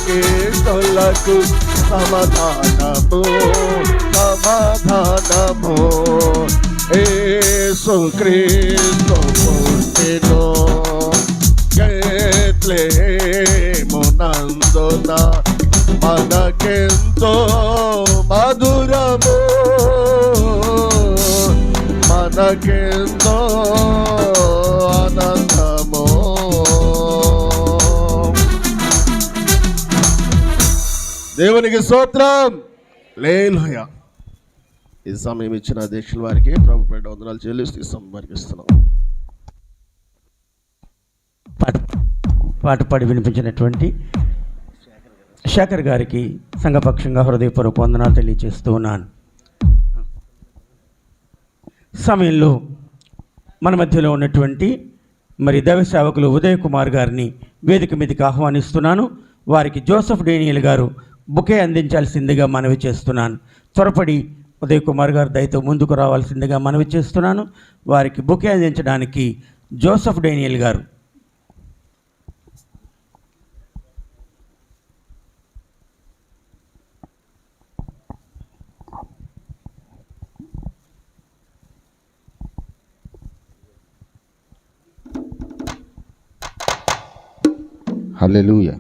కీర్తులకు సమాధానము సమాధానము. యేసుక్రీస్తు పుట్టెను బెత్లెహేమునందున మనకెంతో మధురము మనకెంతో ఆనందము. దేవునికి స్తోత్రం. హల్లెలూయా. ఈ సమయం ఇచ్చిన అధ్యక్షుల వారికి ప్రభు పేరిట వందనాలు చెల్లిస్తూ ఈ సమయం వారికి ఇస్తున్నాం. పాట పాడి వినిపించినటువంటి శేఖర్ గారికి సంఘపక్షంగా హృదయపూర్వక వందనాలు తెలియజేస్తూ ఉన్నాను. సమయంలో మన మధ్యలో ఉన్నటువంటి మరి దైవ సేవకులు ఉదయ్ కుమార్ గారిని వేదిక మీదకి ఆహ్వానిస్తున్నాను. వారికి జోసెఫ్ డేనియల్ గారు బుకే అందించాల్సిందిగా మనవి చేస్తున్నాను. త్వరపడి ఉదయ్ కుమార్ గారు దయతో ముందుకు రావాల్సిందిగా మనవి చేస్తున్నాను. వారికి బుకే అందించడానికి జోసెఫ్ డేనియల్ గారు. హల్లెలూయా.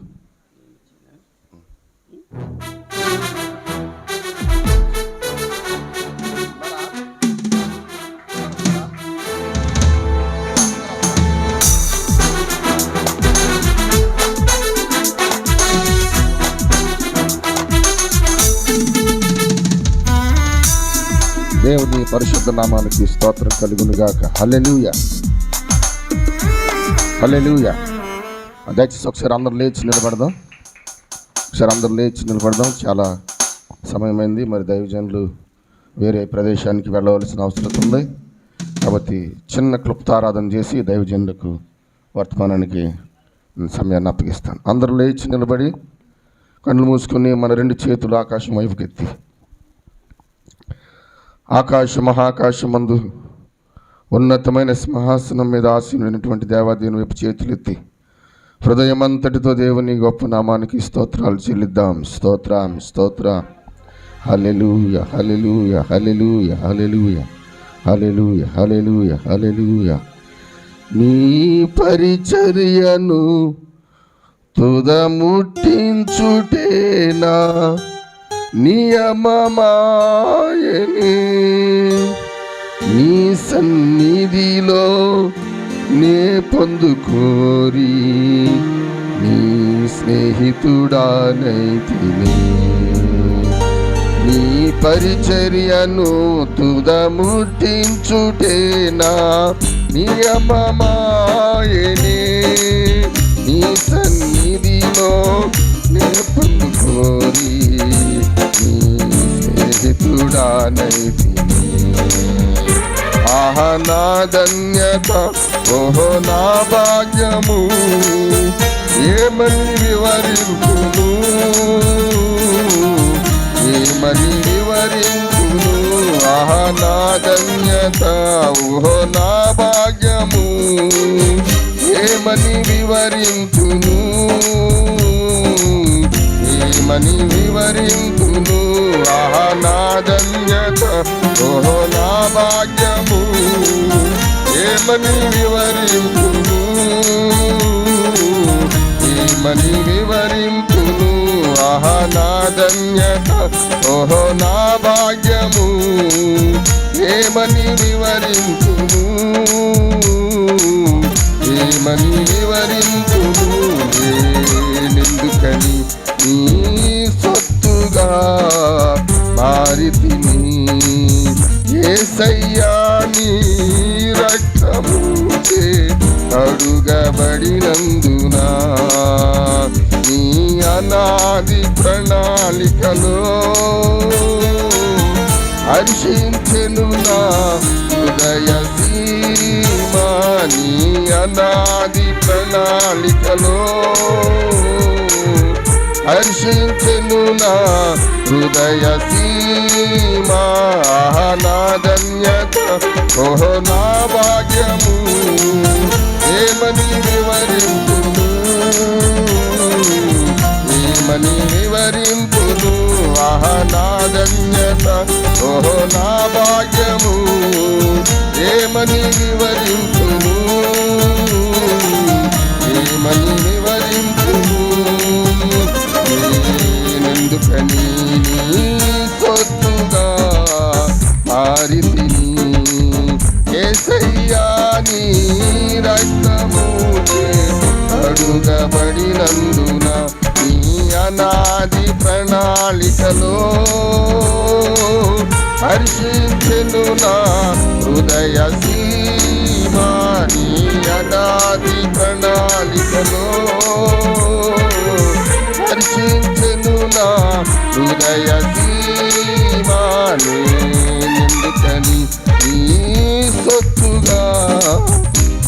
దేవుని పరిశుద్ధ నామానికి స్తోత్రం కలుగును గాక. హల్లెలూయా హల్లెలూయా. దయచేసి ఒకసారి అందరూ లేచి నిలబడదాం. చాలా సమయమైంది. మరి దైవజనులు వేరే ప్రదేశానికి వెళ్ళవలసిన అవసరం ఉంది కాబట్టి చిన్న క్లుప్తారాధన చేసి దైవజనులకు వర్తమానానికి సమయాన్ని అప్పగిస్తాను. అందరూ లేచి నిలబడి కళ్ళు మూసుకొని మన రెండు చేతులు ఆకాశం వైపుకెత్తి మహాకాశమందు ఉన్నతమైన సింహాసనం మీద ఆసీనుడైనటువంటి దేవాదేవుని వైపు చేతులెత్తి హృదయమంతటితో దేవుని గొప్ప నామానికి స్తోత్రాలు చెల్లిద్దాం. స్తోత్రం. హల్లెలూయా హల్లెలూయా హల్లెలూయా హల్లెలూయా హల్లెలూయా హల్లెలూయా హల్లెలూయా. నీ పరిచర్యను తుదముట్టించుటేనా నియమమాయని, నీ సన్నిధిలో నే పొందుకోరి నీ స్నేహితుడానైతిని. నీ పరిచర్యను తుదముట్టించుటేనా నియమమాయని, నీ సన్నిధిలో నే పొందుకోరి నీ స్నేహితుడానైతిని. ఆహా నా ధన్యత, ఓహో నా భాగ్యము, ఏమని వివరించును ఆహా నా ధన్యత, ఓహో నా భాగ్యము, ఏమని వివరించును ఆహా నా ధన్యత, ఓహో నా భాగ్యము, ఏమని వివరించును ఆహా నా ధన్యత, ఓహో నా భాగ్యము, ఏమని వివరించును నేనెందుకని నీ సొత్తుగా మారితిని. యేసయ్యా నీ రక్తముచే అడుగబడినందున, నీ అనాది ప్రణాళికలో హర్షించెను నా హృదయ సీమ. నీ అనాది ప్రణాళికలో హర్షించెను నా హృదయ సీమ. నా ధన్యత, ఓహో నా భాగ్యము, ఏమని వివరించును ఏమని వివరింపును ఆహా నా ధన్యత ఓహో నా భాగ్యము ఏమని వివరింపును ఏమని వివరింపును నేనెందుకని నీ సొత్తుగా మారితిని యేసయ్యా నీ రక్తముచే అడుగబడినందున నీ అనాది ప్రణాళికలో హర్షించెను నా హృదయ సీమా నీ అనాది ప్రణాళికలో హర్షించెను నా హృదయ సీమా నేనెందుకని నీ సొత్తుగా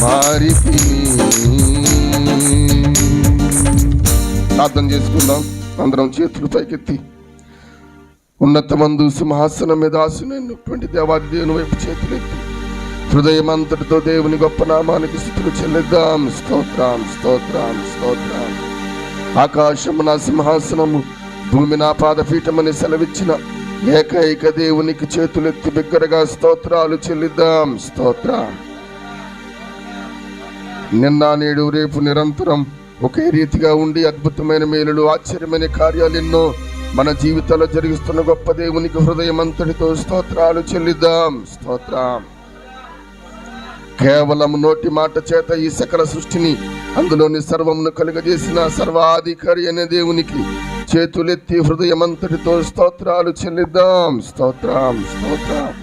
మారితిని. ప్రార్థన చేసుకుందాం. అందరం చేతులు పైకెత్తి ఉన్నతమందు సింహాసనం మీద ఆసీనుడైనటువంటి దేవాది దేవుని వైపు చేతులెత్తి హృదయమంతటితో దేవుని గొప్ప నామానికి స్తుతులు చెల్లిద్దాం. స్తోత్రం స్తోత్రం స్తోత్రం. ఆకాశము నా సింహాసనము, భూమి నా పాదపీఠమని సెలవిచ్చిన ఏకైక దేవునికి చేతులెత్తి బిగ్గరగా స్తోత్రాలు చెల్లిద్దాం. స్తోత్రం. నిన్న నేడు రేపు నిరంతరం ఒకే రీతిగా ఉండి అద్భుతమైన మేలులు ఆశ్చర్యమైన కార్యాలు ఎన్నో మన జీవితాల్లో జరిగిస్తున్న గొప్ప దేవునికి హృదయం అంతటితో స్తోత్రాలు చెల్లిద్దాం. స్తోత్రం. కేవలం నోటి మాట చేత ఈ సకల సృష్టిని అందులోని సర్వమును కలుగజేసిన సర్వాధికారి అనే దేవునికి చేతులెత్తి హృదయం అంతటితో స్తోత్రాలు చెల్లిద్దాం. స్తోత్రం స్తోత్రం.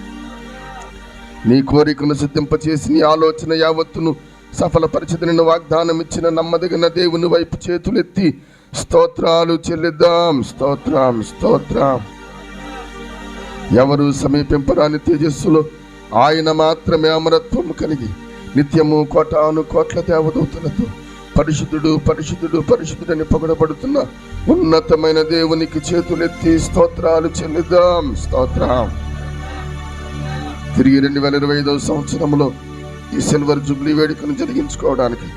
నీ కోరికను సిద్ధింపచేసి నీ ఆలోచన యావత్తును సఫలపరిచితని వాగ్దానం ఇచ్చిన నమ్మదగిన దేవుని వైపు చేతులెత్తి స్తోత్రాలు చెల్లిద్దాం. స్తోత్రం స్తోత్రం. ఎవరు సమీపింపరాని తేజస్సులో ఆయన మాత్రమే అమరత్వం కలిగి నిత్యము కోటాను కోట్ల దేవదూతలతో పరిశుద్ధుడు పరిశుద్ధుడు పరిశుద్ధుడని పొగడబడుతున్న ఉన్నతమైన దేవునికి చేతులెత్తి స్తోత్రాలు చెల్లిద్దాం. స్తోత్రం. తిరిగి 2025వ సంవత్సరంలో ఈ సిల్వర్ జూబ్లీ వేడుకను జరిగించుకోవడానికి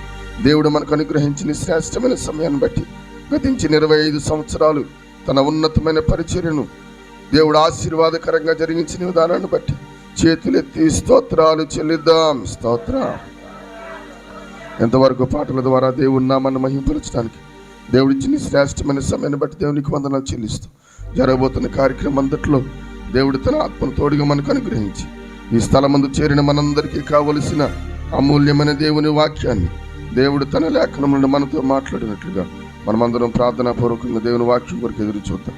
దేవుడు మనకు అనుగ్రహించిన శ్రేష్టమైన సమయాన్ని బట్టి గతించిన 25 సంవత్సరాలు తన ఉన్నతమైన పరిచర్యను దేవుడు ఆశీర్వాదకరంగా జరిగించిన విధానాన్ని బట్టి చేతులెత్తి స్తోత్రాలు చెల్లిద్దాం. స్తోత్రం. ఎంతవరకు పాటల ద్వారా దేవుని నామాన్ని మహిమపరచడానికి దేవుడిచ్చిన శ్రేష్టమైన సమయాన్ని బట్టి దేవునికి వందనాలు చెల్లిస్తూ జరగబోతున్న కార్యక్రమం అంతట్లో దేవుడు తన ఆత్మను తోడుగా మనకు అనుగ్రహించి ఈ స్థలమందు చేరిన మనందరికీ కావలసిన అమూల్యమైన దేవుని వాక్యాన్ని దేవుడు తన లేఖనములను మనతో మాట్లాడినట్లుగా మనమందరం ప్రార్థనాపూర్వకంగా దేవుని వాక్యం కొరకు ఎదురు చూద్దాం.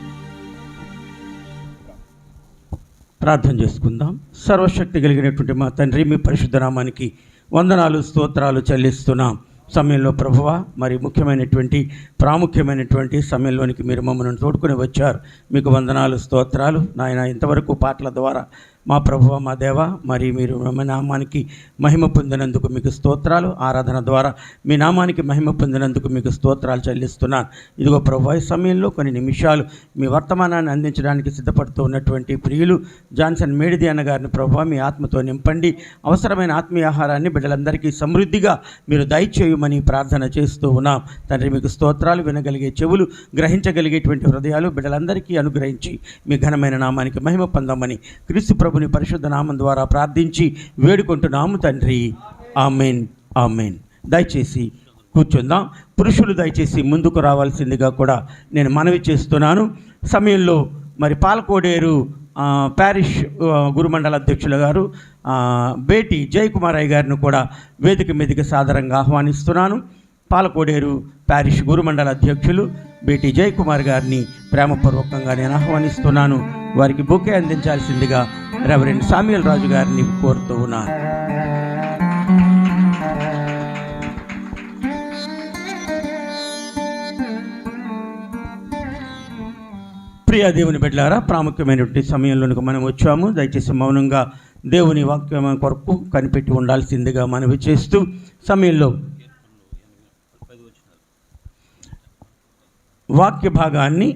ప్రార్థన చేసుకుందాం. సర్వశక్తి కలిగినటువంటి మా తండ్రి, మీ పరిశుద్ధ నామానికి వందనాలు స్తోత్రాలు చెల్లిస్తున్నాం. సమయంలో ప్రభువా, మరి ముఖ్యమైనటువంటి ప్రాముఖ్యమైనటువంటి సమయంలోనికి మీరు మమ్మల్ని తోడుకొని వచ్చారు. మీకు వందనాలు స్తోత్రాలు నాయన. ఇంతవరకు పాటల ద్వారా మా ప్రభువ మా దేవ, మరి మీరు మీ నామానికి మహిమ పొందినందుకు మీకు స్తోత్రాలు. ఆరాధన ద్వారా మీ నామానికి మహిమ పొందినందుకు మీకు స్తోత్రాలు చెల్లిస్తున్నాను. ఇదిగో ప్రభువా, ఈ సమయంలో కొన్ని నిమిషాలు మీ వర్తమానాన్ని అందించడానికి సిద్ధపడుతూ ఉన్నటువంటి ప్రియులు జాన్సన్ మేడిది అన్న గారిని ప్రభువా మీ ఆత్మతో నింపండి. అవసరమైన ఆత్మీయ ఆహారాన్ని బిడ్డలందరికీ సమృద్ధిగా మీరు దయచేయమని ప్రార్థన చేస్తూ ఉన్నాం. తండ్రి మీకు స్తోత్రాలు. వినగలిగే చెవులు, గ్రహించగలిగేటువంటి హృదయాలు బిడ్డలందరికీ అనుగ్రహించి మీ ఘనమైన నామానికి మహిమ పొందమని క్రీస్తు ప్రభుని పరిశుద్ధ నామం ద్వారా ప్రార్థించి వేడుకుంటున్నాము తండ్రి. Amen amen. దయచేసి కూర్చుందాం. పురుషులు దయచేసి ముందుకు రావాల్సిందిగా కూడా నేను మనవి చేస్తున్నాను. సమయంలో మరి పాలకోడేరు ప్యారిష్ గురుమండల అధ్యక్షులు గారు బేటి జయకుమారయ్య గారిని కూడా వేదిక మీదకి సాదరంగా ఆహ్వానిస్తున్నాను. పాలకోడేరు ప్యారిష్ గురుమండల అధ్యక్షులు బేటి జయకుమార్ గారిని ప్రేమపూర్వకంగా నేను ఆహ్వానిస్తున్నాను. వారికి బొకే అందించాల్సిందిగా రెవరెండ్ సామ్యుయల్ రాజు గారిని కోరుతూ ఉన్నాను. ప్రియ దేవుని బిడ్డలారా, ప్రాముఖ్యమైనటువంటి సమయంలోనికి మనం వచ్చాము. దయచేసి మౌనంగా దేవుని వాక్యం కొరకు కనిపెట్టి ఉండాల్సిందిగా మనవి చేస్తూ సమయంలో వాక్య భాగాన్ని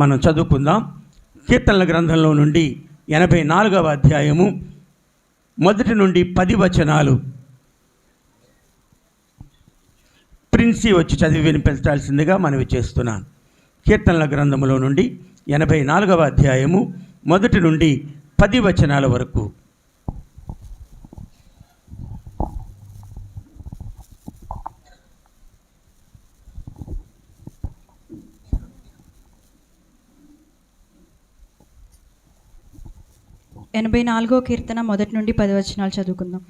మనం చదువుకుందాం. కీర్తనల గ్రంథంలో నుండి 84వ అధ్యాయము 1 నుండి 10 వచనాలు ప్రిన్సీ వచ్చి చదివి వినిపించాల్సిందిగా మనవి చేస్తున్నాను. కీర్తనల గ్రంథములో నుండి 84వ అధ్యాయము 1 నుండి 10 వచనాల వరకు. ఎనభై 84వ కీర్తన 1 నుండి 10 వచనాలు చదువుకుందాం.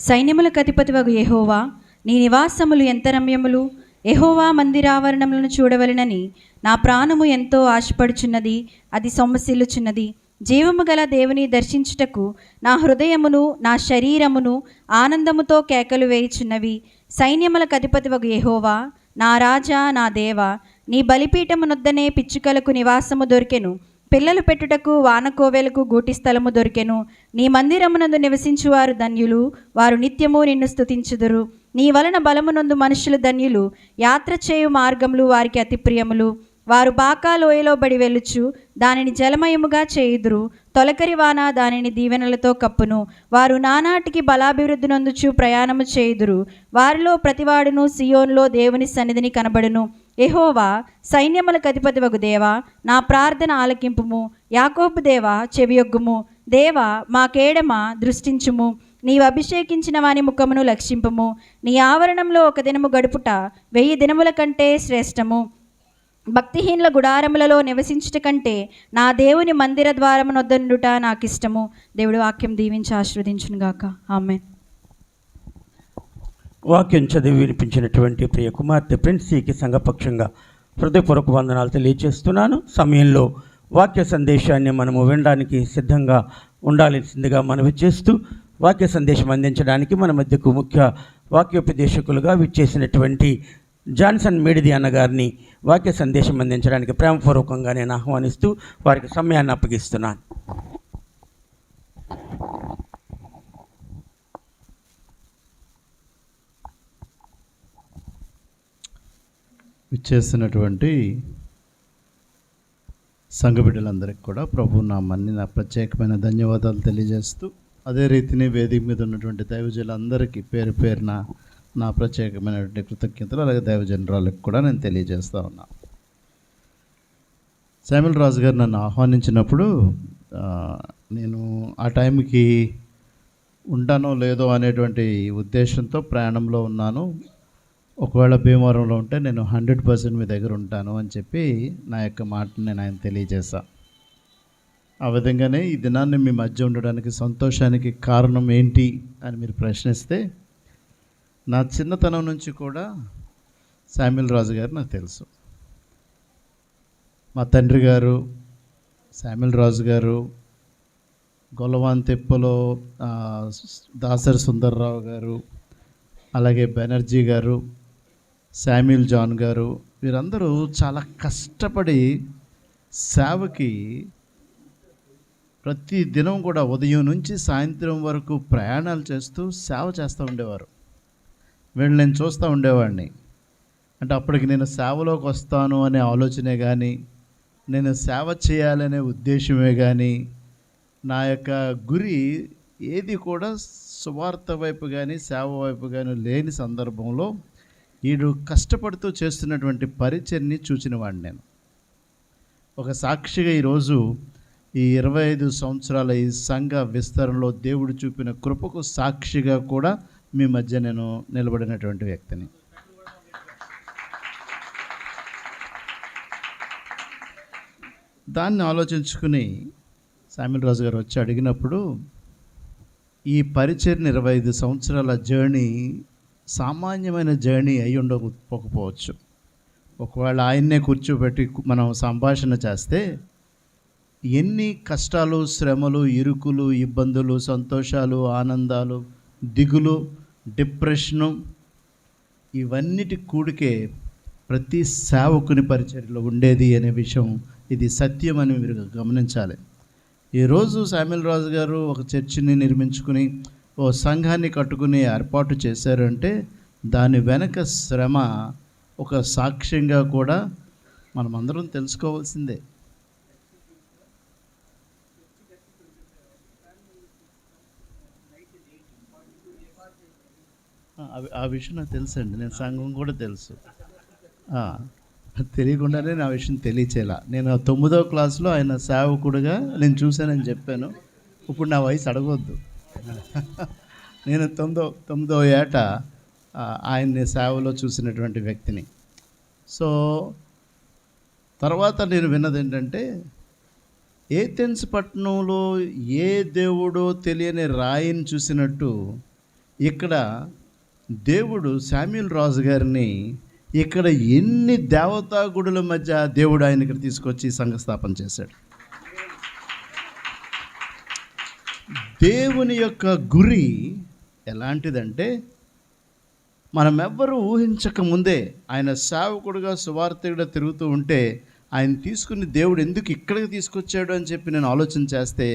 సైన్యములకు అధిపతివగు యెహోవా, నీ నివాసములు ఎంత రమ్యములు! యెహోవా మందిరావరణములను చూడవలెనని నా ప్రాణము ఎంతో ఆశపడుచున్నది, అది సొమ్మసిల్లుచున్నది. జీవము గల దేవుని దర్శించుటకు నా హృదయమును నా శరీరమును ఆనందముతో కేకలు వేయుచున్నవి. సైన్యములకు అధిపతివగు యెహోవా, నా రాజా, నా దేవా, నీ బలిపీఠమునొద్దనే పిచ్చుకలకు నివాసము దొరికెను, పిల్లలు పెట్టుటకు వానకోవెలకు గూటి స్థలము దొరికెను. నీ మందిరమునందు నివసించువారు ధన్యులు, వారు నిత్యము నిన్ను స్తుతించుదురు. నీ వలన బలమునందు మనుషులు ధన్యులు, యాత్ర చేయు మార్గములు వారికి అతి ప్రియములు. వారు బాకా లోయలో బడి వెళ్ళుచు దానిని జలమయముగా చేయుదురు, తొలకరి వాన దానిని దీవెనలతో కప్పును. వారు నానాటికి బలాభివృద్ధి నొందుచు ప్రయాణము చేయుదురు. వారిలో ప్రతివాడును సియోనులో దేవుని సన్నిధిని కనబడును. యెహోవా, సైన్యములకు అధిపతివగు దేవా, నా ప్రార్థన ఆలకింపుము. యాకోబు దేవా, చెవియొగ్గుము. దేవా, మా కేడమ దృష్టించుము. నీవు అభిషేకించిన వాని ముఖమును లక్షింపుము. నీ ఆవరణంలో ఒక దినము గడుపుట 1000 దినముల కంటే శ్రేష్టము. భక్తిహీనుల గుడారములలో నివసించుట కంటే నా దేవుని మందిర ద్వారమునొద్దనుట నాకు ఇష్టము. దేవుడి వాక్యం దీవించి ఆశీర్వదించునుగాక. ఆమేన్. వాక్యం చదివి వినిపించినటువంటి ప్రియ కుమార్తె ప్రిన్సీకి సంఘపక్షంగా హృదయపూర్వక వందనాలు తెలియజేస్తున్నాను. సమయంలో వాక్య సందేశాన్ని మనము వినడానికి సిద్ధంగా ఉండాల్సిందిగా మనవి చేస్తూ, వాక్య సందేశం అందించడానికి మన మధ్యకు ముఖ్య వాక్యోపదేశకులుగా విచ్చేసినటువంటి జాన్సన్ మేడిది అన్నగారిని వాక్య సందేశం అందించడానికి ప్రేమపూర్వకంగా నేను ఆహ్వానిస్తూ వారికి సమయాన్ని అప్పగిస్తున్నాను. విచ్చేసినటువంటి సంఘ బిడ్డలందరికీ కూడా ప్రభు నామాన్ని నా ప్రత్యేకమైన ధన్యవాదాలు తెలియజేస్తూ, అదే రీతిని వేదిక మీద ఉన్నటువంటి దైవజనులందరికీ పేరు పేరున నా ప్రత్యేకమైనటువంటి కృతజ్ఞతలు, అలాగే దైవజనరాలకు కూడా నేను తెలియజేస్తూ ఉన్నా. శామ్యూల్ రాజు గారు నన్ను ఆహ్వానించినప్పుడు నేను ఆ టైంకి ఉంటానో లేదో అనేటువంటి ఉద్దేశంతో ప్రయాణంలో ఉన్నాను. ఒకవేళ భీమవరంలో ఉంటే నేను 100% మీ దగ్గర ఉంటాను అని చెప్పి నా యొక్క మాటను నేను ఆయన తెలియజేశా. ఆ విధంగానే ఈ దినాన్ని మీ మధ్య ఉండడానికి సంతోషానికి కారణం ఏంటి అని మీరు ప్రశ్నిస్తే, నా చిన్నతనం నుంచి కూడా శామ్యూల్ రాజు గారు నాకు తెలుసు. మా తండ్రి గారు శామ్యూల్ రాజు గారు, గొల్లవాన్ తెప్పలో దాసరి సుందర్రావు గారు, అలాగే బెనర్జీ గారు, శామ్యూల్ జాన్ గారు, వీరందరూ చాలా కష్టపడి సేవకి ప్రతి దినం కూడా ఉదయం నుంచి సాయంత్రం వరకు ప్రయాణాలు చేస్తూ సేవ చేస్తూ ఉండేవారు. వీళ్ళు నేను చూస్తూ ఉండేవాడిని. అంటే అప్పటికి నేను సేవలోకి వస్తాను అనే ఆలోచనే కానీ, నేను సేవ చేయాలనే ఉద్దేశమే కానీ, నా యొక్క గురి ఏది కూడా సువార్త వైపు కానీ సేవ వైపు కానీ లేని సందర్భంలో వీడు కష్టపడుతూ చేస్తున్నటువంటి పరిచర్ని చూసిన వాడిని నేను. ఒక సాక్షిగా ఈరోజు ఈ 25 సంవత్సరాల ఈ సంఘ విస్తరణలో దేవుడు చూపిన కృపకు సాక్షిగా కూడా మీ మధ్య నేను నిలబడినటువంటి వ్యక్తిని. దాన్ని ఆలోచించుకుని శామ్యూల్ రాజు గారు వచ్చి అడిగినప్పుడు, ఈ పరిచర్ని 25 సంవత్సరాల జర్నీ సామాన్యమైన జర్నీ అయి ఉండకపోవచ్చు. ఒకవేళ ఆయన్నే కూర్చోబెట్టి మనం సంభాషణ చేస్తే ఎన్ని కష్టాలు, శ్రమలు, ఇరుకులు, ఇబ్బందులు, సంతోషాలు, ఆనందాలు, దిగులు, డిప్రెషను, ఇవన్నిటి కూడికే ప్రతి సేవకుని పరిచర్యలో ఉండేది అనే విషయం, ఇది సత్యం అని మీరు గమనించాలి. ఈరోజు శామ్యూల్ రాజు గారు ఒక చర్చిని నిర్మించుకుని ఓ సంఘాన్ని కట్టుకుని ఏర్పాటు చేశారంటే దాని వెనక శ్రమ ఒక సాక్ష్యంగా కూడా మనమందరం తెలుసుకోవాల్సిందే. ఆ విషయం నాకు తెలుసండి. నేను సంఘం కూడా తెలుసు. తెలియకుండానే నా విషయం తెలియచేలా. నేను 9వ క్లాస్లో ఆయన సేవకుడుగా నేను చూశానని చెప్పాను. ఇప్పుడు నా వయసు అడగవద్దు. నేను తొమ్మిదో ఏట ఆయన్ని సేవలో చూసినటువంటి వ్యక్తిని. సో తర్వాత నేను విన్నది ఏంటంటే, ఏథెన్స్ పట్టణంలో ఏ దేవుడో తెలియని రాయిని చూసినట్టు ఇక్కడ దేవుడు శామ్యూల్ రాజు గారిని ఇక్కడ ఎన్ని దేవతా గుడుల మధ్య దేవుడు ఆయన ఇక్కడ తీసుకొచ్చి సంఘస్థాపన చేశాడు. దేవుని యొక్క గురి ఎలాంటిదంటే, మనమెవ్వరూ ఊహించక ముందే ఆయన సేవకుడుగా సువార్తికుడుగా తిరుగుతూ ఉంటే ఆయన తీసుకుని దేవుడు ఎందుకు ఇక్కడికి తీసుకొచ్చాడు అని చెప్పి నేను ఆలోచన చేస్తే,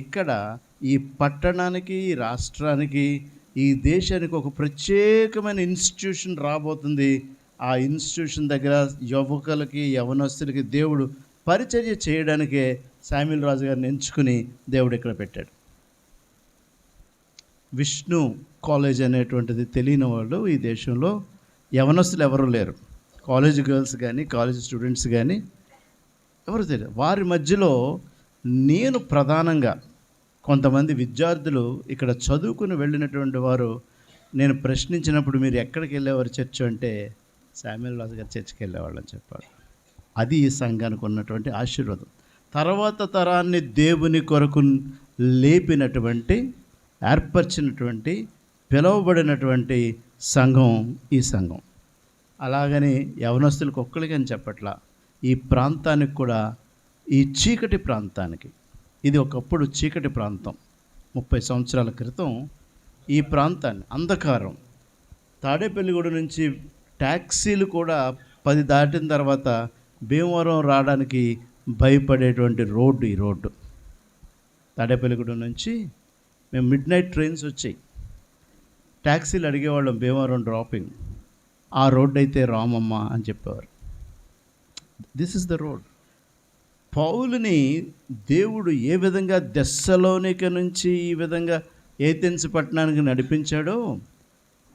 ఇక్కడ ఈ పట్టణానికి, ఈ రాష్ట్రానికి, ఈ దేశానికి ఒక ప్రత్యేకమైన ఇన్స్టిట్యూషన్ రాబోతుంది. ఆ ఇన్స్టిట్యూషన్ దగ్గర యువకులకి, యవనస్తులకి దేవుడు పరిచర్య చేయడానికే శామ్యూల్ రాజు గారిని ఎంచుకుని దేవుడు ఇక్కడ పెట్టాడు. విష్ణు కాలేజ్ అనేటువంటిది తెలియని వాళ్ళు ఈ దేశంలో యవనస్తులు ఎవరు లేరు. కాలేజ్ గర్ల్స్ కానీ, కాలేజ్ స్టూడెంట్స్ కానీ ఎవరు తెలియదు. వారి మధ్యలో నేను ప్రధానంగా కొంతమంది విద్యార్థులు ఇక్కడ చదువుకుని వెళ్ళినటువంటి వారు, నేను ప్రశ్నించినప్పుడు మీరు ఎక్కడికి వెళ్ళేవారు చర్చ్ అంటే, శామ్యూల్ రాజు గారి చర్చికి వెళ్ళేవాళ్ళని చెప్పారు. అది ఈ సంఘానికి ఉన్నటువంటి ఆశీర్వాదం. తర్వాత తరాన్ని దేవుని కొరకు లేపినటువంటి, ఏర్పరిచినటువంటి, పిలువబడినటువంటి సంఘం ఈ సంఘం. అలాగని యవనస్తులకు ఒక్కరికి అని చెప్పట్లా, ఈ ప్రాంతానికి కూడా, ఈ చీకటి ప్రాంతానికి, ఇది ఒకప్పుడు చీకటి ప్రాంతం. 30 సంవత్సరాల క్రితం ఈ ప్రాంతాన్ని అంధకారం, తాడేపల్లిగూడ నుంచి ట్యాక్సీలు కూడా 10 దాటిన తర్వాత భీమవరం రావడానికి భయపడేటువంటి రోడ్డు ఈ రోడ్డు. తాడేపల్లిగూడ నుంచి మేము మిడ్నైట్ ట్రైన్స్ వచ్చాయి, ట్యాక్సీలు అడిగేవాళ్ళం భీమవరం డ్రాపింగ్. ఆ రోడ్డు అయితే రామమ్మ అని చెప్పేవారు. This is the road. పౌలుని దేవుడు ఏ విధంగా దెస్సలోనిక నుంచి ఈ విధంగా ఏథెన్స్ పట్టణానికి నడిపించాడో,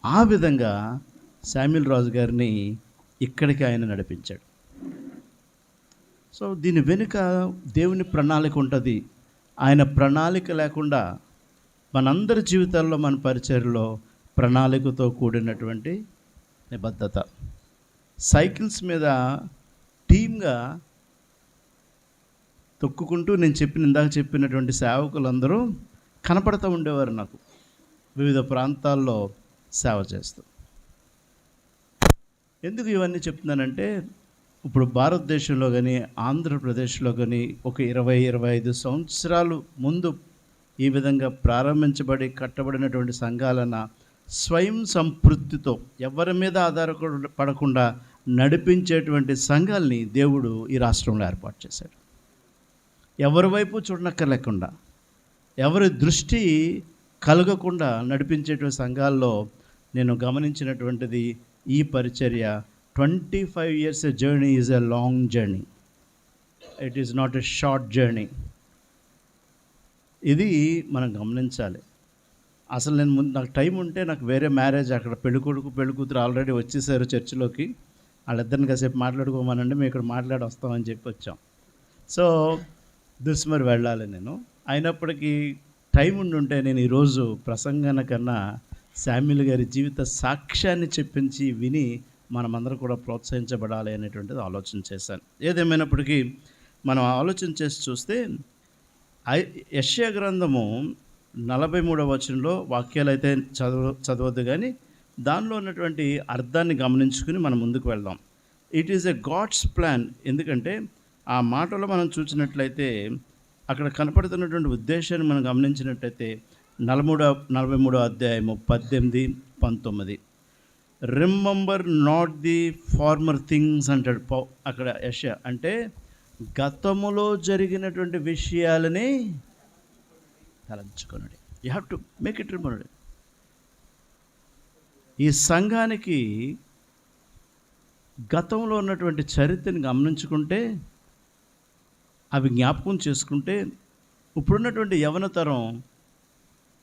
ఆ విధంగా శామ్యూల్ రాజు గారిని ఇక్కడికి ఆయన నడిపించాడు. సో దీని వెనుక దేవుని ప్రణాళిక ఉంటుంది. ఆయన ప్రణాళిక లేకుండా మనందరి జీవితాల్లో, మన పరిచర్యలో ప్రణాళికతో కూడినటువంటి నిబద్ధత. సైకిల్స్ మీద టీమ్గా తొక్కుకుంటూ నేను ఇందాక చెప్పినటువంటి సేవకులందరూ కనపడుతూ ఉండేవారు నాకు వివిధ ప్రాంతాల్లో సేవ చేస్తూ. ఎందుకు ఇవన్నీ చెప్తున్నానంటే, ఇప్పుడు భారతదేశంలో కానీ, ఆంధ్రప్రదేశ్లో కానీ ఒక 20-25 సంవత్సరాలు ముందు ఈ విధంగా ప్రారంభించబడి కట్టబడినటువంటి సంఘాలన్న స్వయం సంతృప్తితో ఎవరి మీద ఆధారపడకుండా నడిపించేటువంటి సంఘాలని దేవుడు ఈ రాష్ట్రంలో ఏర్పాటు చేశాడు. ఎవరి వైపు చూడనక్కర్లేకుండా, ఎవరి దృష్టి కలగకుండా నడిపించేటువంటి సంఘాల్లో నేను గమనించినటువంటిది ఈ పరిచర్య. 25 years journey is a long journey, it is not a short journey. ఇది మనం గమనించాలి. అసలు నేను నాకు టైం ఉంటే నాకు వేరే మ్యారేజ్, అక్కడ పెళ్ళికొడుకు పెళ్ళికూతురు ఆల్రెడీ వచ్చేసారు చర్చిలోకి, వాళ్ళిద్దరిని కాసేపు మాట్లాడుకోమనండి, మేము ఇక్కడ మాట్లాడి వస్తామని చెప్పి వచ్చాం. సో దుస్మరి వెళ్ళాలి నేను. అయినప్పటికీ టైం ఉండుంటే నేను ఈరోజు ప్రసంగాన కన్నా శామ్యూల్ గారి జీవిత సాక్ష్యాన్ని చెప్పించి విని మనమందరం కూడా ప్రోత్సహించబడాలి అనేటువంటిది ఆలోచన చేశాను. ఏదేమైనప్పటికీ మనం ఆలోచన చేసి చూస్తే యెషయా గ్రంథము 43వ వచనంలో వాక్యాలు అయితే చదవద్దు, కానీ దానిలో ఉన్నటువంటి అర్థాన్ని గమనించుకుని మనం ముందుకు వెళ్దాం. It is a God's plan. ఎందుకంటే ఆ మాటలో మనం చూసినట్లయితే అక్కడ కనపడుతున్నటువంటి ఉద్దేశాన్ని మనం గమనించినట్లయితే 43వ అధ్యాయము 18-19, remember not the former things అంటాడు అక్కడ యెషయా. అంటే గతములో జరిగినటువంటి విషయాలని తలంచుకున్నాడు. You have to make it remember. ఈ సంఘానికి గతంలో ఉన్నటువంటి చరిత్రని గమనించుకుంటే, అవి జ్ఞాపకం చేసుకుంటే, ఇప్పుడున్నటువంటి యవనతరం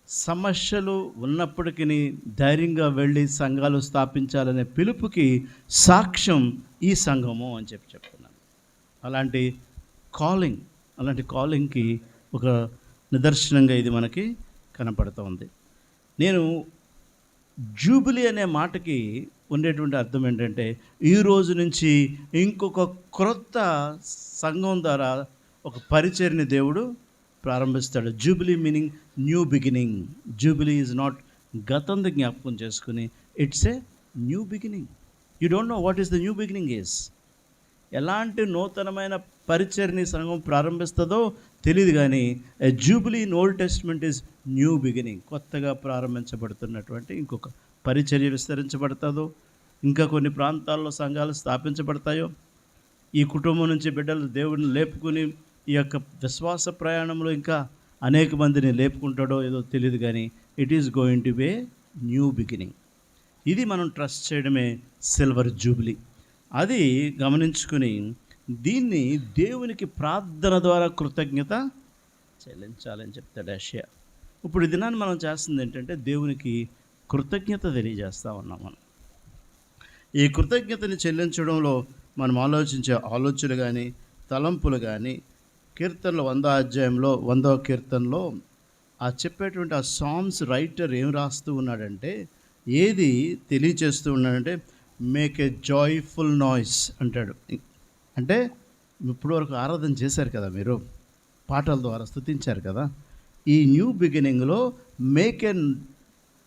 సమస్యలు ఉన్నప్పటికీ ధైర్యంగా వెళ్ళి సంఘాలు స్థాపించాలనే పిలుపుకి సాక్ష్యం ఈ సంఘము అని చెప్తున్నాను. అలాంటి కాలింగ్కి ఒక నిదర్శనంగా ఇది మనకి కనపడుతూ ఉంది. నేను జూబిలీ అనే మాటకి ఉండేటువంటి అర్థం ఏంటంటే, ఈ రోజు నుంచి ఇంకొక క్రొత్త సంఘం ద్వారా ఒక పరిచర్ని దేవుడు ప్రారంభిస్తాడు. Jubilee meaning new beginning. Jubilee is not గతంది జ్ఞాపకం చేసుకుని, it's a new beginning. You don't know what is the new beginning is. ఎలాంటి నూతనమైన పరిచర్ని సంఘం ప్రారంభిస్తుందో తెలియదు, కానీ a jubilee in Old Testament is new beginning. కొత్తగా ప్రారంభించబడుతున్నటువంటి ఇంకొక పరిచర్య విస్తరించబడుతుందో, ఇంకా కొన్ని ప్రాంతాల్లో సంఘాలు స్థాపించబడతాయో, ఈ కుటుంబం నుంచి బిడ్డలు దేవుడిని లేపుకుని ఈ యొక్క విశ్వాస ప్రయాణంలో ఇంకా అనేక మందిని లేపుకుంటాడో ఏదో తెలియదు, కానీ it is going to be new beginning. ఇది మనం ట్రస్ట్ చేయడమే సిల్వర్ జూబిలీ. అది గమనించుకుని దీన్ని దేవునికి ప్రార్థన ద్వారా కృతజ్ఞత చెల్లించాలని చెప్తాడు యెషయా. ఇప్పుడు ఈ దినాన్ని మనం చేస్తుంది ఏంటంటే, దేవునికి కృతజ్ఞత తెలియజేస్తూ ఉన్నాం. మనం ఈ కృతజ్ఞతని చెల్లించడంలో మనం ఆలోచించే ఆలోచనలు కానీ తలంపులు కానీ, కీర్తనలు 100వ అధ్యాయంలో 100వ కీర్తనలో ఆ చెప్పేటువంటి ఆ సాంగ్స్ రైటర్ ఏం రాస్తూ ఉన్నాడంటే, ఏది తెలియచేస్తూ ఉన్నాడంటే, మేక్ ఏ జాయ్ఫుల్ నాయిస్ అంటాడు. అంటే ఇప్పుడు వరకు ఆరాధన చేశారు కదా, మీరు పాటల ద్వారా స్తుతించారు కదా, ఈ న్యూ బిగినింగ్లో మేక్ ఏ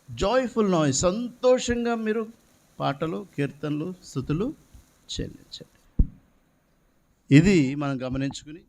జాయ్ఫుల్ నాయిస్, సంతోషంగా మీరు పాటలు, కీర్తనలు, స్తుతులు చెల్లించండి. ఇది మనం గమనించుకుని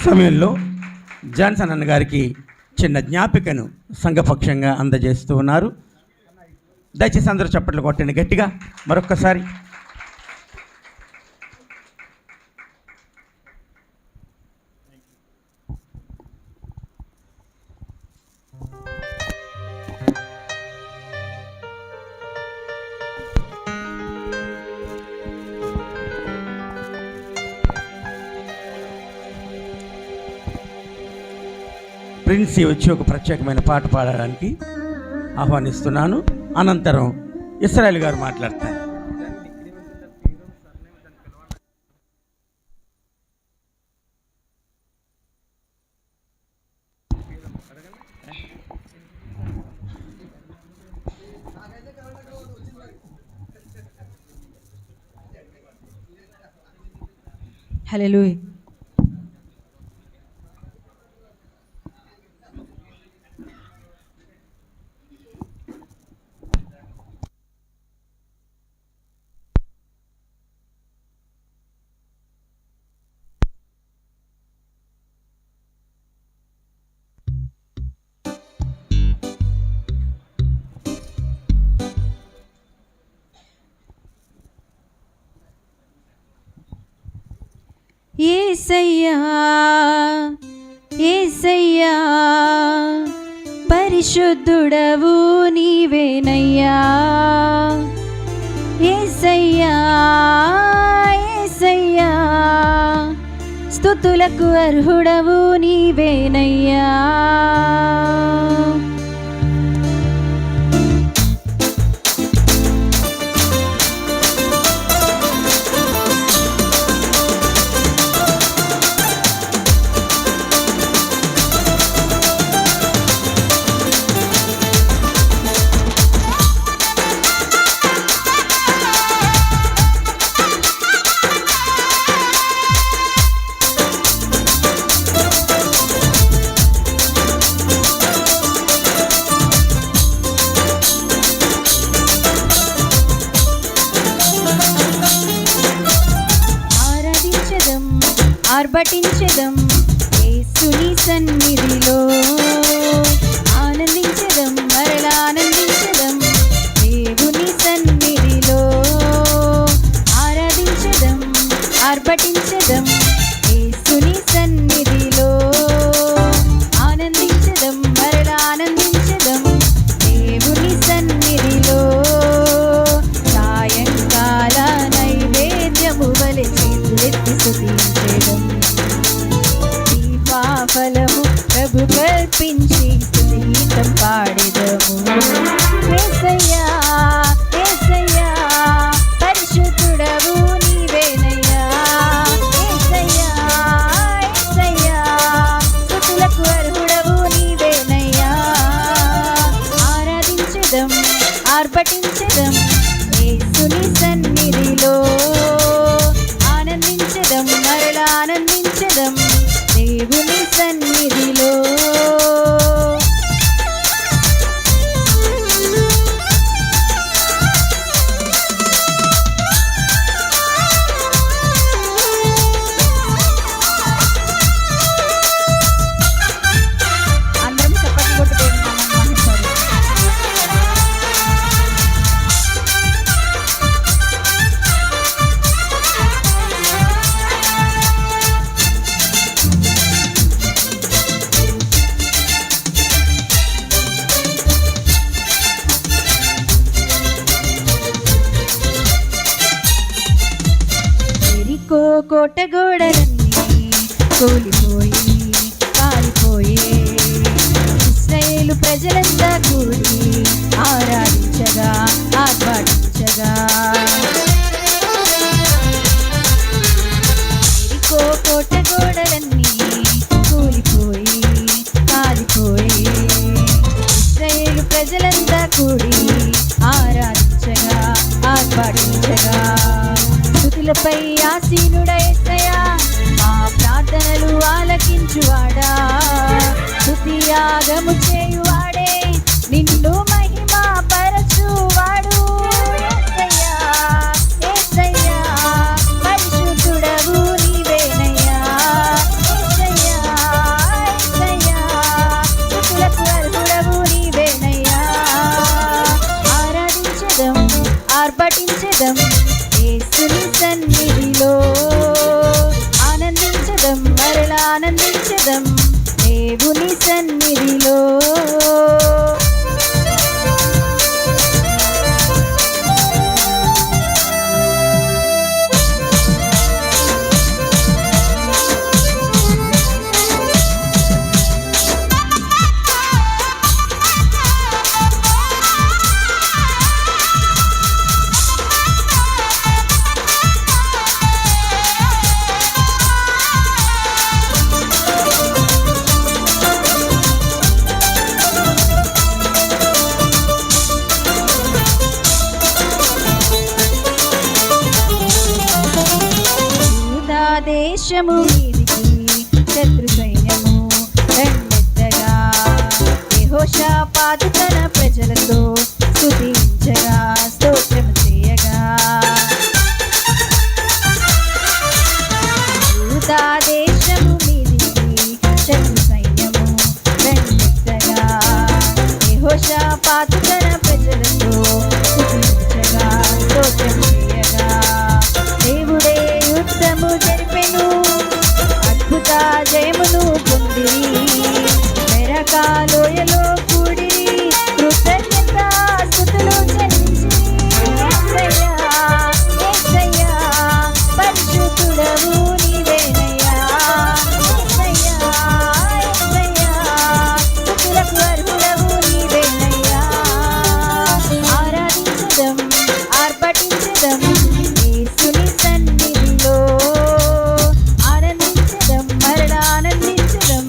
సమయంలో జాన్సన్ అన్న గారికి చిన్న జ్ఞాపికను సంఘపక్షంగా అందజేస్తూ ఉన్నారు. దయచేసి అందరూ చప్పట్లు కొట్టండి గట్టిగా మరొక్కసారి. ప్రిన్సీ వచ్చి ఒక ప్రత్యేకమైన పాట పాడడానికి ఆహ్వానిస్తున్నాను. అనంతరం ఇస్రాయేల్ గారు మాట్లాడతారు. హల్లెలూయా. యేసయ్యా యేసయ్యా పరిశుద్ధుడవు నీవేనయ్యా. యేసయ్యా యేసయ్యా స్తుతులకు అర్హుడవు నీవేనయ్యా. ఆర్భటించెదం యేసుని సన్నిధిలో, ఆనందించెదం మరలా ఆనందించెదం దేవుని సన్నిధిలో. ఆరాధించెదం ఆర్భటించెదం యేసుని సన్నిధిలో, ఆనందించెదం మరలా ఆనందించెదం దేవుని సన్నిధిలో. సాయంకాల నైవేద్యము వలె చేతులెత్తి స్తుతించెదం, ఫలము ప్రభు కల్పించి స్తుతిగీతం పాడెదము. యేసయ్యా యేసయ్యా పరిశుద్ధుడవు నీవేనయ్యా. యేసయ్యా యేసయ్యా స్తుతులకు అర్హుడవు నీవేనయ్యా. ఆరాధించెదం ఆర్భటించెదం యేసుని సన్నిధిలో, ఆనందించెదం మరలా ఆనందించెదం దేవుని సన్నిధిలో. అందరం చప్పట్లు కొట్టుకుంటున్నాం. కోటగోడలన్నీ కూలిపోయి కాలిపోయే, ఇశ్రాయేలు ప్రజలంతా కూడి ఆరాధించగా ఆర్భాటించగా. కోటగోడలన్నీ కూలిపోయి కాలిపోయి, ఇశ్రాయేలు ప్రజలంతా కూడి ఆరాధించగా ఆర్భాటించగా. స్తుతులపై ఆసీనుడ యేసయ్యా మా ప్రార్థనలు ఆలకించువాడా. స్తుతి యాగము చేయువాడే నిన్ను మహిమా పరచువాడు. యేసయ్యా యేసయ్యా పరిశుద్ధుడవు నీవేనయ్యా. యేసయ్యా దేవుని సన్నిధిలో. దేశము మీదికి శత్రు సైన్యము దండెత్తగా, యెహోషాపాతు తన ప్రజలతో స్తుతించగా, స్తోత్రము చేయగా. యూదా దేశము మీదికి శత్రు సైన్యము దండెత్తగా, యెహోషాపాతు తన ప్రజలతో స్తుతించగా, స్తోత్రము చేయగా. దేవుడే యుద్ధము జరిపెను, అద్భుత జయమును పొంది, మెరకాలోయలో కూడి కృతజ్ఞత స్తుతులు చెల్లించి, యేసయ్యా యేసయ్యా పరిశుద్ధుడవు నీవేనయ్యా, యేసయ్యా యేసయ్యా స్తుతులకు అర్హుడవు నీవేనయ్యా. ఆరాధించదం ఆర్భటించదం యేసుని సన్నిధిలో, ఆనందించదం మరలా ఆనందించదం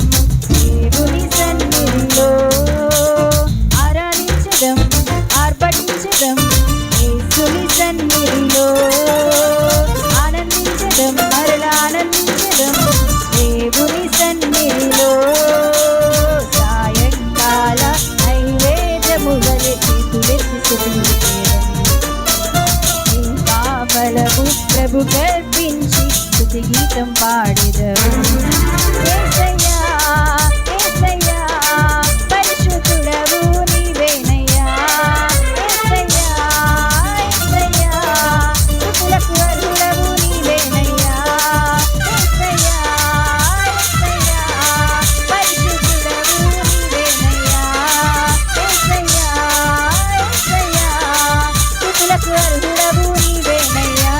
దేవుని సన్నిధిలో. ఆరాధించదం ఆర్భటించదం యేసుని సన్నిధిలో, ఆనందించదం మరలా ఆనందించదం దేవుని సన్నిధిలో. సాయంకాల నైవేద్యము వలె చేతులెత్తి స్తుతించేదం, బలము ప్రభు గర్పించి స్తుతి గీతం పాడెదము. యేసయ్యా యేసయ్యా పరిశుద్ధుడవు నీవేనయ్యా, యేసయ్యా యేసయ్యా స్తుతులకు అర్హుడవు నీవేనయ్యా, యేసయ్యా యేసయ్యా పరిశుద్ధుడవు నీవేనయ్యా, యేసయ్యా యేసయ్యా స్తుతులకు అర్హుడవు నీవేనయ్యా.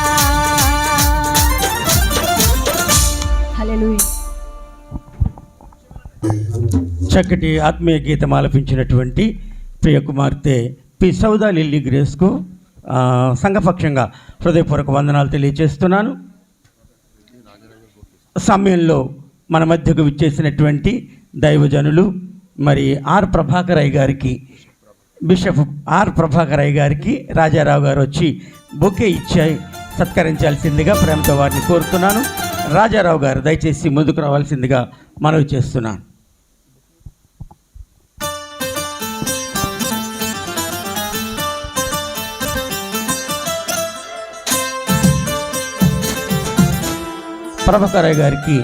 హల్లెలూయా. చక్కటి ఆత్మీయ గీతం ఆలపించినటువంటి ప్రియ కుమార్తె పి సౌదా లిల్లీ గ్రేస్కు సంఘపక్షంగా హృదయపూర్వక వందనాలు తెలియజేస్తున్నాను. సమయంలో మన మధ్యకు విచ్చేసినటువంటి దైవజనులు మరి ఆర్ ప్రభాకరయ్య గారికి, బిషప్ ఆర్ ప్రభాకరయ్య గారికి రాజారావు గారు వచ్చి బొకే ఇచ్చి సత్కరించాల్సిందిగా ప్రేమతో వారిని కోరుతున్నాను. రాజారావు గారు దయచేసి ముందుకు రావాల్సిందిగా మనవి చేస్తున్నాను. ప్రభాకరయ్య గారికి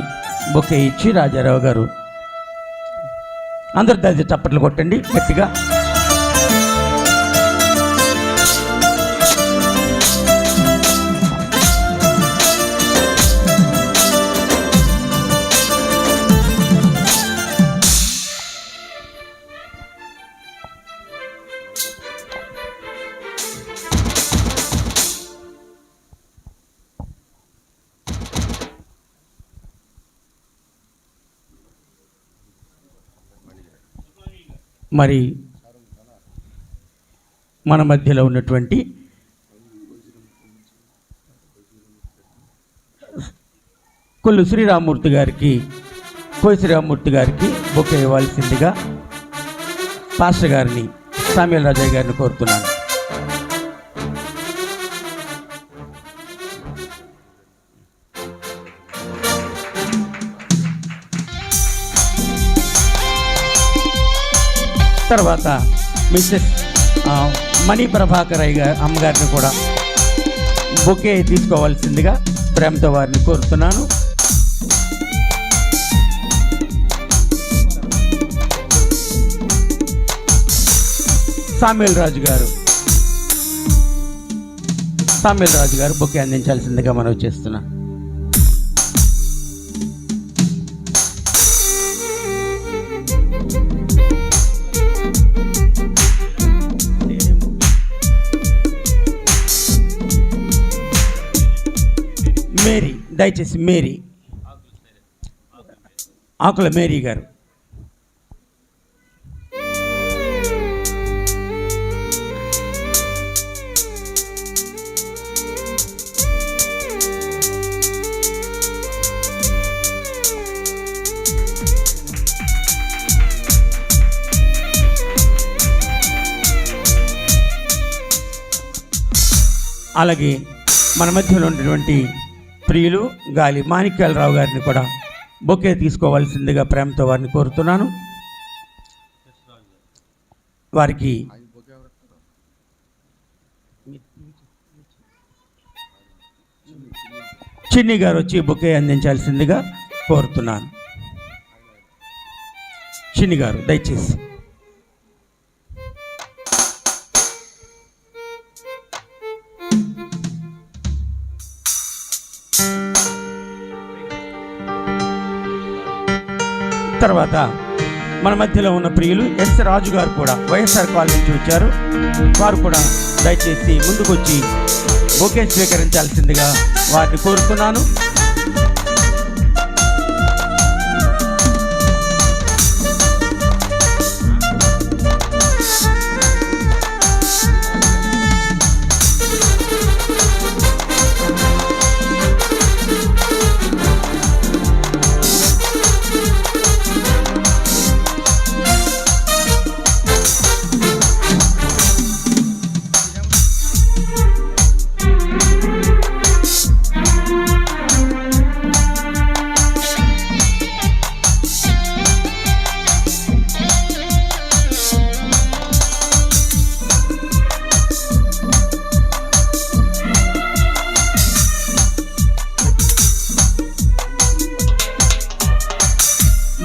బొకే ఇచ్చి రాజారావు గారు అందరు దయచేసి చప్పట్లు కొట్టండి గట్టిగా. మరి మన మధ్యలో ఉన్నటువంటి కొల్లు శ్రీరామూర్తి గారికి, కోయి శ్రీరామూర్తి గారికి బొకే ఇవ్వాల్సిందిగా పాస్టర్ గారిని, సామ్యూల్ రాజయ్య గారిని కోరుతున్నాను. తర్వాత మిస్సెస్ మణి ప్రభాకరయ్య గారు అమ్మగారిని కూడా బొకే తీసుకోవాల్సిందిగా ప్రేమతో వారిని కోరుతున్నాను. సామ్యూల్ రాజు గారు బొకే అందించాల్సిందిగా మనవి చేస్తున్నాను. దయచేసి మేరీ, ఆకుల మేరీ గారు. అలాగే మన మధ్యలో ఉన్నటువంటి ప్రియులు గాలి మాణిక్యాలరావు గారిని కూడా బొకే తీసుకోవాల్సిందిగా ప్రేమతో వారిని కోరుతున్నాను. వారికి చిన్ని గారు వచ్చి బొకే అందించాల్సిందిగా కోరుతున్నాను. చిన్ని గారు దయచేసి. తర్వాత మన మధ్యలో ఉన్న ప్రియులు ఎస్ రాజు గారు కూడా వైఎస్ఆర్ కాలనీ నుంచి వచ్చారు. వారు కూడా దయచేసి ముందుకొచ్చి బొకే స్వీకరించాల్సిందిగా వారిని కోరుతున్నాను.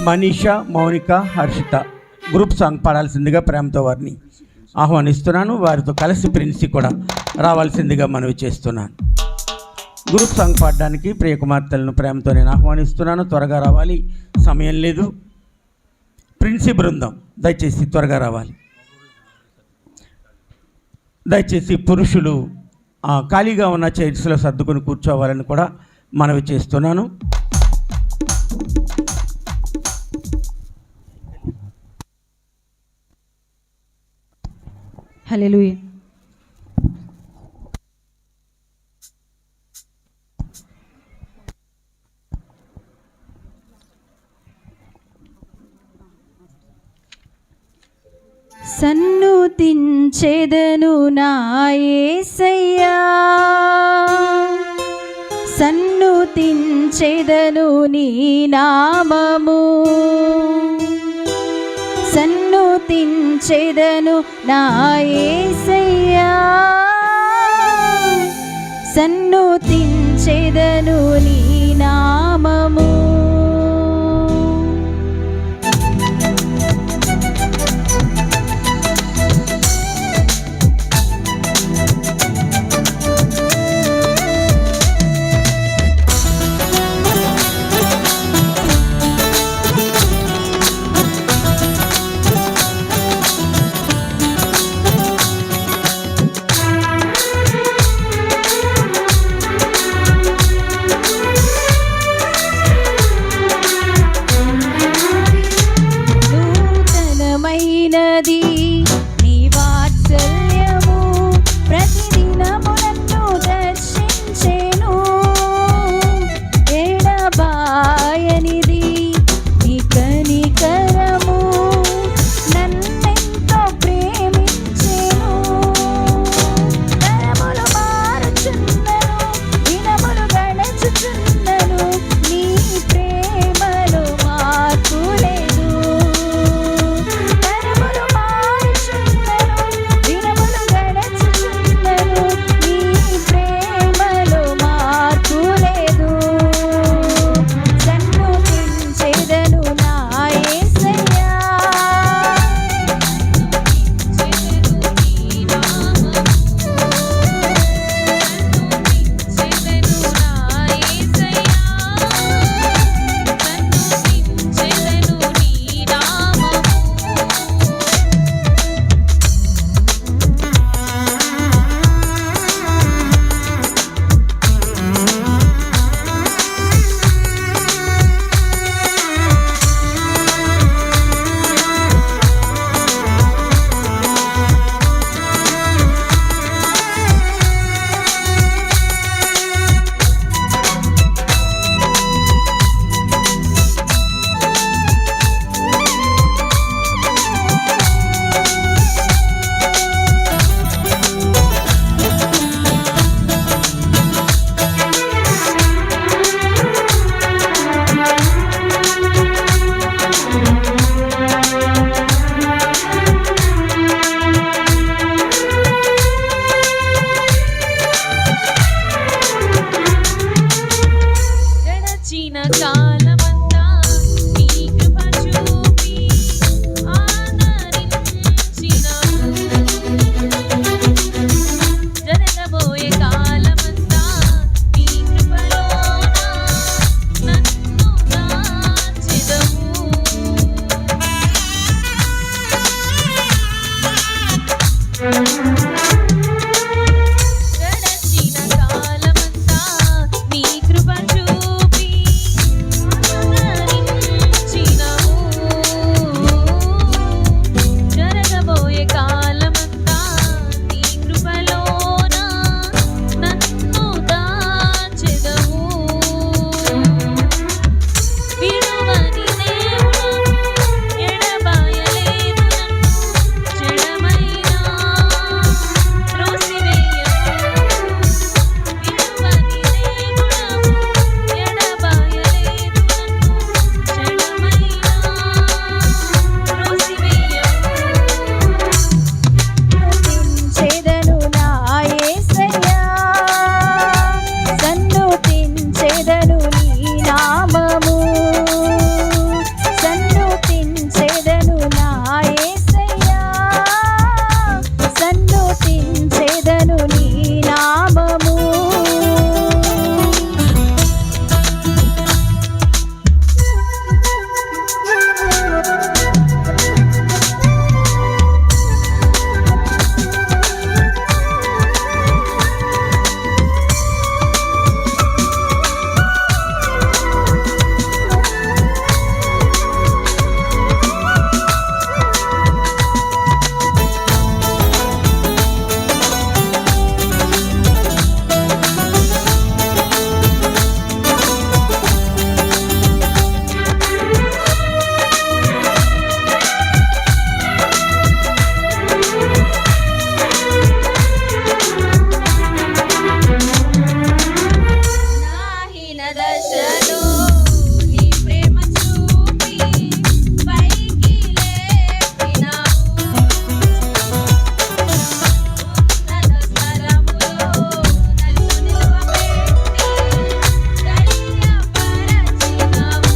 మనీషా, మౌనిక, హర్షిత గ్రూప్ సాంగ్ పాడాల్సిందిగా ప్రేమతో వారిని ఆహ్వానిస్తున్నాను. వారితో కలిసి ప్రిన్సి కూడా రావాల్సిందిగా మనవి చేస్తున్నాను. గ్రూప్ సాంగ్ పాడడానికి ప్రియ కుమార్తెలను ప్రేమతో నేను ఆహ్వానిస్తున్నాను. త్వరగా రావాలి, సమయం లేదు. ప్రిన్సి బృందం దయచేసి త్వరగా రావాలి. దయచేసి పురుషులు ఖాళీగా ఉన్న చైర్స్లో సర్దుకొని కూర్చోవాలని కూడా మనవి చేస్తున్నాను. హల్లెలూయా. సన్నుతించెదను నా యేసయ్యా, సన్నుతించెదను నీ నామము, సన్నుతించెదను నా యేసయ్యా, సన్నుతించెదను నీ నామము. గడచిన కాలమంతా నీ కృప చూపి ఆదరించినవు. జరగబోయే కాలమంతా నీ కృపలోన నన్ను దాచెదవు. గడచిన కాలమంతా నీ కృప చూపి ఆదరించినవు. జరగబోయే కాలమంతా నీ కృపలోన నన్ను దాచెదవు. విడువని దేవుడు ఎడబాయలేదు నన్ను, చెడమైనా త్రోసివేయవు. విడువని దేవుడవు ఎడబాయలేదు నన్ను, చెడమైనా సన్నుతించెదను నీ నామము, సన్నుతించెదను నా యేసయ్యా, సన్నుతించెదను నీ నామము. నాహిన దశలో నీ ప్రేమ చూపి పైకి లేపినావు. ఉన్నత స్థలములో నన్ను నిలువబెట్టి ధైర్యపరచినావు.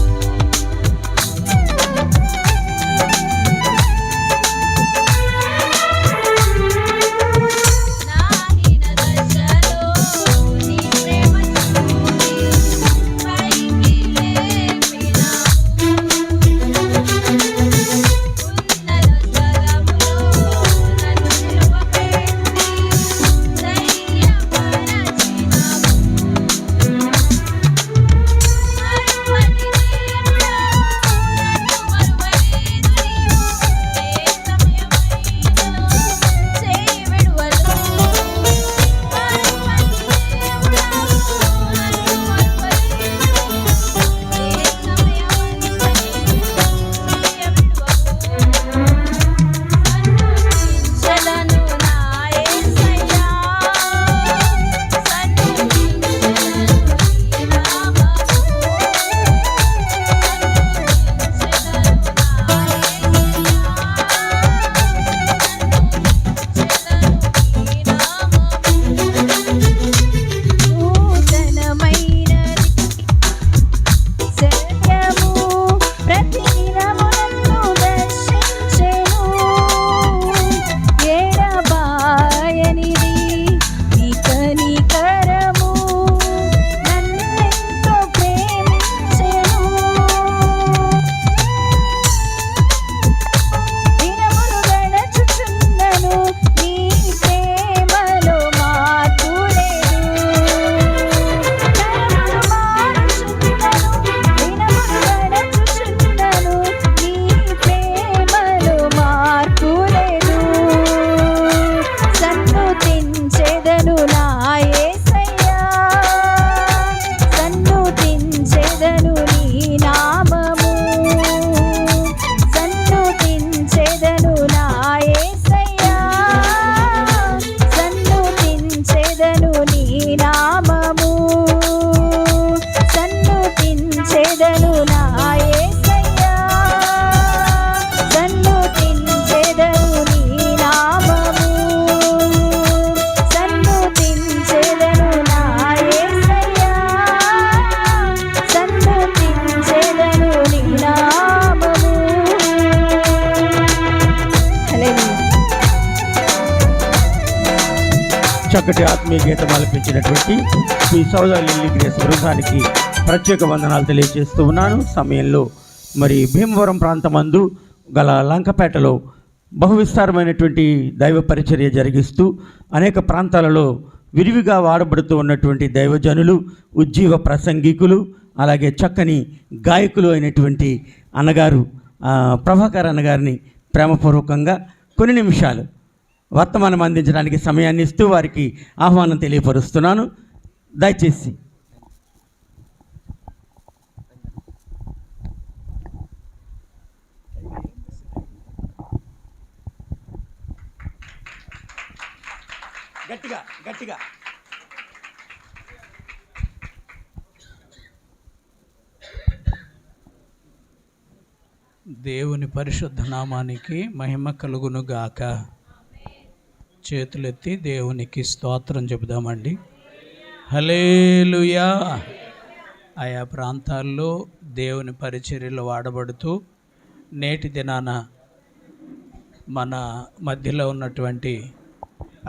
నాహిన దశలో నీ ప్రేమ చూపి పైకి లేపినావు. ఉన్నత స్థలములో నన్ను నిలువబెట్టి ధైర్యపరచినావు. మరువని దేవుడా నన్ను మరువలేదు నీవు, ఏ సమయమైనా చేయి విడువదు. మరువని దేవుడా నన్ను మరువలేదు నీవు, ఏ సమయమైనా చేయి విడువదు. సన్నుతించెదను నా యేసయ్యా, సన్నుతించెదను నీ నామము. నూతనమైనది సత్యము ప్రతిదినము నన్ను దర్శించెను, ఎడబాయనిది నీ కనికరము నన్నెంతో ప్రేమించెను. దినములు గడచుచున్నను నీ ప్రేమలో మార్పు లేదు. తరములు మారుచున్నను, దినములు గడచుచున్నను నీ ప్రేమలో మార్పు లేదు. సన్నుతించెదను నా యేసయ్యా, సన్నుతించెదను నీ నామము, సన్నుతించెదను నా యేసయ్యా, సన్నుతించెదను నీ నామము, సన్నుతించెదను నా యేసయ్యా, సన్నుతించెదను నీ నామము, సన్నుతించెదను నా యేసయ్యా, సన్ను చక్కటి ఆత్మీయ గీతం ఆలపించినటువంటి ఈ సోదరి లిల్లీ గ్రేస్ బృందానికి ప్రత్యేక వందనాలు తెలియజేస్తూ ఉన్నాను. సమయంలో మరి భీమవరం ప్రాంతమందు గల లంకపేటలో బహువిస్తారమైనటువంటి దైవ పరిచర్య జరిగిస్తూ అనేక ప్రాంతాలలో విరివిగా వాడబడుతూ ఉన్నటువంటి దైవజనులు, ఉజ్జీవ ప్రసంగికులు, అలాగే చక్కని గాయకులు అయినటువంటి అన్నగారు ప్రభాకర్ అన్నగారిని ప్రేమపూర్వకంగా కొన్ని నిమిషాలు వర్తమానం అందించడానికి సమయాన్ని ఇస్తూ వారికి ఆహ్వానం తెలియపరుస్తున్నాను. దయచేసి గట్టిగా గట్టిగా దేవుని పరిశుద్ధ నామానికి మహిమ కలుగును గాక. చేతులెత్తి దేవునికి స్తోత్రం చెబుదామండి. హల్లెలూయా. ఆయా ప్రాంతాల్లో దేవుని పరిచర్యలు వాడబడుతూ నేటి దినాన మన మధ్యలో ఉన్నటువంటి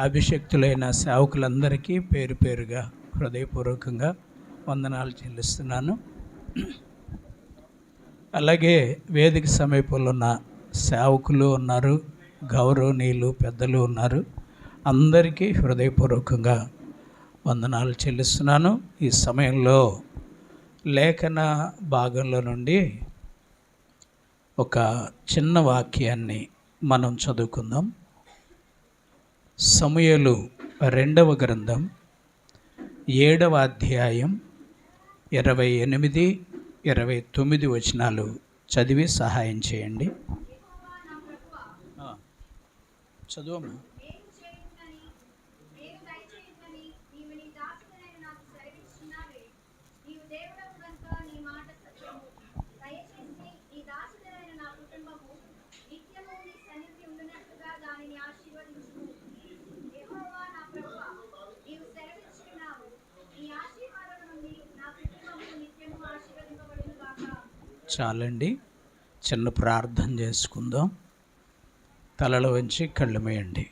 అభిషక్తులైన సేవకులందరికీ పేరు పేరుగా హృదయపూర్వకంగా వందనాలు చెల్లిస్తున్నాను. అలాగే వేదిక సమీపంలో ఉన్న సేవకులు ఉన్నారు, గౌరవనీయులు పెద్దలు ఉన్నారు. అందరికీ హృదయపూర్వకంగా వందనాలు చెల్లిస్తున్నాను. ఈ సమయంలో లేఖన భాగంలో నుండి ఒక చిన్న వాక్యాన్ని మనం చదువుకుందాం. సమూయేలు 2వ గ్రంథం 7వ అధ్యాయం 28, 29 వచనాలు చదివి సహాయం చేయండి. చదువమ్మా. చాలండి, చిన్న ప్రార్థన చేసుకుందాం. తలలు వంచి కళ్ళు మూయండి.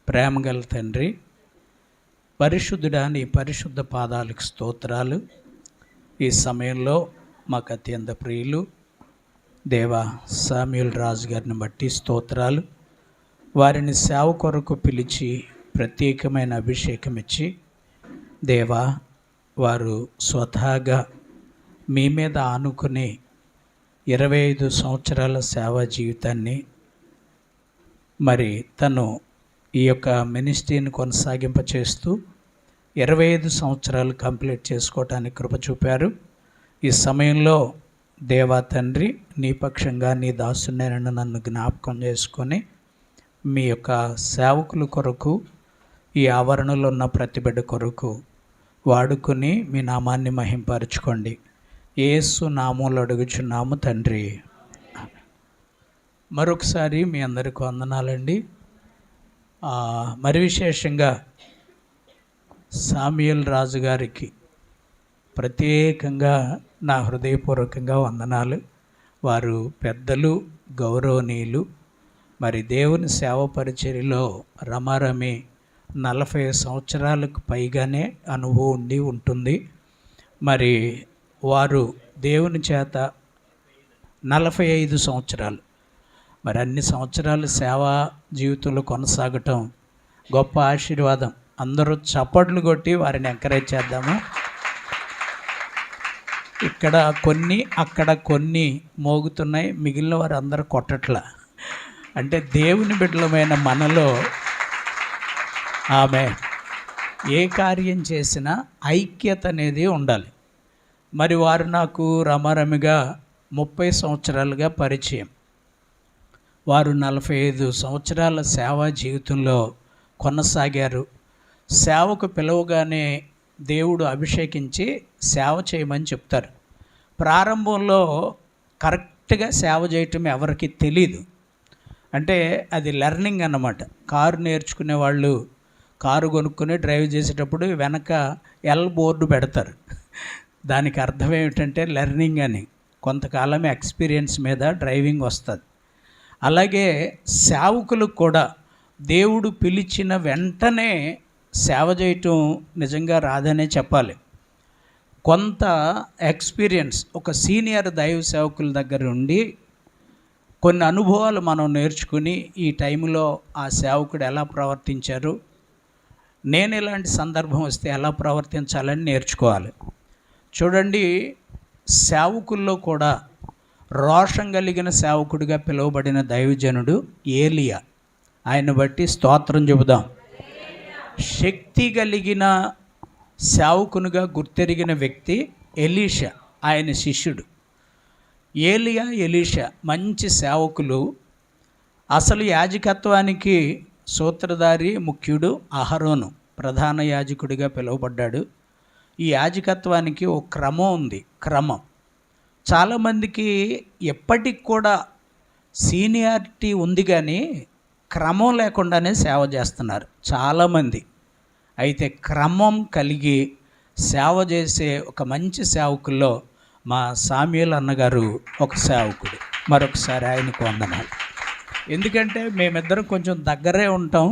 ప్రేమగల తండ్రి, పరిశుద్ధుడా, నీ పరిశుద్ధ పాదాలకు స్తోత్రాలు. ఈ సమయంలో మాకు అత్యంత ప్రియులు దేవా సామ్యూల్ రాజు గారిని బట్టి స్తోత్రాలు. వారిని సేవ కొరకు పిలిచి ప్రత్యేకమైన అభిషేకం ఇచ్చి దేవా, వారు స్వతహాగా మీ మీద ఆనుకుని 25 సంవత్సరాల సేవా జీవితాన్ని మరి తను ఈ యొక్క మినిస్ట్రీని కొనసాగింపచేస్తూ 25 సంవత్సరాలు కంప్లీట్ చేసుకోవటానికి కృప చూపారు. ఈ సమయంలో దేవా తండ్రి, నీ పక్షంగా నీ దాసునైన నన్ను జ్ఞాపకం చేసుకొని మీ యొక్క సేవకుల కొరకు, ఈ ఆవరణలో ఉన్న ప్రతి బిడ్డ కొరకు వాడుకొని మీ నామాన్ని మహింపరచుకోండి. యేసు నామంలో అడుగుచున్నాము తండ్రి. మరొకసారి మీ అందరికీ వందనాలండి. మరి విశేషంగా సామ్యూయల్ రాజు గారికి ప్రత్యేకంగా నా హృదయపూర్వకంగా వందనాలు. వారు పెద్దలు, గౌరవనీయులు. మరి దేవుని సేవ పరిచర్యలో రమారమి 40 సంవత్సరాలకు పైగానే అనుభవం ఉండి ఉంటుంది. మరి వారు దేవుని చేత 45 సంవత్సరాలు, మరి అన్ని సంవత్సరాలు సేవా జీవితంలో కొనసాగటం గొప్ప ఆశీర్వాదం. అందరూ చప్పట్లు కొట్టి వారిని ఎంకరేజ్ చేద్దాము. ఇక్కడ కొన్ని, అక్కడ కొన్ని మోగుతున్నాయి, మిగిలిన వారు అందరూ కొట్టట్లా. అంటే దేవుని బిడ్డలమైన మనలో ఆమె ఏ కార్యం చేసినా ఐక్యత అనేది ఉండాలి. మరి వారు నాకు రమారమిగా 30 సంవత్సరాలుగా పరిచయం. వారు 45 సంవత్సరాల సేవా జీవితంలో కొనసాగారు. సేవకు పిలవగానే దేవుడు అభిషేకించి సేవ చేయమని చెప్తారు. ప్రారంభంలో కరెక్ట్గా సేవ చేయటం ఎవరికి తెలీదు. అంటే అది లెర్నింగ్ అన్నమాట. కారు నేర్చుకునే వాళ్ళు కారు కొనుక్కొని డ్రైవ్ చేసేటప్పుడు వెనక ఎల్ బోర్డు పెడతారు. దానికి అర్థం ఏమిటంటే లెర్నింగ్ అని. కొంతకాలం ఎక్స్పీరియన్స్ మీద డ్రైవింగ్ వస్తుంది. అలాగే సేవకులకు కూడా దేవుడు పిలిచిన వెంటనే సేవ చేయటం నిజంగా రాదనే చెప్పాలి. కొంత ఎక్స్పీరియన్స్ ఒక సీనియర్ దైవ సేవకుల దగ్గర ఉండి కొన్ని అనుభవాలు మనం నేర్చుకుని ఈ టైంలో ఆ సేవకుడు ఎలా ప్రవర్తించారు, నేను ఇలాంటి సందర్భం వస్తే ఎలా ప్రవర్తించాలని నేర్చుకోవాలి. చూడండి, సేవకుల్లో కూడా రోషం కలిగిన సేవకుడిగా పిలువబడిన దైవజనుడు ఏలియా. ఆయన బట్టి స్తోత్రం చెబుదాం. శక్తి కలిగిన సేవకునిగా గుర్తెరిగిన వ్యక్తి ఎలీషా, ఆయన శిష్యుడు. ఏలియా, ఎలీషా మంచి సేవకులు. అసలు యాజకత్వానికి సూత్రధారి ముఖ్యుడు అహరోను, ప్రధాన యాజకుడిగా పిలువబడ్డాడు. ఈ యాజకత్వానికి ఒక క్రమం ఉంది. చాలామందికి ఎప్పటికి కూడా సీనియారిటీ ఉంది కానీ క్రమం లేకుండానే సేవ చేస్తున్నారు చాలామంది. అయితే క్రమం కలిగి సేవ చేసే ఒక మంచి సేవకుల్లో మా సామ్యూల్ అన్నగారు ఒక సేవకుడు. మరొకసారి ఆయనకు వందనాలు. ఎందుకంటే మేమిద్దరం కొంచెం దగ్గరే ఉంటాం.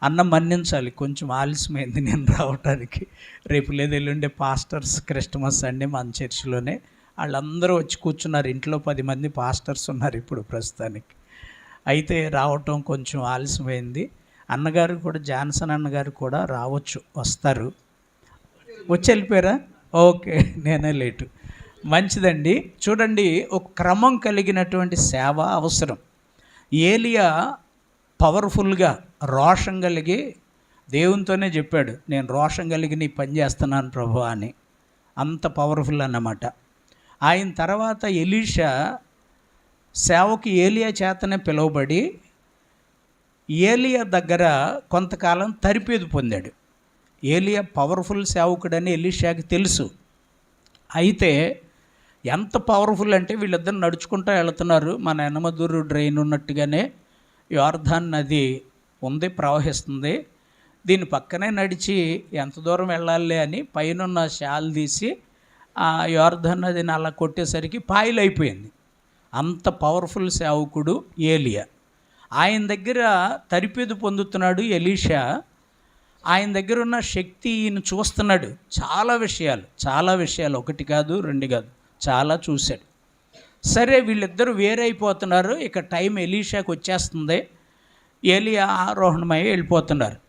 అన్న మన్నించాలి, కొంచెం ఆలస్యమైంది నేను రావడానికి. రేపు లేదు ఎల్లుండే పాస్టర్స్ క్రిస్టమస్ అండి మన చర్చిలోనే. వాళ్ళందరూ వచ్చి కూర్చున్నారు. ఇంట్లో 10 మంది పాస్టర్స్ ఉన్నారు ఇప్పుడు ప్రస్తుతానికి. అయితే రావటం కొంచెం ఆలస్యమైంది. అన్నగారు కూడా, జాన్సన్ అన్నగారు కూడా రావచ్చు, వస్తారు. వచ్చి వెళ్ళిపోయారా? ఓకే, నేనే లేటు. మంచిదండి. చూడండి, ఒక క్రమం కలిగినటువంటి సేవ అవసరం. ఏలియా పవర్ఫుల్గా రోషం కలిగి దేవునితోనే చెప్పాడు, నేను రోషం కలిగి నీ పని చేస్తున్నాను ప్రభు అని. అంత పవర్ఫుల్ అన్నమాట. ఆయన తర్వాత ఎలీషా సేవకు ఏలియా చేతనే పిలువబడి ఏలియా దగ్గర కొంతకాలం తరిపేది పొందాడు. ఏలియా పవర్ఫుల్ సేవకుడని ఎలీషాకి తెలుసు. అయితే ఎంత పవర్ఫుల్ అంటే వీళ్ళిద్దరు నడుచుకుంటూ వెళుతున్నారు. మన ఎనమదూరు డ్రైన్ ఉన్నట్టుగానే యోర్దాన్ నది ఉంది, ప్రవహిస్తుంది. దీని పక్కనే నడిచి ఎంత దూరం వెళ్ళాలి అని పైన శాలు తీసి ఆ యోర్దాన్ నదిని అలా కొట్టేసరికి పాయలైపోయింది. అంత పవర్ఫుల్ సేవకుడు ఏలియా. ఆయన దగ్గర తరిపేది పొందుతున్నాడు ఎలీషా. ఆయన దగ్గర ఉన్న శక్తి ఈయన చూస్తున్నాడు. చాలా విషయాలు, ఒకటి కాదు రెండు కాదు, చాలా చూశాడు. సరే, వీళ్ళిద్దరూ వేరైపోతున్నారు. ఇక టైం ఎలీషాకి వచ్చేస్తుంది. ఏలియా ఆరోహణమై వెళ్ళిపోతున్నారు.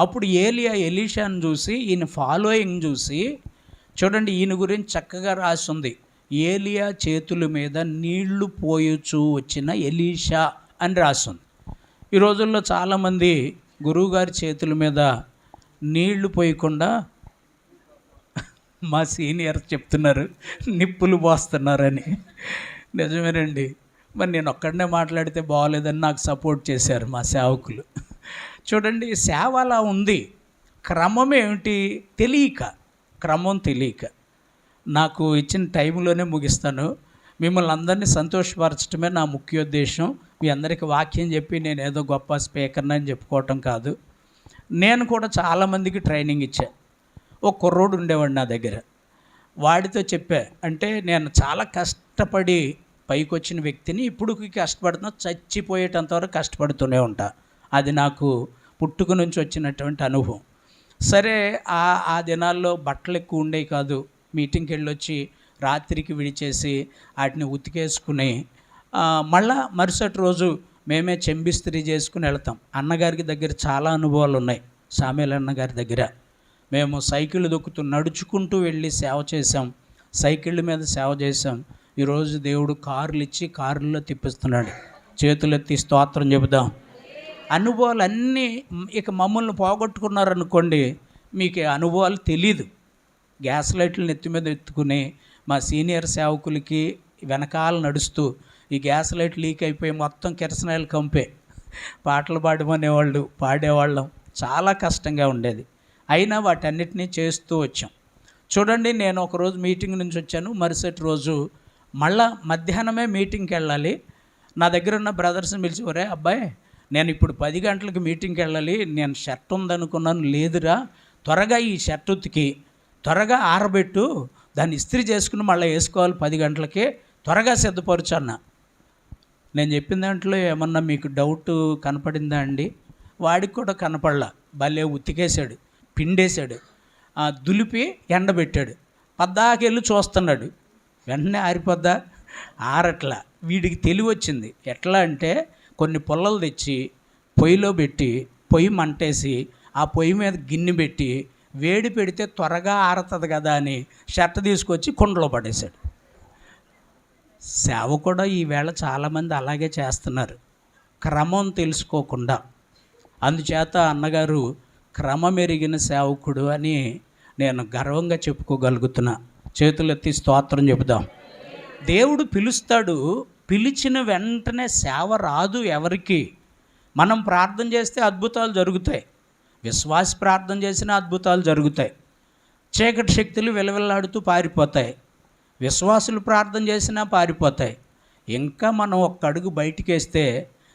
అప్పుడు ఏలియా ఎలీషాను చూసి, ఈయన ఫాలోయింగ్ చూసి, చూడండి ఈయన గురించి చక్కగా రాసి ఉంది. ఏలియా చేతుల మీద నీళ్లు పోయొచ్చు వచ్చిన ఎలీషా అని రాస్తుంది. ఈ రోజుల్లో చాలామంది గురువుగారి చేతుల మీద నీళ్లు పోయకుండా మా సీనియర్స్ చెప్తున్నారు నిప్పులు పోస్తున్నారని. నిజమేనండి. మరి నేను ఒక్కడనే మాట్లాడితే బాగోలేదని నాకు సపోర్ట్ చేశారు మా సేవకులు. చూడండి, సేవ అలా ఉంది. క్రమం ఏమిటి క్రమం తెలియక. నాకు ఇచ్చిన టైంలోనే ముగిస్తాను. మిమ్మల్ని అందరినీ సంతోషపరచడమే నా ముఖ్యోద్దేశం. మీ అందరికీ వాక్యం చెప్పి నేను ఏదో గొప్ప స్పీకర్ని అని చెప్పుకోవటం కాదు. నేను కూడా చాలామందికి ట్రైనింగ్ ఇచ్చా. ఒక కుర్రోడు ఉండేవాడు నా దగ్గర. వాడితో చెప్పా, అంటే నేను చాలా కష్టపడి పైకి వచ్చిన వ్యక్తిని, ఇప్పుడు కష్టపడుతున్నా, చచ్చిపోయేటంతవరకు కష్టపడుతూనే ఉంటా. అది నాకు పుట్టుక నుంచి వచ్చినటువంటి అనుభవం. సరే, ఆ దినాల్లో బట్టలు ఎక్కువ ఉండేవి కాదు. మీటింగ్కి వెళ్ళొచ్చి రాత్రికి విడిచేసి వాటిని ఉతికేసుకుని మళ్ళా మరుసటి రోజు మేమే చెంబిస్త్రీ చేసుకుని వెళ్తాం. అన్నగారికి దగ్గర చాలా అనుభవాలు ఉన్నాయి. సామేల్ అన్నగారి దగ్గర మేము సైకిల్ దొక్కుతూ నడుచుకుంటూ వెళ్ళి సేవ చేసాం. సైకిళ్ళ మీద సేవ చేసాం. ఈరోజు దేవుడు కార్లు ఇచ్చి కారుల్లో తిప్పిస్తున్నాడు. చేతులెత్తి స్తోత్రం చెబుదాం. అనుభవాలన్నీ ఇక మమ్మల్ని పోగొట్టుకున్నారనుకోండి, మీకు అనుభవాలు తెలీదు. గ్యాస్ లైట్లు నెత్తి మీద ఎత్తుకుని మా సీనియర్ సేవకులకి వెనకాల నడుస్తూ ఈ గ్యాస్ లైట్ లీక్ అయిపోయి మొత్తం కిరసనాయిలు కంపే పాటలు పాడమనేవాళ్ళు, పాడేవాళ్ళం. చాలా కష్టంగా ఉండేది. అయినా వాటన్నిటినీ చేస్తూ వచ్చాం. చూడండి, నేను ఒకరోజు మీటింగ్ నుంచి వచ్చాను. మరుసటి రోజు మళ్ళా మధ్యాహ్నమే మీటింగ్కి వెళ్ళాలి. నా దగ్గర ఉన్న బ్రదర్స్ని పిలిచి, ఒరే అబ్బాయి, నేను ఇప్పుడు 10 గంటలకు మీటింగ్కి వెళ్ళాలి. నేను షర్ట్ ఉందనుకున్నాను, లేదురా, త్వరగా ఈ షర్ట్ ఉతికి త్వరగా ఆరబెట్టు, దాన్ని ఇస్త్రీ చేసుకుని మళ్ళీ వేసుకోవాలి 10 గంటలకే, త్వరగా సిద్ధపరచు అన్న. నేను చెప్పిన దాంట్లో ఏమన్నా మీకు డౌట్ కనపడిందా అండి? వాడికి కూడా కనపడలా, భలే ఉతికేశాడు, పిండేశాడు, దులిపి ఎండబెట్టాడు. పద్దాకెళ్ళి చూస్తున్నాడు, వెంటనే ఆరిపోద్దా? ఆరట్లా. వీడికి తెలివి వచ్చింది. ఎట్లా అంటే కొన్ని పుల్లలు తెచ్చి పొయ్యిలో పెట్టి పొయ్యి మంటేసి ఆ పొయ్యి మీద గిన్నె పెట్టి వేడి పెడితే త్వరగా ఆరుతుంది కదా అని షర్ట్ తీసుకొచ్చి కుండలో పడేశాడు. సేవ కూడా ఈవేళ చాలామంది అలాగే చేస్తున్నారు, క్రమం తెలుసుకోకుండా. అందుచేత అన్నగారు క్రమమెరిగిన సేవకుడు అని నేను గర్వంగా చెప్పుకోగలుగుతున్నా. చేతులెత్తి స్తోత్రం చెబుదాం. దేవుడు పిలుస్తాడు, పిలిచిన వెంటనే సేవ రాదు ఎవరికి. మనం ప్రార్థన చేస్తే అద్భుతాలు జరుగుతాయి, విశ్వాస ప్రార్థన చేసినా అద్భుతాలు జరుగుతాయి. చీకటి శక్తులు విలవిల్లాడుతూ పారిపోతాయి, విశ్వాసులు ప్రార్థన చేసినా పారిపోతాయి. ఇంకా మనం ఒక్క అడుగు బయటికి వేస్తే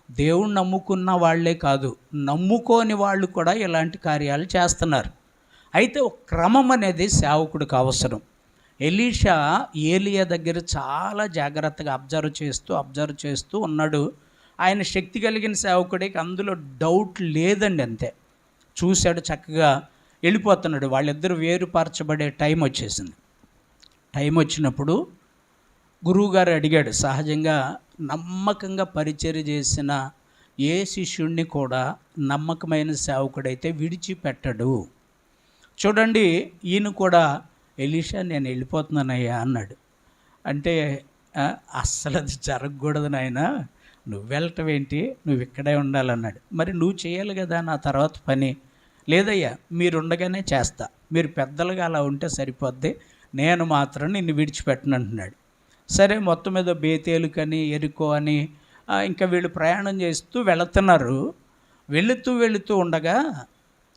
దేవుణ్ణి నమ్ముకున్న వాళ్ళే కాదు, నమ్ముకోని వాళ్ళు కూడా ఇలాంటి కార్యాలు చేస్తున్నారు. అయితే ఒక క్రమం అనేది సేవకుడికి అవసరం. ఎలీషా ఏలియా దగ్గర చాలా జాగ్రత్తగా అబ్జర్వ్ చేస్తూ ఉన్నాడు. ఆయన శక్తి కలిగిన సేవకుడికి అందులో డౌట్ లేదండి. అంతే, చూశాడు, చక్కగా వెళ్ళిపోతున్నాడు. వాళ్ళిద్దరూ వేరుపరచబడే టైం వచ్చేసింది. టైం వచ్చినప్పుడు గురువుగారు అడిగాడు, సహజంగా నమ్మకంగా పరిచర్య చేసిన ఏ శిష్యుడిని కూడా నమ్మకమైన సేవకుడైతే విడిచిపెట్టడు. చూడండి, ఈయన కూడా ఎలీషా నేను వెళ్ళిపోతున్నానయ్యా అన్నాడు. అంటే అస్సలు అది జరగకూడదు నాయనా, నువ్వు వెళ్ళటం ఏంటి, నువ్వు ఇక్కడే ఉండాలన్నాడు. మరి నువ్వు చేయాలి కదా నా తర్వాత పని. లేదయ్యా, మీరు ఉండగానే చేస్తా, మీరు పెద్దలుగా అలా ఉంటే సరిపోద్ది, నేను మాత్రం నిన్ను విడిచిపెట్టను అంటున్నాడు. సరే, మొత్తం మీద బేతేలుకని ఎరుకో అని ఇంకా వీళ్ళు ప్రయాణం చేస్తూ వెళుతున్నారు. వెళుతూ ఉండగా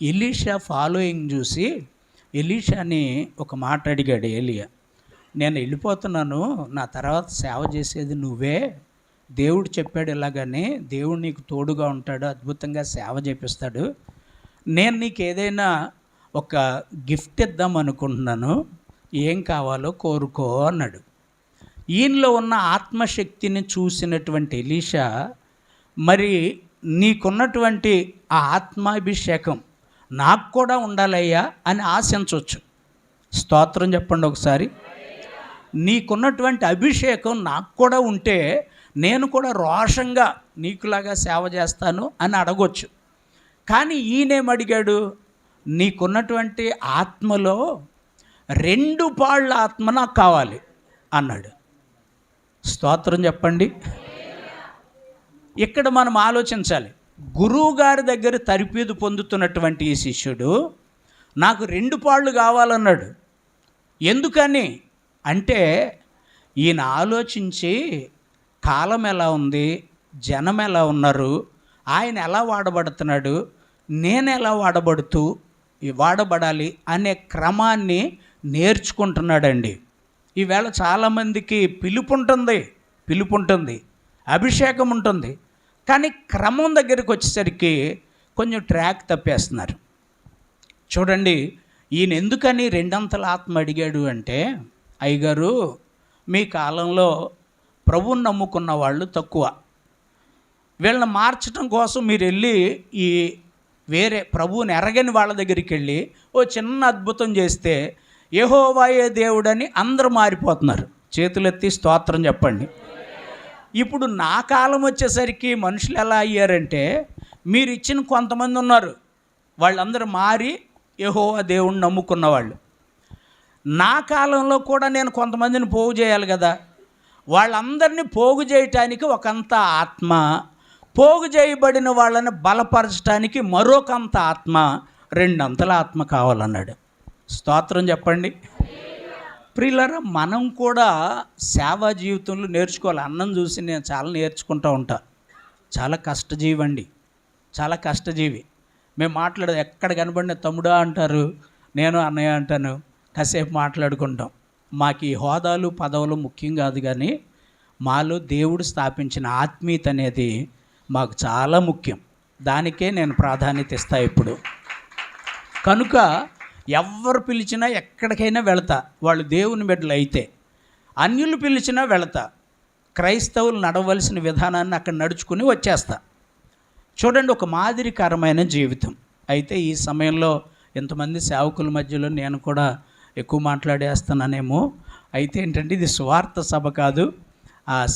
ఎలీషా ఫాలోయింగ్ చూసి ఎలీషాని ఒక మాట అడిగాడు ఏలియా, నేను వెళ్ళిపోతున్నాను, నా తర్వాత సేవ చేసేది నువ్వే, దేవుడు చెప్పాడు ఇలాగని, దేవుడు నీకు తోడుగా ఉంటాడు, అద్భుతంగా సేవ చేపిస్తాడు, నేను నీకు ఏదైనా ఒక గిఫ్ట్ ఇద్దాం అనుకుంటున్నాను, ఏం కావాలో కోరుకో అన్నాడు. ఈయనలో ఉన్న ఆత్మశక్తిని చూసినటువంటి ఎలీషా, మరి నీకున్నటువంటి ఆ ఆత్మాభిషేకం నాకు కూడా ఉండాలయ్యా అని ఆశించవచ్చు. స్తోత్రం చెప్పండి ఒకసారి. నీకున్నటువంటి అభిషేకం నాకు కూడా ఉంటే నేను కూడా రోషంగా నీకులాగా సేవ చేస్తాను అని అడగొచ్చు. కానీ ఈయనేమడిగాడు, నీకున్నటువంటి ఆత్మలో 2 పాళ్ళ ఆత్మ నాకు కావాలి అన్నాడు. స్తోత్రం చెప్పండి. ఇక్కడ మనం ఆలోచించాలి. గురువు గారి దగ్గర తరబీదు పొందుతున్నటువంటి ఈ శిష్యుడు నాకు 2 పాళ్ళు కావాలన్నాడు. ఎందుకని అంటే ఈయన ఆలోచించి కాలం ఎలా ఉంది, జనం ఎలా ఉన్నారు, ఆయన ఎలా వాడబడుతున్నాడు, నేను ఎలా వాడబడాలి అనే క్రమాన్ని నేర్చుకుంటున్నాడండి. ఈవేళ చాలామందికి పిలుపు ఉంటుంది, అభిషేకం ఉంటుంది, కానీ క్రమం దగ్గరికి వచ్చేసరికి కొంచెం ట్రాక్ తప్పేస్తున్నారు. చూడండి, ఈయన ఎందుకని 2 అంతల ఆత్మ అడిగాడు అంటే, అయ్యగారు మీ కాలంలో ప్రభువుని నమ్ముకున్న వాళ్ళు తక్కువ, వీళ్ళని మార్చడం కోసం మీరు వెళ్ళి ఈ వేరే ప్రభువుని ఎరగని వాళ్ళ దగ్గరికి వెళ్ళి ఓ చిన్న అద్భుతం చేస్తే యెహోవాయే దేవుడని అందరూ మారిపోతున్నారు. చేతులెత్తి స్తోత్రం చెప్పండి. ఇప్పుడు నా కాలం వచ్చేసరికి మనుషులు ఎలా అయ్యారంటే, మీరు ఇచ్చిన కొంతమంది ఉన్నారు, వాళ్ళందరూ మారి యెహోవా దేవుణ్ణి నమ్ముకున్న వాళ్ళు. నా కాలంలో కూడా నేను కొంతమందిని పోగు చేయాలి కదా, వాళ్ళందరినీ పోగు చేయటానికి ఒకంత ఆత్మ, పోగు చేయబడిన వాళ్ళని బలపరచడానికి మరొకంత ఆత్మ, 2 అంతల ఆత్మ కావాలన్నాడు. స్తోత్రం చెప్పండి. ప్రియులారా, మనం కూడా సేవా జీవితంలో నేర్చుకోవాలి. అన్నం చూసి నేను చాలా నేర్చుకుంటూ ఉంటా. చాలా కష్టజీవి అండి, చాలా కష్టజీవి. మేము మాట్లాడేది ఎక్కడ కనబడిన తమ్ముడా అంటారు, నేను అన్నయ్య అంటాను, కాసేపు మాట్లాడుకుంటాం. మాకు ఈ హోదాలు పదవులు ముఖ్యం కాదు, కానీ మాలో దేవుడు స్థాపించిన ఆత్మీయత అనేది మాకు చాలా ముఖ్యం. దానికే నేను ప్రాధాన్యత ఇస్తా ఇప్పుడు. కనుక ఎవరు పిలిచినా ఎక్కడికైనా వెళతా, వాళ్ళు దేవుని బిడ్డలు అయితే. అన్యులు పిలిచినా వెళతా, క్రైస్తవులు నడవలసిన విధానాన్ని అక్కడ నడుచుకుని వచ్చేస్తా. చూడండి, ఒక మాదిరికరమైన జీవితం. అయితే ఈ సమయంలో ఇంతమంది సేవకుల మధ్యలో నేను కూడా ఎక్కువ మాట్లాడేస్తున్నానేమో. అయితే ఏంటంటే ఇది స్వార్థ సభ కాదు,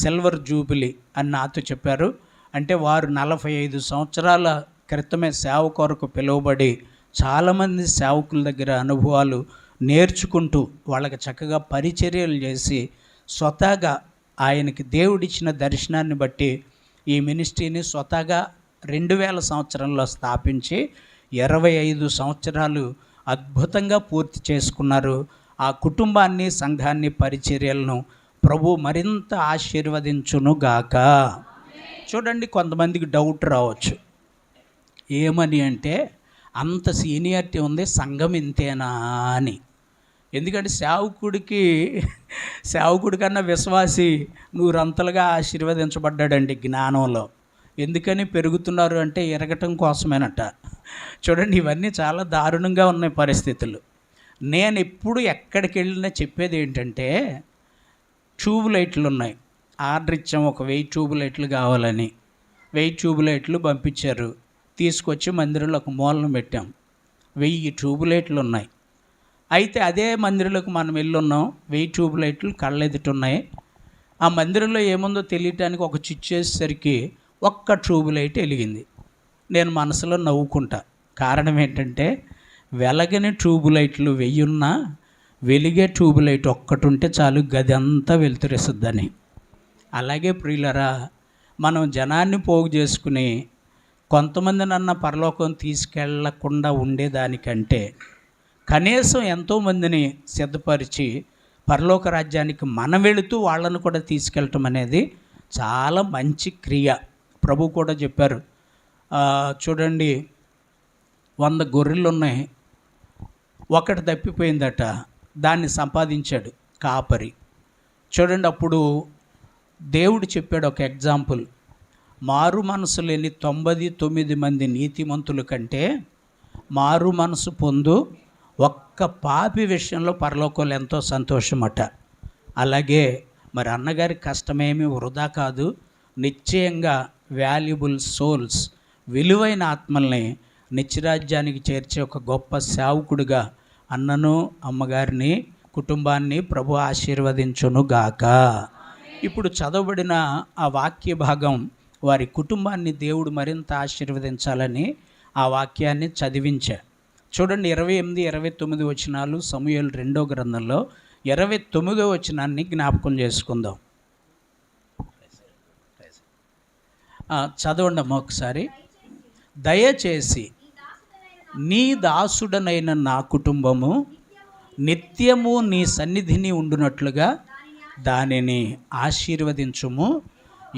సిల్వర్ జూబిలీ అని నాతో చెప్పారు. అంటే వారు 45 సంవత్సరాల క్రితమే సేవ కొరకు పిలువబడి చాలామంది సేవకుల దగ్గర అనుభవాలు నేర్చుకుంటూ వాళ్ళకి చక్కగా పరిచర్యలు చేసి స్వతహాగా ఆయనకి దేవుడిచ్చిన దర్శనాన్ని బట్టి ఈ మినిస్ట్రీని స్వతహాగా 2000 సంవత్సరంలో స్థాపించి 25 సంవత్సరాలు అద్భుతంగా పూర్తి చేసుకున్నారు. ఆ కుటుంబాన్ని, సంఘాన్ని, పరిచర్యలను ప్రభు మరింత ఆశీర్వదించునుగాక. చూడండి, కొంతమందికి డౌట్ రావచ్చు, ఏమని అంటే అంత సీనియారిటీ ఉంది, సంఘం ఇంతేనా అని. ఎందుకంటే సేవకుడి కన్నా విశ్వాసి నూరంతలుగా ఆశీర్వదించబడ్డాడండి జ్ఞానంలో. ఎందుకని పెరుగుతున్నారు అంటే ఎరగటం కోసమేనట. చూడండి, ఇవన్నీ చాలా దారుణంగా ఉన్నాయి పరిస్థితులు. నేను ఎప్పుడు ఎక్కడికి వెళ్ళినా చెప్పేది ఏంటంటే, ట్యూబ్ లైట్లు ఉన్నాయి, ఆర్డర్ ఇచ్చాము, ఒక 1000 ట్యూబ్ లైట్లు కావాలని. 1000 ట్యూబ్ లైట్లు పంపించారు, తీసుకొచ్చి మందిరంలో ఒక మూలను పెట్టాం. 1000 ట్యూబ్ లైట్లు ఉన్నాయి. అయితే అదే మందిరంలోకి మనం వెళ్ళున్నాం, 1000 ట్యూబ్ లైట్లు కళ్ళెదుటున్నాయి. ఆ మందిరంలో ఏముందో తెలియటానికి ఒక స్విచ్ వేసేసరికి ఒక్క ట్యూబ్ లైట్ వెలిగింది. నేను మనసులో నవ్వుకుంటా. కారణం ఏంటంటే, వెలగని ట్యూబ్ లైట్లు 1000 ఉన్నా వెలిగే ట్యూబ్ లైట్ ఒక్కటి ఉంటే చాలు, గది అంతా వెలుతురేస్తుందని. అలాగే ప్రియులరా, మనం జనాన్ని పోగు చేసుకుని కొంతమంది నన్న పరలోకం తీసుకెళ్లకుండా ఉండేదానికంటే కనీసం ఎంతోమందిని సిద్ధపరిచి పరలోక రాజ్యానికి మనం వెళుతూ వాళ్ళను కూడా తీసుకెళ్ళటం అనేది చాలా మంచి క్రియ. ప్రభు కూడా చెప్పారు, చూడండి, 100 గొర్రెలు ఉన్నాయి, ఒకటి తప్పిపోయిందట, దాన్ని సంపాదించాడు కాపరి. చూడండి, అప్పుడు దేవుడు చెప్పాడు ఒక ఎగ్జాంపుల్, మారు మనసు లేని 99 మంది నీతిమంతుల కంటే మారు మనసు పొందు ఒక్క పాపి విషయంలో పరలోకంలో ఎంతో సంతోషమట. అలాగే మరి అన్నగారి కష్టమేమి వృధా కాదు. నిశ్చయంగా వాల్యుబుల్ సోల్స్, విలువైన ఆత్మల్ని నిత్యరాజ్యానికి చేర్చే ఒక గొప్ప సేవకుడిగా అన్నను, అమ్మగారిని, కుటుంబాన్ని ప్రభు ఆశీర్వదించునుగాక. ఇప్పుడు చదవబడిన ఆ వాక్య భాగం వారి కుటుంబాన్ని దేవుడు మరింత ఆశీర్వదించాలని ఆ వాక్యాన్ని చదివించా. చూడండి, 28, 29 వచనాలు సమూయేలు 2వ గ్రంథంలో 29వ వచనాన్ని జ్ఞాపకం చేసుకుందాం. చదవండి అమ్మ ఒకసారి. దయచేసి నీ దాసుడనైన నా కుటుంబము నిత్యము నీ సన్నిధిని ఉండునట్లుగా దానిని ఆశీర్వదించుము.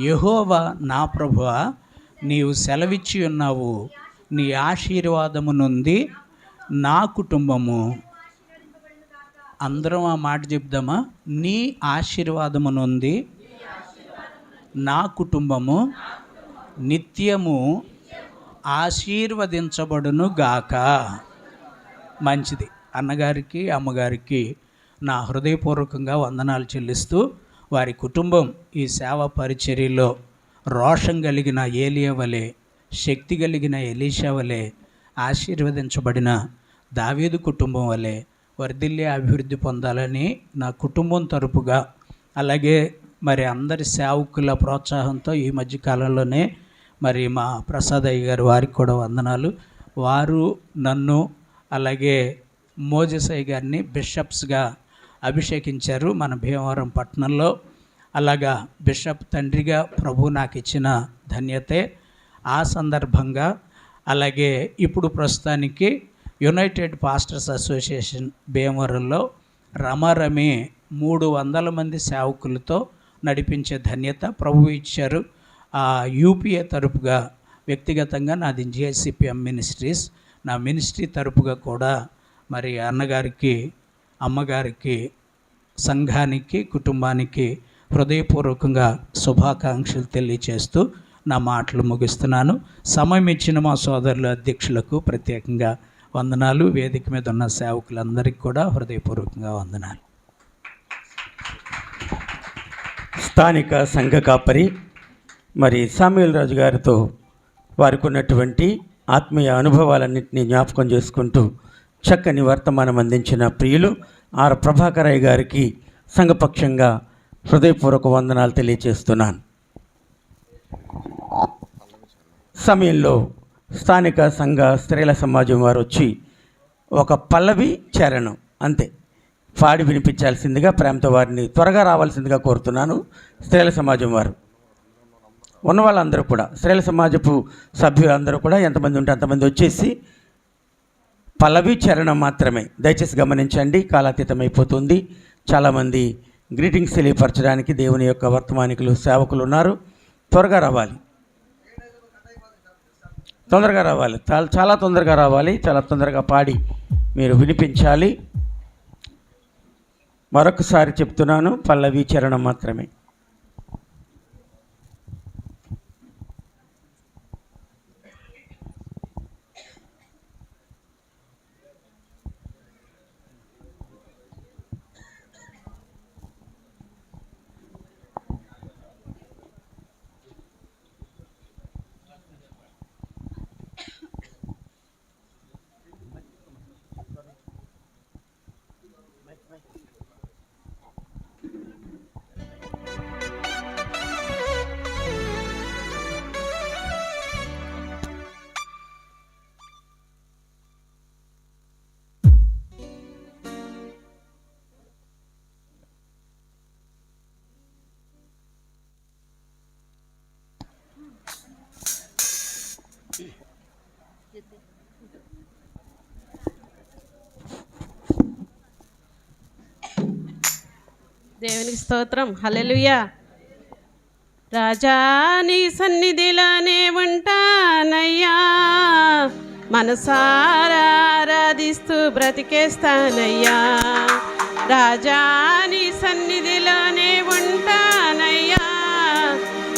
యెహోవా నా ప్రభువా, నీవు సెలవిచ్చి ఉన్నావు, నీ ఆశీర్వాదము నుండి నా కుటుంబము, అందరం ఆ మాట చెప్దామా, నీ ఆశీర్వాదము నుండి నా కుటుంబము నిత్యము ఆశీర్వదించబడును గాక. మంచిది. అన్నగారికి, అమ్మగారికి నా హృదయపూర్వకంగా వందనాలు చెల్లిస్తూ, వారి కుటుంబం ఈ సేవా పరిచర్యలో రోషం కలిగిన ఏలియా వలె, శక్తి కలిగిన ఎలీషా వలె, ఆశీర్వదించబడిన దావీదు కుటుంబం వలె వర్ధిల్లే అభివృద్ధి పొందాలని నా కుటుంబం తరపుగా, అలాగే మరి అందరి సేవకుల ప్రోత్సాహంతో ఈ మధ్యకాలంలోనే మరి మా ప్రసాద్ అయ్య గారు, వారికి కూడా వందనాలు. వారు నన్ను, అలాగే మోజెస్ అయ్య గారిని బిషప్స్గా అభిషేకించారు మన భీమవరం పట్టణంలో. అలాగా బిషప్ తండ్రిగా ప్రభు నాకు ఇచ్చిన ధన్యతే. ఆ సందర్భంగా అలాగే ఇప్పుడు ప్రస్తుతానికి యునైటెడ్ పాస్టర్స్ అసోసియేషన్ భీమవరంలో రమారమి 300 మంది సేవకులతో నడిపించే ధన్యత ప్రభు ఇచ్చారు. యూపీఏ తరపుగా వ్యక్తిగతంగా నాది జేసీపీఎం మినిస్ట్రీస్, నా మినిస్ట్రీ తరపుగా కూడా మరి అన్నగారికి, అమ్మగారికి, సంఘానికి, కుటుంబానికి హృదయపూర్వకంగా శుభాకాంక్షలు తెలియచేస్తూ నా మాటలు ముగిస్తున్నాను. సమయం ఇచ్చిన మా సోదరుల అధ్యక్షులకు ప్రత్యేకంగా వందనాలు. వేదిక మీద ఉన్న సేవకులందరికీ కూడా హృదయపూర్వకంగా వందనాలు. స్థానిక సంఘ కాపరి మరి సామ్యూల్ రాజు గారితో వారికి ఉన్నటువంటి ఆత్మీయ అనుభవాలన్నింటినీ జ్ఞాపకం చేసుకుంటూ చక్కని వర్తమానం అందించిన ప్రియులు ఆర్ ప్రభాకరయ్య గారికి సంఘపక్షంగా హృదయపూర్వక వందనాలు తెలియజేస్తున్నాను. సమయంలో స్థానిక సంఘ స్త్రీల సమాజం వారు వచ్చి ఒక పల్లవి చరణం అంతే పాడి వినిపించాల్సిందిగా ప్రేమతో వారిని త్వరగా రావాల్సిందిగా కోరుతున్నాను. స్త్రీల సమాజం వారు ఉన్న వాళ్ళందరూ కూడా, స్త్రీల సమాజపు సభ్యులందరూ కూడా ఎంతమంది ఉంటే అంతమంది వచ్చేసి పల్లవి చరణం మాత్రమే దయచేసి గమనించండి. కాలాతీతం అయిపోతుంది. చాలామంది గ్రీటింగ్స్ తెలియపరచడానికి దేవుని యొక్క వర్తమానికులు సేవకులు ఉన్నారు. త్వరగా రావాలి, తొందరగా రావాలి, చాలా తొందరగా రావాలి. చాలా తొందరగా పాడి మీరు వినిపించాలి. మరొకసారి చెప్తున్నాను, పల్లవి చరణం మాత్రమే. దేవునికి స్తోత్రం. హల్లెలూయా. రాజా నీ సన్నిధిలోనే ఉంటానయ్యా, మనసారా ఆరాధిస్తూ బ్రతికేస్తానయ్యా. రాజా నీ సన్నిధిలోనే ఉంటానయ్యా,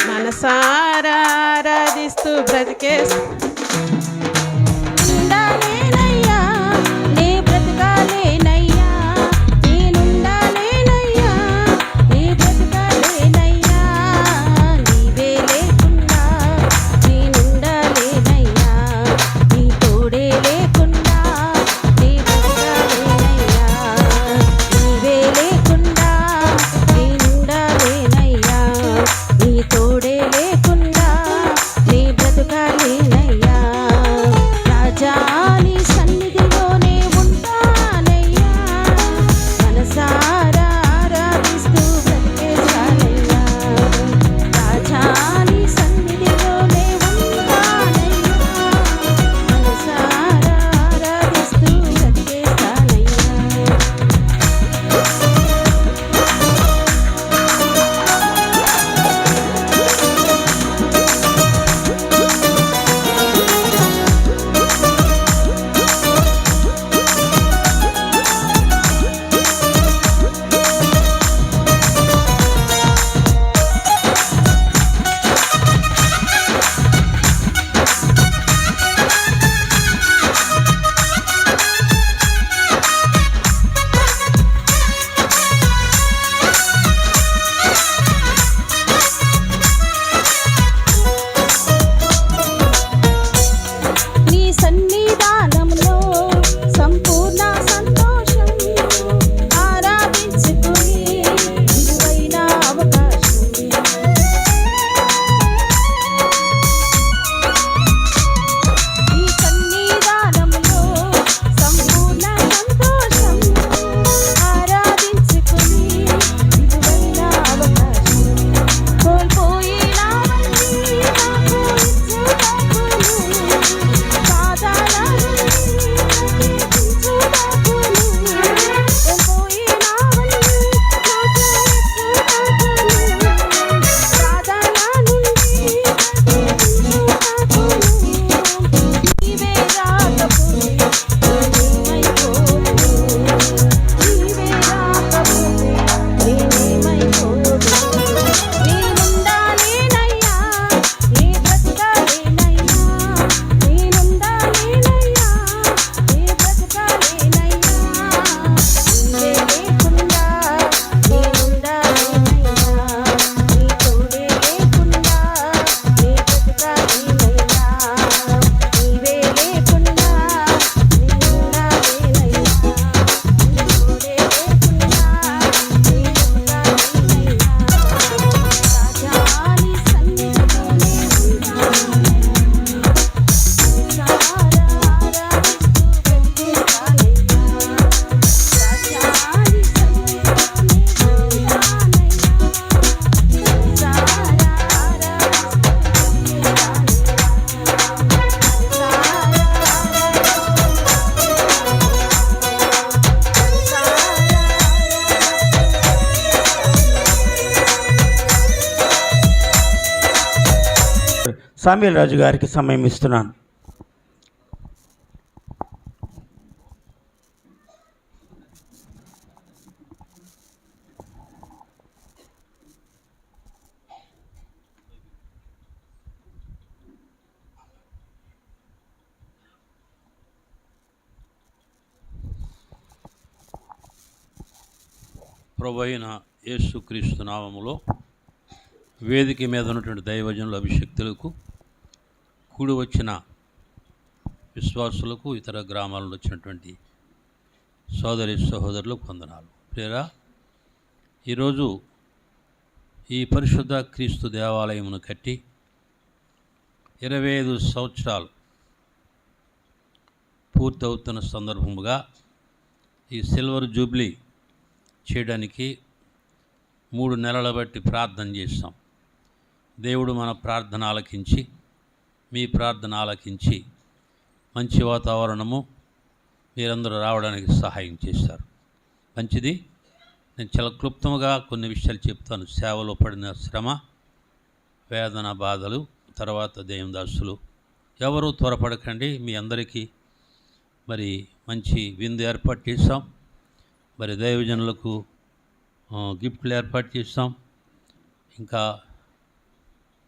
మనసారా ఆరాధిస్తూ బ్రతికేస్తా. తోడే లేకుండా నీ బ్రతుకాలేనయ్యా. సామ్యూల్ రాజు గారికి సమయం ఇస్తున్నాను. ప్రభు అయిన యేసుక్రీస్తు నామములో వేదిక మీద ఉన్నటువంటి దైవజనుల అభిషక్తులకు, కూడి వచ్చిన విశ్వాసులకు, ఇతర గ్రామాల నుండి వచ్చినటువంటి సోదరి సహోదరులకు వందనాలు. ప్రియరా, ఈరోజు ఈ పరిశుద్ధ క్రీస్తు దేవాలయమును కట్టి 25 సంవత్సరాలు పూర్తవుతున్న సందర్భముగా ఈ సిల్వర్ జూబ్లీ చేయడానికి 3 నెలల బట్టి ప్రార్థన చేస్తాం. దేవుడు మన ప్రార్థన ఆలకించి, మీ ప్రార్థన ఆలకించి మంచి వాతావరణము మీరందరూ రావడానికి సహాయం చేశారు. మంచిది. నేను చాలా క్లుప్తంగా కొన్ని విషయాలు చెప్తాను. సేవలో పడిన శ్రమ, వేదన, బాధలు, తర్వాత దేవదాసులు. ఎవరు త్వరపడకండి. మీ అందరికీ మరి మంచి విందు ఏర్పాటు చేస్తాం. మరి దైవజనులకు గిఫ్ట్లు ఏర్పాటు చేస్తాం. ఇంకా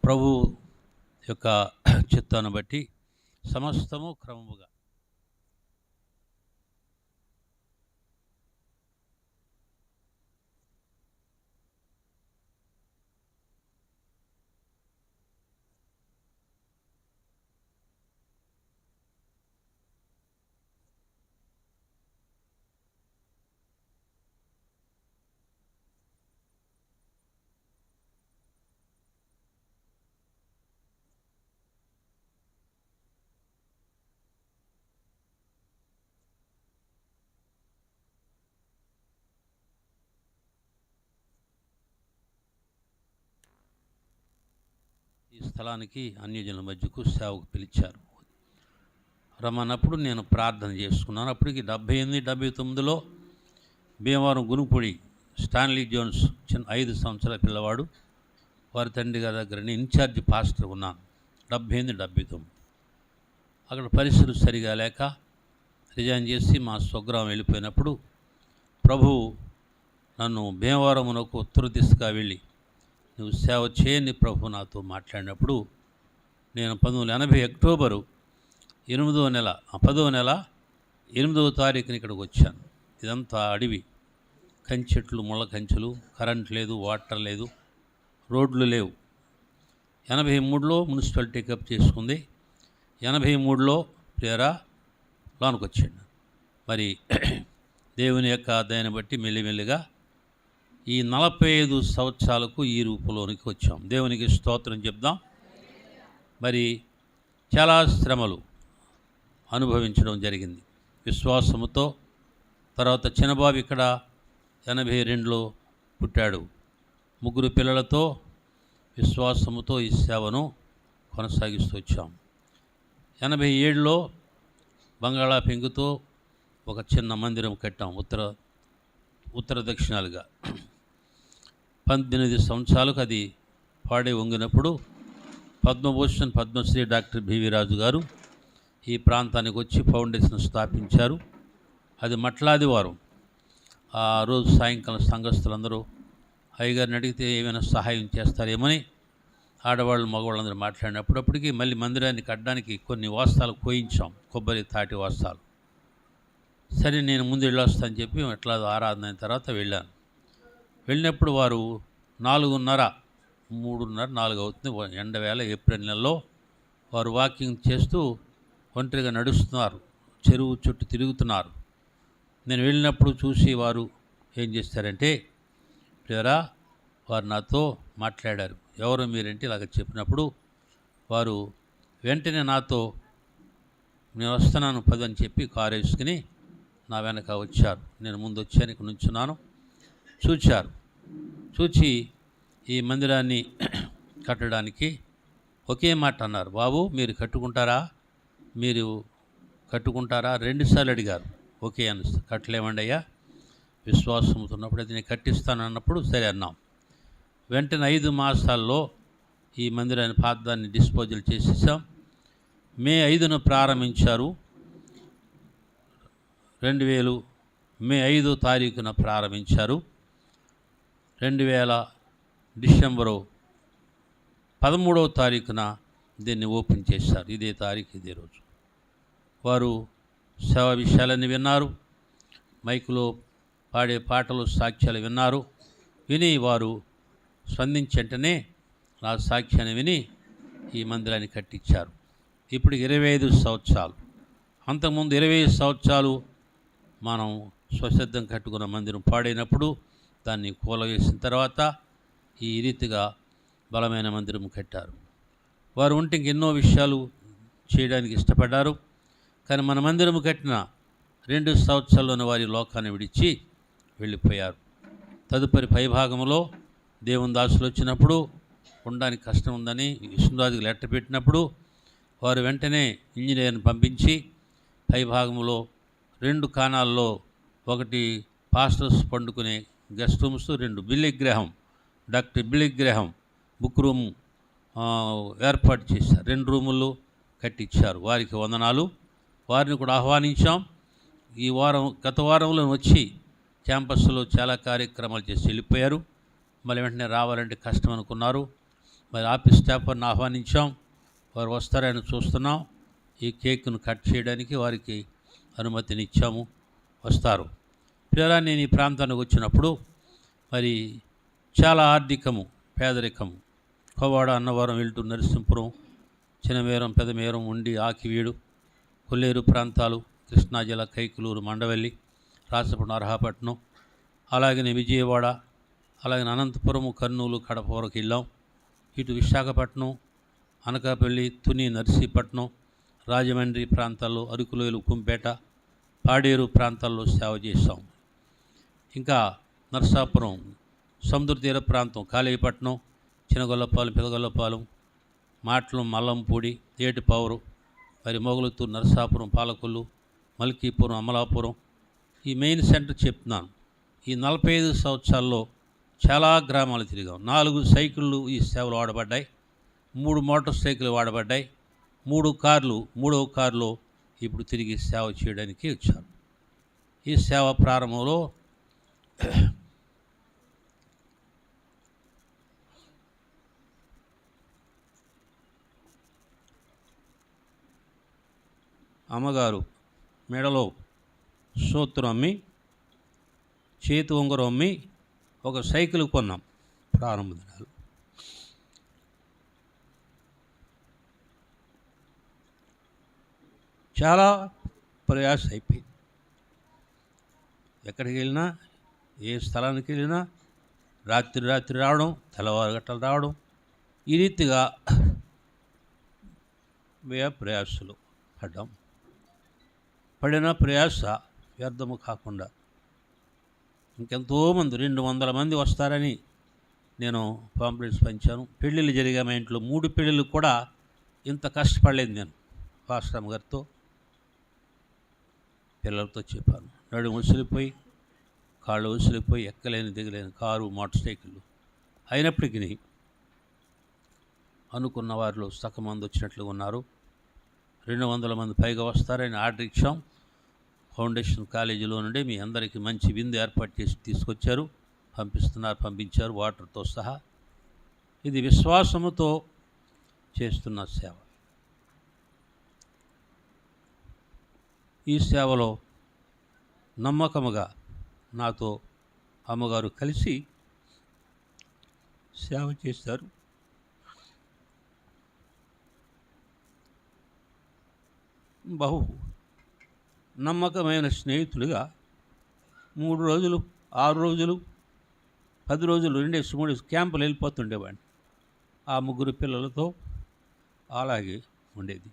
ప్రభు యొక్క చిత్తాన్ని బట్టి సమస్తము క్రమముగా ఈ స్థలానికి అన్యజనుల మధ్యకు సేవకు పిలిచారు. రమ్మన్నప్పుడు నేను ప్రార్థన చేసుకున్నాను. అప్పటికి 78, 79లో భీమవరం గునుపొడి స్టాన్లీ జోన్స్, చిన్న 5 సంవత్సరాల పిల్లవాడు, వారి తండ్రి గారి దగ్గర నేను ఇన్ఛార్జ్ పాస్టర్ ఉన్నాను. 78, 79 అక్కడ పరిస్థితులు సరిగా లేక రిజైన్ చేసి మా స్వగ్రామం వెళ్ళిపోయినప్పుడు ప్రభువు నన్ను భీమవరమునకు ఉత్తర దిశగా వెళ్ళి నువ్వు సేవ చేయని ప్రభు నాతో మాట్లాడినప్పుడు నేను 1980 అక్టోబరు 10వ నెల 8వ తారీఖున ఇక్కడికి వచ్చాను. ఇదంతా అడవి, కంచెట్లు, ముళ్ళ కంచెలు, కరెంట్ లేదు, వాటర్ లేదు, రోడ్లు లేవు. 83లో మున్సిపల్ టేకప్ చేసుకుంది. 83లో ప్రియరా లోనికి వచ్చాడు. మరి దేవుని యొక్క దయని బట్టి మెల్లిమెల్లిగా ఈ 45 సంవత్సరాలకు ఈ రూపంలోనికి వచ్చాం. దేవునికి స్తోత్రం చెప్దాం. మరి చాలా శ్రమలు అనుభవించడం జరిగింది విశ్వాసముతో. తర్వాత చిన్నబాబు ఇక్కడ 82లో పుట్టాడు. 3 పిల్లలతో విశ్వాసముతో ఈ సేవను కొనసాగిస్తూ వచ్చాం. 87లో బంగాళా పెంకుతో ఒక చిన్న మందిరం కట్టాం ఉత్తర దక్షిణాలుగా. 18 సంవత్సరాలకు అది పాడే వంగినప్పుడు పద్మభూషణ్, పద్మశ్రీ డాక్టర్ బివి రాజు గారు ఈ ప్రాంతానికి వచ్చి ఫౌండేషన్ స్థాపించారు. అది మట్లాదివారం. ఆ రోజు సాయంకాలం సంఘస్థులందరూ అయ్యగారిని అడిగితే ఏమైనా సహాయం చేస్తారేమని ఆడవాళ్ళు మగవాళ్ళందరూ మాట్లాడినప్పుడు అప్పటికి మళ్ళీ మందిరాన్ని కట్టడానికి కొన్ని వాస్తాలు కోయించాం, కొబ్బరి తాటి వాస్తాలు. సరే నేను ముందు వెళ్ళొస్తాను చెప్పి ఎట్లా ఆరాధన అయిన తర్వాత వెళ్ళాను. వెళ్ళినప్పుడు వారు 4:30, 3:30, 4 అవుతుంది, ఎండవేళ ఏప్రిల్ నెలలో వారు వాకింగ్ చేస్తూ ఒంటరిగా నడుస్తున్నారు, చెరువు చుట్టూ తిరుగుతున్నారు. నేను వెళ్ళినప్పుడు చూసి వారు ఏం చేస్తారంటే, ప్రియరా వారు నాతో మాట్లాడారు. ఎవరు మీరంటే ఇలాగ చెప్పినప్పుడు వారు వెంటనే నాతో నేను వస్తున్నాను 10 అని చెప్పి కారు వేసుకుని నా వెనక వచ్చారు. నేను ముందు వచ్చాను, ఇక్కడ నుంచున్నాను. చూచి ఈ మందిరాన్ని కట్టడానికి ఒకే మాట అన్నారు, బాబు మీరు కట్టుకుంటారా 2 సార్లు అడిగారు. ఓకే అని, కట్టలేమండి అయ్యా, విశ్వాసంతో ఉన్నప్పుడు అది నేను కట్టిస్తాను అన్నప్పుడు సరే అన్నాం. వెంటనే 5 మాసాల్లో ఈ మందిరాన్ని పాతదాన్ని డిస్పోజల్ చేసేసాం. మే 5న ప్రారంభించారు. 2000 మే 5వ తారీఖున ప్రారంభించారు. 2000 డిసెంబరు 13వ తారీఖున దీన్ని ఓపెన్ చేశారు. ఇదే తారీఖు, ఇదే రోజు. వారు సేవా విషయాలన్నీ విన్నారు. మైకులో పాడే పాటలు, సాక్ష్యాలు విన్నారు. విని వారు స్పందించంటనే నా సాక్ష్యాన్ని విని ఈ మందిరాన్ని కట్టించారు. ఇప్పుడు 25 సంవత్సరాలు. అంతకుముందు 25 సంవత్సరాలు మనం స్వసిద్ధం కట్టుకున్న మందిరం పాడైనప్పుడు దాన్ని కూలవేసిన తర్వాత ఈ రీతిగా బలమైన మందిరం కట్టారు. వారు ఉంటే ఎన్నో విషయాలు చేయడానికి ఇష్టపడ్డారు. కానీ మన మందిరం కట్టిన 2 సంవత్సరాల్లోనే వారి లోకాన్ని విడిచి వెళ్ళిపోయారు. తదుపరి పైభాగంలో దేవుని దాసులు వచ్చినప్పుడు ఉండడానికి కష్టం ఉందని విష్ణురాజుకి లెటర్ పెట్టినప్పుడు వారు వెంటనే ఇంజనీర్ని పంపించి పైభాగంలో 2 కాణాల్లో, ఒకటి పాస్టర్స్ పండుకునే guest rooms, 2 Billy Graham, doctor Billy Graham book room ఏర్పాటు చేశారు. 2 రూములు కట్టించారు. వారికి వందనాలు. వారిని కూడా ఆహ్వానించాం. ఈ వారం, గత వారంలో వచ్చి క్యాంపస్లో చాలా కార్యక్రమాలు చేసి వెళ్ళిపోయారు. మళ్ళీ వెంటనే రావాలంటే కష్టం అనుకున్నారు. మరి ఆఫీస్ స్టాఫ్ని ఆహ్వానించాం. వారు వస్తారని చూస్తున్నాం. ఈ కేక్ను కట్ చేయడానికి వారికి అనుమతినిచ్చాము. వస్తారు. ప్రియరా, నేను ఈ ప్రాంతానికి వచ్చినప్పుడు మరి చాలా ఆర్థికము, పేదరికము, కోవాడ, అన్నవరం, వెల్టూరు, నరసింపురం, చినమేరం, పెదమేరం, ఉండి, ఆకివీడు, కొల్లేరు ప్రాంతాలు, కృష్ణా జిల్లా కైకులూరు, మండవల్లి, రాసపట్నం, అర్హాపట్నం, అలాగనే విజయవాడ, అలాగే అనంతపురము, కర్నూలు, కడప వరకు వెళ్ళాం. ఇటు విశాఖపట్నం, అనకాపల్లి, తుని, నర్సీపట్నం, రాజమండ్రి ప్రాంతాల్లో, అరకులోయలు, కుంపేట, పాడేరు ప్రాంతాల్లో సేవ చేశాం. ఇంకా నర్సాపురం, సముద్ర తీర ప్రాంతం, కాళీపట్నం, చినగొల్లపాలెం, పెదగొల్లపాలెం, మాటలు, మల్లంపూడి, ఏటిపావురు, మరి మొగలుతూరు, నరసాపురం, పాలకొల్లు, మల్కీపురం, అమలాపురం, ఈ మెయిన్ సెంటర్ చెప్తున్నాను. ఈ 45 సంవత్సరాల్లో చాలా గ్రామాలు తిరిగాం. 4 సైకిళ్ళు ఈ సేవలు వాడబడ్డాయి. 3 మోటార్ సైకిళ్ళు వాడబడ్డాయి. 3 కార్లు, 3వ కారులో ఇప్పుడు తిరిగి సేవ చేయడానికి వచ్చారు. ఈ సేవ ప్రారంభంలో అమ్మగారు మెడలో సూత్రం అమ్మి, చేతి ఉంగరం అమ్మి ఒక సైకిల్ కొన్నాం ప్రారంభ దినాలు. చాలా ప్రయాస అయిపోయింది. ఎక్కడికి వెళ్ళినా, ఏ స్థలానికి వెళ్ళినా రాత్రి రావడం, తెల్లవారు గట్టలు రావడం, ఈ రీతిగా ప్రయాసలు పడ్డాం. పడిన ప్రయాస వ్యర్థము కాకుండా ఇంకెంతోమంది 200 మంది వస్తారని నేను పాంప్లెట్స్ పంచాను. పెళ్ళిళ్ళు జరిగే మా ఇంట్లో 3 పెళ్ళిళ్ళు కూడా ఇంత కష్టపడలేదు. నేను పాస్టర్ గారితో, పిల్లలతో చెప్పాను. నడుము ఉసిలిపోయి, కాళ్ళు ఉసిలిపోయి, ఎక్కలేని దిగలేని కారు, మోటార్ సైకిళ్ళు. అయినప్పటికీ అనుకున్న వారిలో సగం మంది వచ్చినట్లుగా ఉన్నారు. 200 మంది పైగా వస్తారని ఆర్డర్ ఇచ్చాం. ఫౌండేషన్ కాలేజీలో నుండి మీ అందరికీ మంచి విందు ఏర్పాటు చేసి తీసుకొచ్చారు, పంపించారు వాటర్తో సహా. ఇది విశ్వాసముతో చేస్తున్న సేవ. ఈ సేవలో నమ్మకముగా నాతో అమ్మగారు కలిసి సేవ చేశారు. బహు నమ్మకమైన స్నేహితులుగా 3 రోజులు, 6 రోజులు, 10 రోజులు, 2-3 క్యాంపులు వెళ్ళిపోతుండేవాడిని. ఆ 3 పిల్లలతో అలాగే ఉండేది.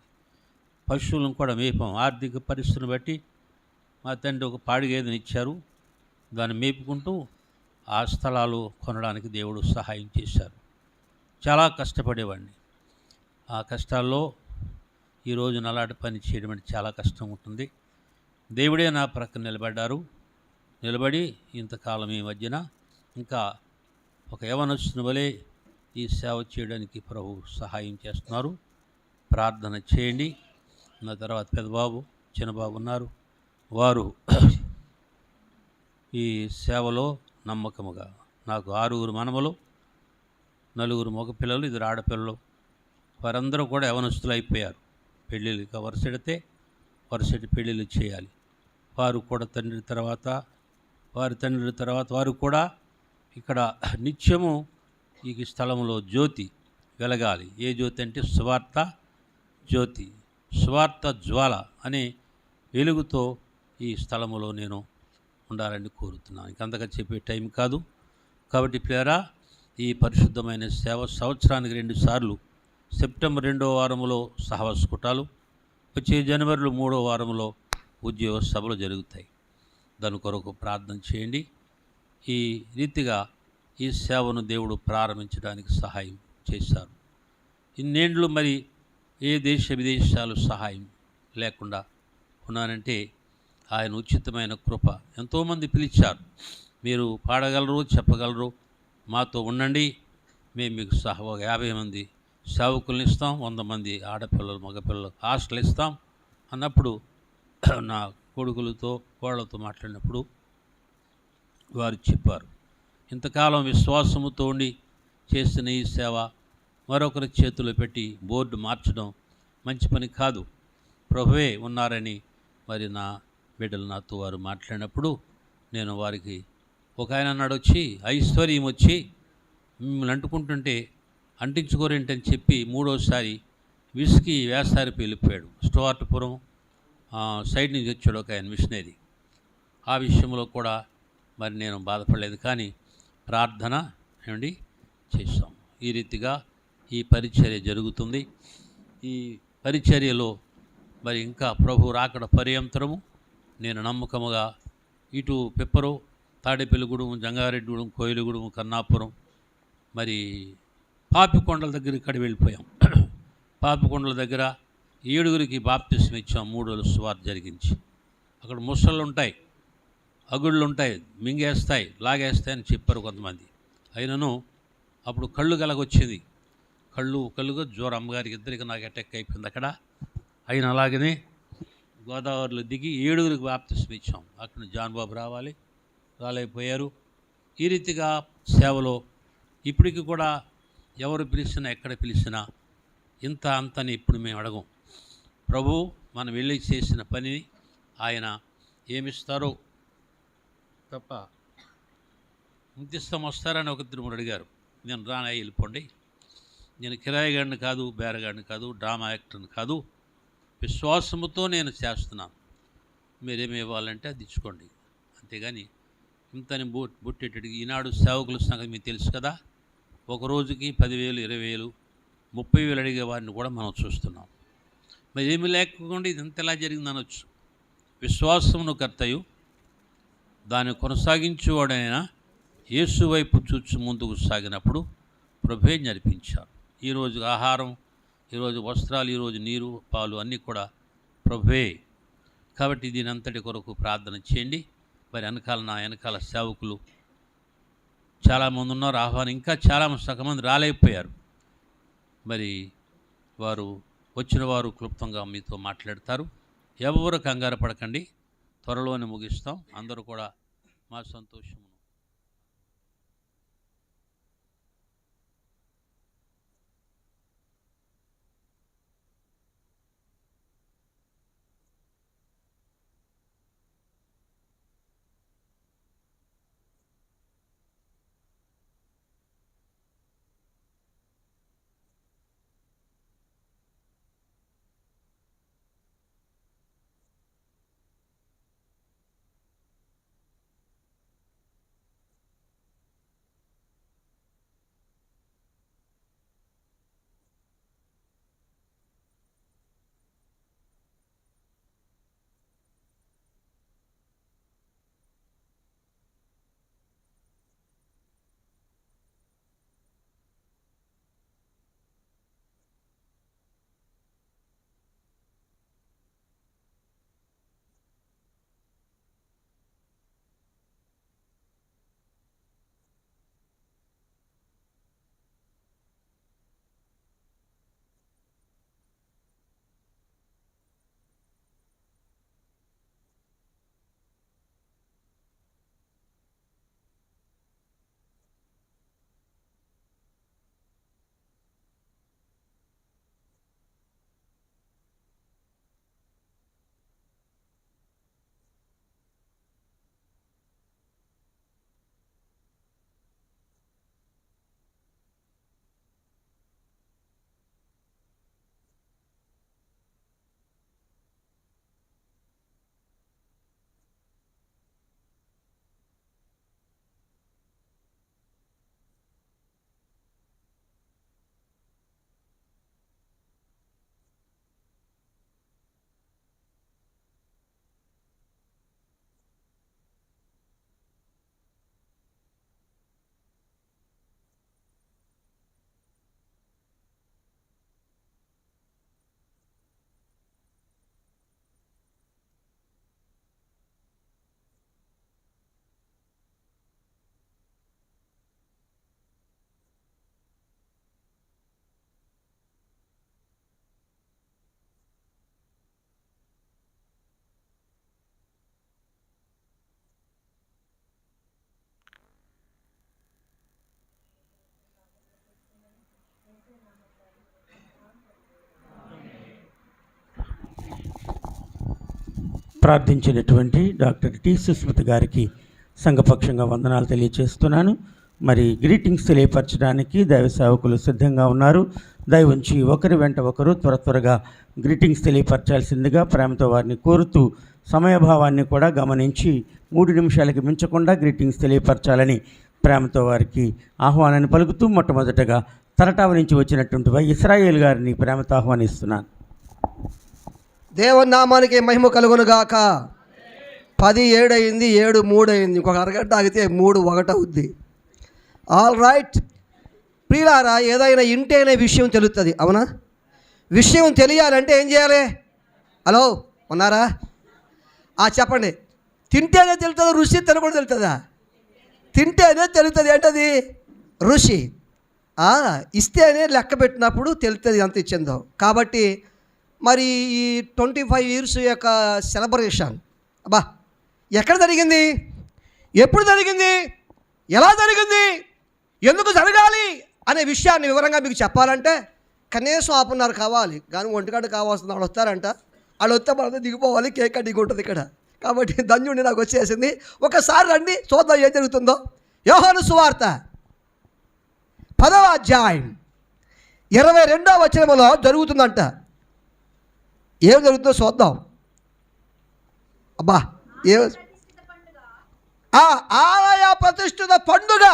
పశువులను కూడా మేపాం. ఆర్థిక పరిస్థితిని బట్టి మా తండ్రి ఒక పాడి గేదెని ఇచ్చారు. దాన్ని మేపుకుంటూ ఆ స్థలాలు కొనడానికి దేవుడు సహాయం చేశారు. చాలా కష్టపడేవాడిని. ఆ కష్టాల్లో ఈరోజు నలాటి పని చేయడం అంటే చాలా కష్టం ఉంటుంది. దేవుడే నా ప్రక్కన నిలబడి ఇంతకాలం ఈ మధ్యన ఇంకా ఒక యవనస్తుని వలె ఈ సేవ చేయడానికి ప్రభు సహాయం చేస్తున్నారు. ప్రార్థన చేయండి. నా తర్వాత పెద్దబాబు చిన్నబాబు ఉన్నారు. వారు ఈ సేవలో నమ్మకముగా, నాకు 6 మనమలు, 4 మగపిల్లలు, 2 ఆడపిల్లలు, వారందరూ కూడా యవనస్తులు అయిపోయారు. పెళ్ళిళ్ళకి వరుసెడితే వరుసటి పెళ్ళిళ్ళు చేయాలి. వారు కూడా తండ్రి తర్వాత వారు కూడా ఇక్కడ నిత్యము ఈ స్థలంలో జ్యోతి వెలగాలి. ఏ జ్యోతి అంటే సువార్త జ్యోతి, సువార్త జ్వాల అనే వెలుగుతో ఈ స్థలములో నేను ఉండాలని కోరుతున్నాను. ఇంకంతగా చెప్పే టైం కాదు. కాబట్టి ప్రియరా, ఈ పరిశుద్ధమైన సేవ సంవత్సరానికి 2 సార్లు సెప్టెంబర్ 2వ వారంలో సహవాస కూటాలు, వచ్చే జనవరిలో 3వ వారంలో ఉద్యోగ సభలు జరుగుతాయి. దాని కొరకు ప్రార్థన చేయండి. ఈ రీతిగా ఈ సేవను దేవుడు ప్రారంభించడానికి సహాయం చేశారు. ఇన్నేండ్లు మరి ఏ దేశ విదేశాలు సహాయం లేకుండా ఉన్నానంటే ఆయన ఉచితమైన కృప. ఎంతోమంది పిలిచారు, మీరు పాడగలరు, చెప్పగలరు, మాతో ఉండండి, మేము మీకు 50 మంది సేవకులను ఇస్తాం, 100 మంది ఆడపిల్లలు మగపిల్లలు హాస్టల్ ఇస్తాం అన్నప్పుడు నా కొడుకులతో కోళ్ళతో మాట్లాడినప్పుడు వారు చెప్పారు, ఇంతకాలం విశ్వాసముతో ఉండి చేసిన ఈ సేవ మరొకరి చేతిలో పెట్టి బోర్డు మార్చడం మంచి పని కాదు, ప్రభువే ఉన్నారని మరి నా బిడ్డలు నాతో వారు మాట్లాడినప్పుడు నేను వారికి, ఒక ఆయన అన్నాడు, వచ్చి ఐశ్వర్యం వచ్చి మిమ్మల్ని అంటుకుంటుంటే అంటించుకోరేంటని చెప్పి 3వసారి విసికి వేసారికి వెళ్ళిపోయాడు. స్టువార్ట్పురం సైడ్ నుంచి వచ్చాడు ఒక ఆయన మిషనరీ. ఆ విషయంలో కూడా మరి నేను బాధపడలేదు, కానీ ప్రార్థన ఏమండి చేశాం. ఈ రీతిగా ఈ పరిచర్య జరుగుతుంది. ఈ పరిచర్యలో మరి ఇంకా ప్రభు రాకడ పర్యంతరము నేను నమ్మకముగా ఇటు పిప్పరు, తాడేపల్లిగూడెం, జంగారెడ్డిగూడెం, కోయిలగూడెం, కన్నాపురం, మరి పాపికొండల దగ్గర ఇక్కడ వెళ్ళిపోయాం. పాపికొండల దగ్గర 7గురికి బాప్తిస్మం ఇచ్చాం, 3 రోజులు సువార్త జరిగించి. అక్కడ ముసళ్ళు ఉంటాయి, అగుళ్ళు ఉంటాయి, మింగేస్తాయి, లాగేస్తాయి అని చెప్పారు కొంతమంది. అయినను అప్పుడు కళ్ళు కలగొచ్చింది, కళ్ళుగా జ్వరం, అమ్మగారికి ఇద్దరికి నాకు అటాక్ అయిపోయింది అక్కడ. అయిన అలాగనే గోదావరిలో దిగి 7గురికి బాప్తిస్మం ఇచ్చాం. అక్కడ జాన్బాబు రాలేకపోయారు. ఈ రీతిగా సేవలో ఇప్పటికి కూడా ఎవరు పిలిచినా, ఎక్కడ పిలిచినా ఇంత అంతని ఇప్పుడు మేము అడగం. ప్రభు మనం వెళ్ళి చేసిన పనిని ఆయన ఏమిస్తారో తప్ప ఇంతిస్తాం వస్తారని ఒక 2-3 అడిగారు. నేను రానా, వెళ్ళిపోండి, నేను కిరాయిగాడిని కాదు, బేరగాడిని కాదు, డ్రామా యాక్టర్ని కాదు, విశ్వాసముతో నేను చేస్తున్నాను, మీరేమి ఇవ్వాలంటే అది ఇచ్చుకోండి, అంతేగాని ఇంతని బుట్టేటడికి. ఈనాడు సేవకుల సంగతి మీకు తెలుసు కదా, ఒక రోజుకి 10,000, 20,000, 30,000 అడిగే వారిని కూడా మనం చూస్తున్నాం. మరి ఏమి లేకుండా ఇది ఎంత ఎలా జరిగింది అనొచ్చు. విశ్వాసమును కర్తయు దాన్ని కొనసాగించేవాడైనా యేసు వైపు చూచి ముందుకు సాగినప్పుడు ప్రభువే నడిపించారు. ఈరోజు ఆహారం, ఈరోజు వస్త్రాలు, ఈరోజు నీరు, పాలు అన్నీ కూడా ప్రభువే. కాబట్టి దీని అంతటి కొరకు ప్రార్థన చేయండి. మరి నా వెనకాల సేవకులు చాలామంది ఉన్నారు, ఆహ్వానం ఇంకా సగమంది రాలేకపోయారు. మరి వారు వచ్చిన వారు క్లుప్తంగా మీతో మాట్లాడతారు. ఎవరు కంగారు పడకండి, త్వరలోనే ముగిస్తాం. అందరూ కూడా మా సంతోషం ప్రార్థించినటువంటి డాక్టర్ టి సుస్మిత గారికి సంఘపక్షంగా వందనాలు తెలియజేస్తున్నాను. మరి గ్రీటింగ్స్ తెలియపరచడానికి దైవ సేవకులు సిద్ధంగా ఉన్నారు. దయవుంచి ఒకరి వెంట ఒకరు త్వరగా గ్రీటింగ్స్ తెలియపరచాల్సిందిగా ప్రేమతో వారిని కోరుతూ సమయభావాన్ని కూడా గమనించి 3 నిమిషాలకి మించకుండా గ్రీటింగ్స్ తెలియపరచాలని ప్రేమతో వారికి ఆహ్వానాన్ని పలుకుతూ మొట్టమొదటగా తరటావ నుంచి వచ్చినటువంటి ఇస్రాయేల్ గారిని ప్రేమతో ఆహ్వానిస్తున్నాను. దేవుని నామానికి మహిమ కలుగునుగాక. 10:07 అయింది, 7:03 అయింది. ఇంకొక అరగంట ఆగితే 3:01 అవుద్ది. ఆల్ రైట్ ప్రియులారా, ఏదైనా ఇంటే అనే విషయం తెలుస్తుంది, అవునా? విషయం తెలియాలంటే ఏం చేయాలి? హలో ఉన్నారా? చెప్పండి. తింటేనే తెలుస్తుందా రుచి? తినకూడదు తెలుస్తుందా? తింటేనే తెలుస్తుంది. ఏంటది? రుచి. ఇస్తేనే లెక్క పెట్టినప్పుడు తెలుస్తుంది ఎంత ఇచ్చిందో. కాబట్టి మరి ఈ 25 ఇయర్స్ యొక్క సెలబ్రేషన్ ఎక్కడ జరిగింది? ఎప్పుడు జరిగింది? ఎలా జరిగింది? ఎందుకు జరగాలి అనే విషయాన్ని వివరంగా మీకు చెప్పాలంటే కనీసం 1/2 కావాలి. కానీ 1 గంట కావాల్సిన వాళ్ళు వస్తారంట. వాళ్ళు వస్తే మనం దిగిపోవాలి. కేక్ కటింగ్ ఉంటుంది ఇక్కడ. కాబట్టి ధన్యుడిని నాకు వచ్చేసింది. ఒకసారి రండి, చూద్దాం ఏం జరుగుతుందో. యోహాను సువార్త 10వ అధ్యాయం 22వ వచనంలో జరుగుతుందంట. ఏం జరుగుతుందో చూద్దాం. ఆలయ ప్రతిష్ఠిత పండుగ.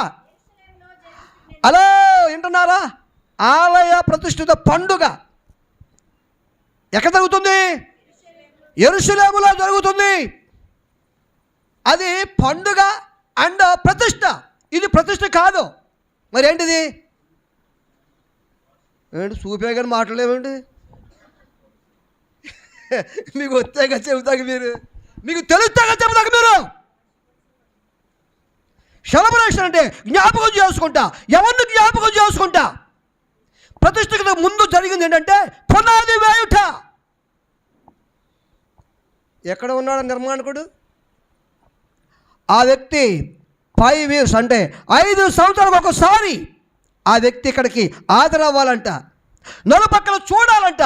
హలో వింటున్నారా? ఆలయ ప్రతిష్ఠిత పండుగ ఎక్కడ జరుగుతుంది? యెరూషలేములో జరుగుతుంది. అది పండుగ అండ్ ప్రతిష్ఠ. ఇది ప్రతిష్ఠ కాదు. మరి ఏంటిది? ఏంటి చూపే కానీ మాట్లాడలేమండి? మీకు వచ్చాక చెబుతాక మీరు, మీకు తెలుస్తాక చెబుతాక మీరు. సెలబ్రేషన్ అంటే జ్ఞాపకం చేసుకుంటా. ఎవరిని జ్ఞాపకం చేసుకుంటా? ప్రతిష్ఠకు ముందు జరిగింది ఏంటంటే పునాది వేయుట. ఎక్కడ ఉన్నాడు నిర్మాణకుడు? ఆ వ్యక్తి 5 years అంటే 5 సంవత్సరాలకు ఒకసారి ఆ వ్యక్తి ఇక్కడికి హాజరవ్వాలంట. నలుపక్కల చూడాలంట.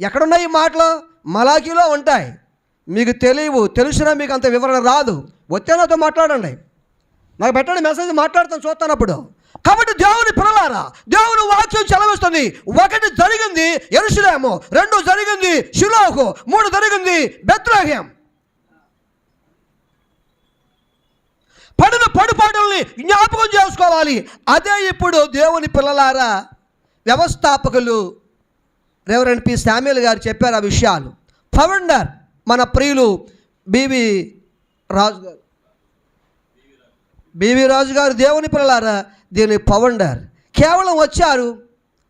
ఎక్కడున్నాయి ఈ మాటలు? మలాకీలో ఉంటాయి. మీకు తెలియవు, తెలిసినా మీకు అంత వివరణ రాదు. వచ్చే నాతో మాట్లాడండి, నాకు పెట్టండి మెసేజ్, మాట్లాడుతాను, చూస్తాను అప్పుడు. కాబట్టి దేవుని పిల్లలారా, దేవుని వాక్యం చెలవిస్తుంది. 1 జరిగింది యెరూషలేము, 2 జరిగింది షిలోహు, 3 జరిగింది బెత్లెహేం. పడిన పడుపాటుల్ని జ్ఞాపకం చేసుకోవాలి. అదే ఇప్పుడు దేవుని పిల్లలారా వ్యవస్థాపకులు రెవరెండ్ పి శామ్యూల్ గారు చెప్పారు ఆ విషయాలు. ఫౌండర్ మన ప్రియులు బివి రాజు గారు దేవుని పిల్లలారా దీని ఫౌండర్. కేవలం వచ్చారు,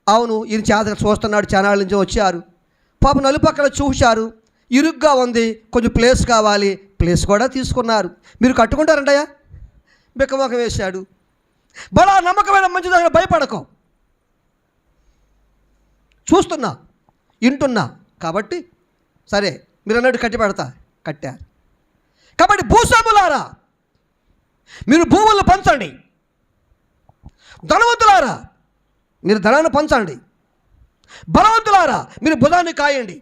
అవును ఈయన చేత చూస్తున్నాడు, ఛానల్ నుంచి వచ్చారు. పాపం నలుపక్కల చూశారు, ఇరుగ్గా ఉంది, కొంచెం ప్లేస్ కావాలి, ప్లేస్ కూడా తీసుకున్నారు. మీరు కట్టుకుంటారంటయ్యా? బిక్కమొఖం వేశాడు. బడా నమ్మకమైన మంచి దగ్గర భయపడకం. చూస్తున్నా, వింటున్నా. కాబట్టి సరే మీరు అన్నట్టు కట్టి పెడతా, కట్టారు. కాబట్టి భూస్వాములారా మీరు భూములను పంచండి, ధనవంతులారా మీరు ధనాన్ని పంచండి, బలవంతులారా మీరు భుజాన్ని కాయండి,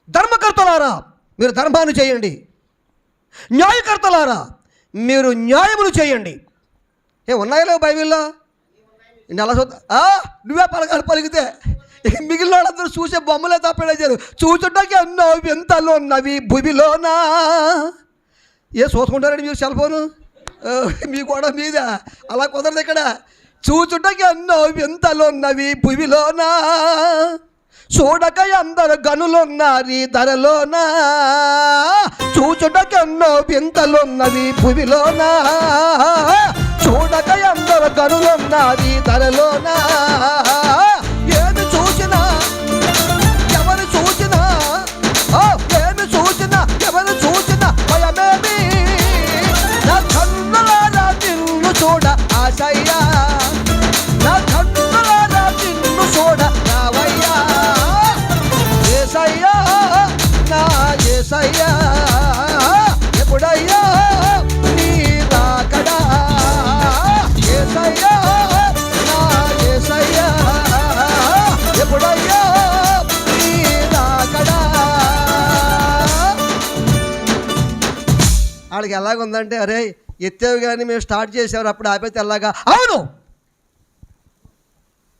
ధర్మకర్తలారా మీరు ధర్మాన్ని చేయండి, న్యాయకర్తలారా మీరు న్యాయములు చేయండి. ఉన్నాయో లేవు బైబిల్లో? నెల నువ్వే పలకాలు పలికితే మిగిలిన వాళ్ళందరూ చూసే బొమ్మలే తప్పేసారు. చూచుంటాకి అన్నో ఎంతలో ఉన్నవి భూమిలోనా. చూసుకుంటారండి మీరు సెల్ ఫోను? మీ కూడా మీద అలా కుదరదు ఇక్కడ. చూచుటకి అన్నో ఎంతలో ఉన్నవి భూమిలోనా, చూడక అందరు గనులున్నారు ధరలోనా. చూచుటకి ఎన్నో వింతలున్నవి భూమిలోనా, చూడక అందరు గనులున్నారు ధరలోనా. ఏమి చూసినా ఎవరు చూసినా, ఏమి చూసినా ఎవరు చూసినా భయమేమి. నా కన్నులారా నిన్ను చూడ ఆశయ్యా, నా కన్నులారా నిన్ను చూడ రావయ్యా. ఏసయ్యా నా ఏసయ్యా, ఎప్పుడయ్యా నీ రాకడా. ఏసయ్యా నా ఏసయ్యా, వాళ్ళకి ఎలాగుందంటే, అరే ఎత్తేవి కానీ మేము స్టార్ట్ చేసేవారు, అప్పుడు ఆపేతే ఎలాగా? అవును,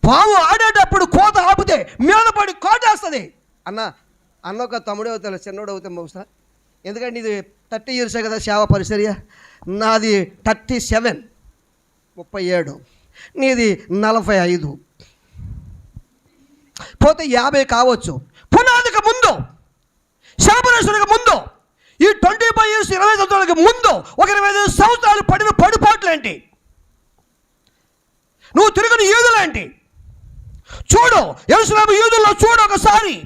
పాము ఆడేటప్పుడు కోత ఆపితే మీద పడి కోటేస్తుంది. అన్న ఒక తమ్ముడే అవుతాడు, చిన్నోడు అవుతాం బహుశా. ఎందుకంటే ఇది 30 years కదా సేవ పరిచర్య. నాది 37, 37. నీది 45, పోతే 50 కావచ్చు. పునాదికి ముందు, శాపరేశ్వరికి ముందు, ఈ 25 years 20 సంవత్సరాలకి ముందు ఒక 25 సంవత్సరాలు పడిన పడిపోట్లేంటి, నువ్వు తిరిగిన యూదులేంటి చూడు. యెరూషలేము యూదుల్లో చూడు ఒకసారి,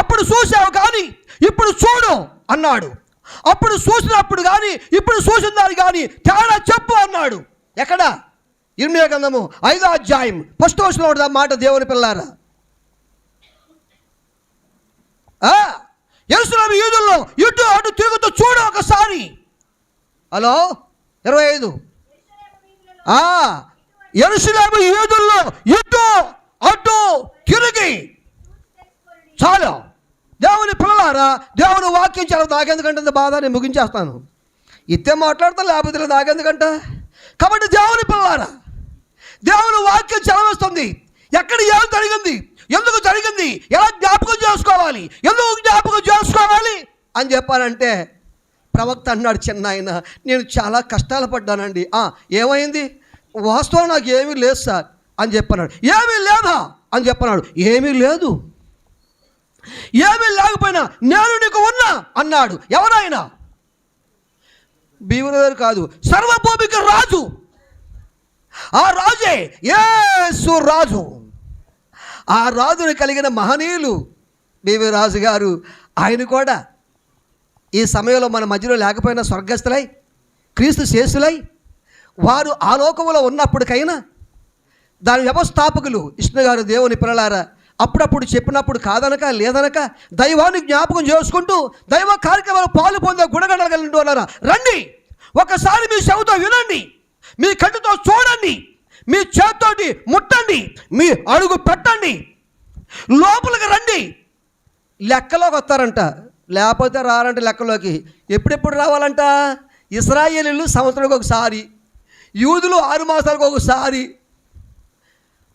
అప్పుడు చూసావు కానీ ఇప్పుడు చూడు అన్నాడు. అప్పుడు చూసినప్పుడు కానీ ఇప్పుడు చూసిన దాన్ని కానీ తేడా చెప్పు అన్నాడు. ఎక్కడ? ఇర్మియా గ్రంథము 5వ అధ్యాయం 1st వచనంలో ఉంటుంది ఆ మాట. దేవుని పిల్లారా, యెరూషలేము యూదుల్లో ఇటు అటు తిరుగుతూ చూడు ఒకసారి. హలో 25. యెరూషలేము యూదుల్లో ఇటు అటు తిరిగి చాలు. దేవుని పిల్లలారా, దేవుని వాక్యం చాలా నాకెందుకంటే బాధ, నేను ముగించేస్తాను. ఇత్తే మాట్లాడతా, లేకపోతే నాకెందుకంట. కాబట్టి దేవుని పిల్లలారా, దేవుని వాక్యం చదవిస్తుంది. ఎక్కడ ఏం జరిగింది, ఎందుకు జరిగింది, ఎలా జ్ఞాపకం చేసుకోవాలి, ఎందుకు జ్ఞాపకం చేసుకోవాలి అని చెప్పాలంటే ప్రవక్త అన్నాడు, చిన్న ఆయన, నేను చాలా కష్టాలు పడ్డానండి. ఏమైంది? వాస్తవం నాకు ఏమీ లేదు సార్ అని చెప్పన్నాడు. ఏమీ లేదా అని చెప్పన్నాడు. ఏమీ లేదు, ఏమీ లేకపోయినా నేను నీకు ఉన్నా అన్నాడు. ఎవరైనా? భీముడు కాదు, సర్వభూమికి రాజు. ఆ రాజే యేసు రాజు. ఆ రాజుని కలిగిన మహనీయులు బీవీ రాజు గారు. ఆయన కూడా ఈ సమయంలో మన మధ్యలో లేకపోయినా స్వర్గస్థులై క్రీస్తు శేషులై వారు ఆ లోకములో ఉన్నప్పటికైనా దాని వ్యవస్థాపకులు విష్ణు గారు, దేవుని పిల్లలారా, అప్పుడప్పుడు చెప్పినప్పుడు కాదనక లేదనక దైవాన్ని జ్ఞాపకం చేసుకుంటూ దైవ కార్యక్రమాలు పాలు పొందే గుణగణగలిగిన వాళ్ళారా, రండి ఒకసారి మీ చెవితో వినండి, మీ కంటితో చూడండి, మీ చేతితోటి ముట్టండి, మీ అడుగు పెట్టండి, లోపలికి రండి. లెక్కలోకి వస్తారంట, లేకపోతే రారంట లెక్కలోకి. ఎప్పుడెప్పుడు రావాలంట? ఇశ్రాయేలీయులు సంవత్సరానికి ఒకసారి, యూదులు 6 మాసాలకు ఒకసారి,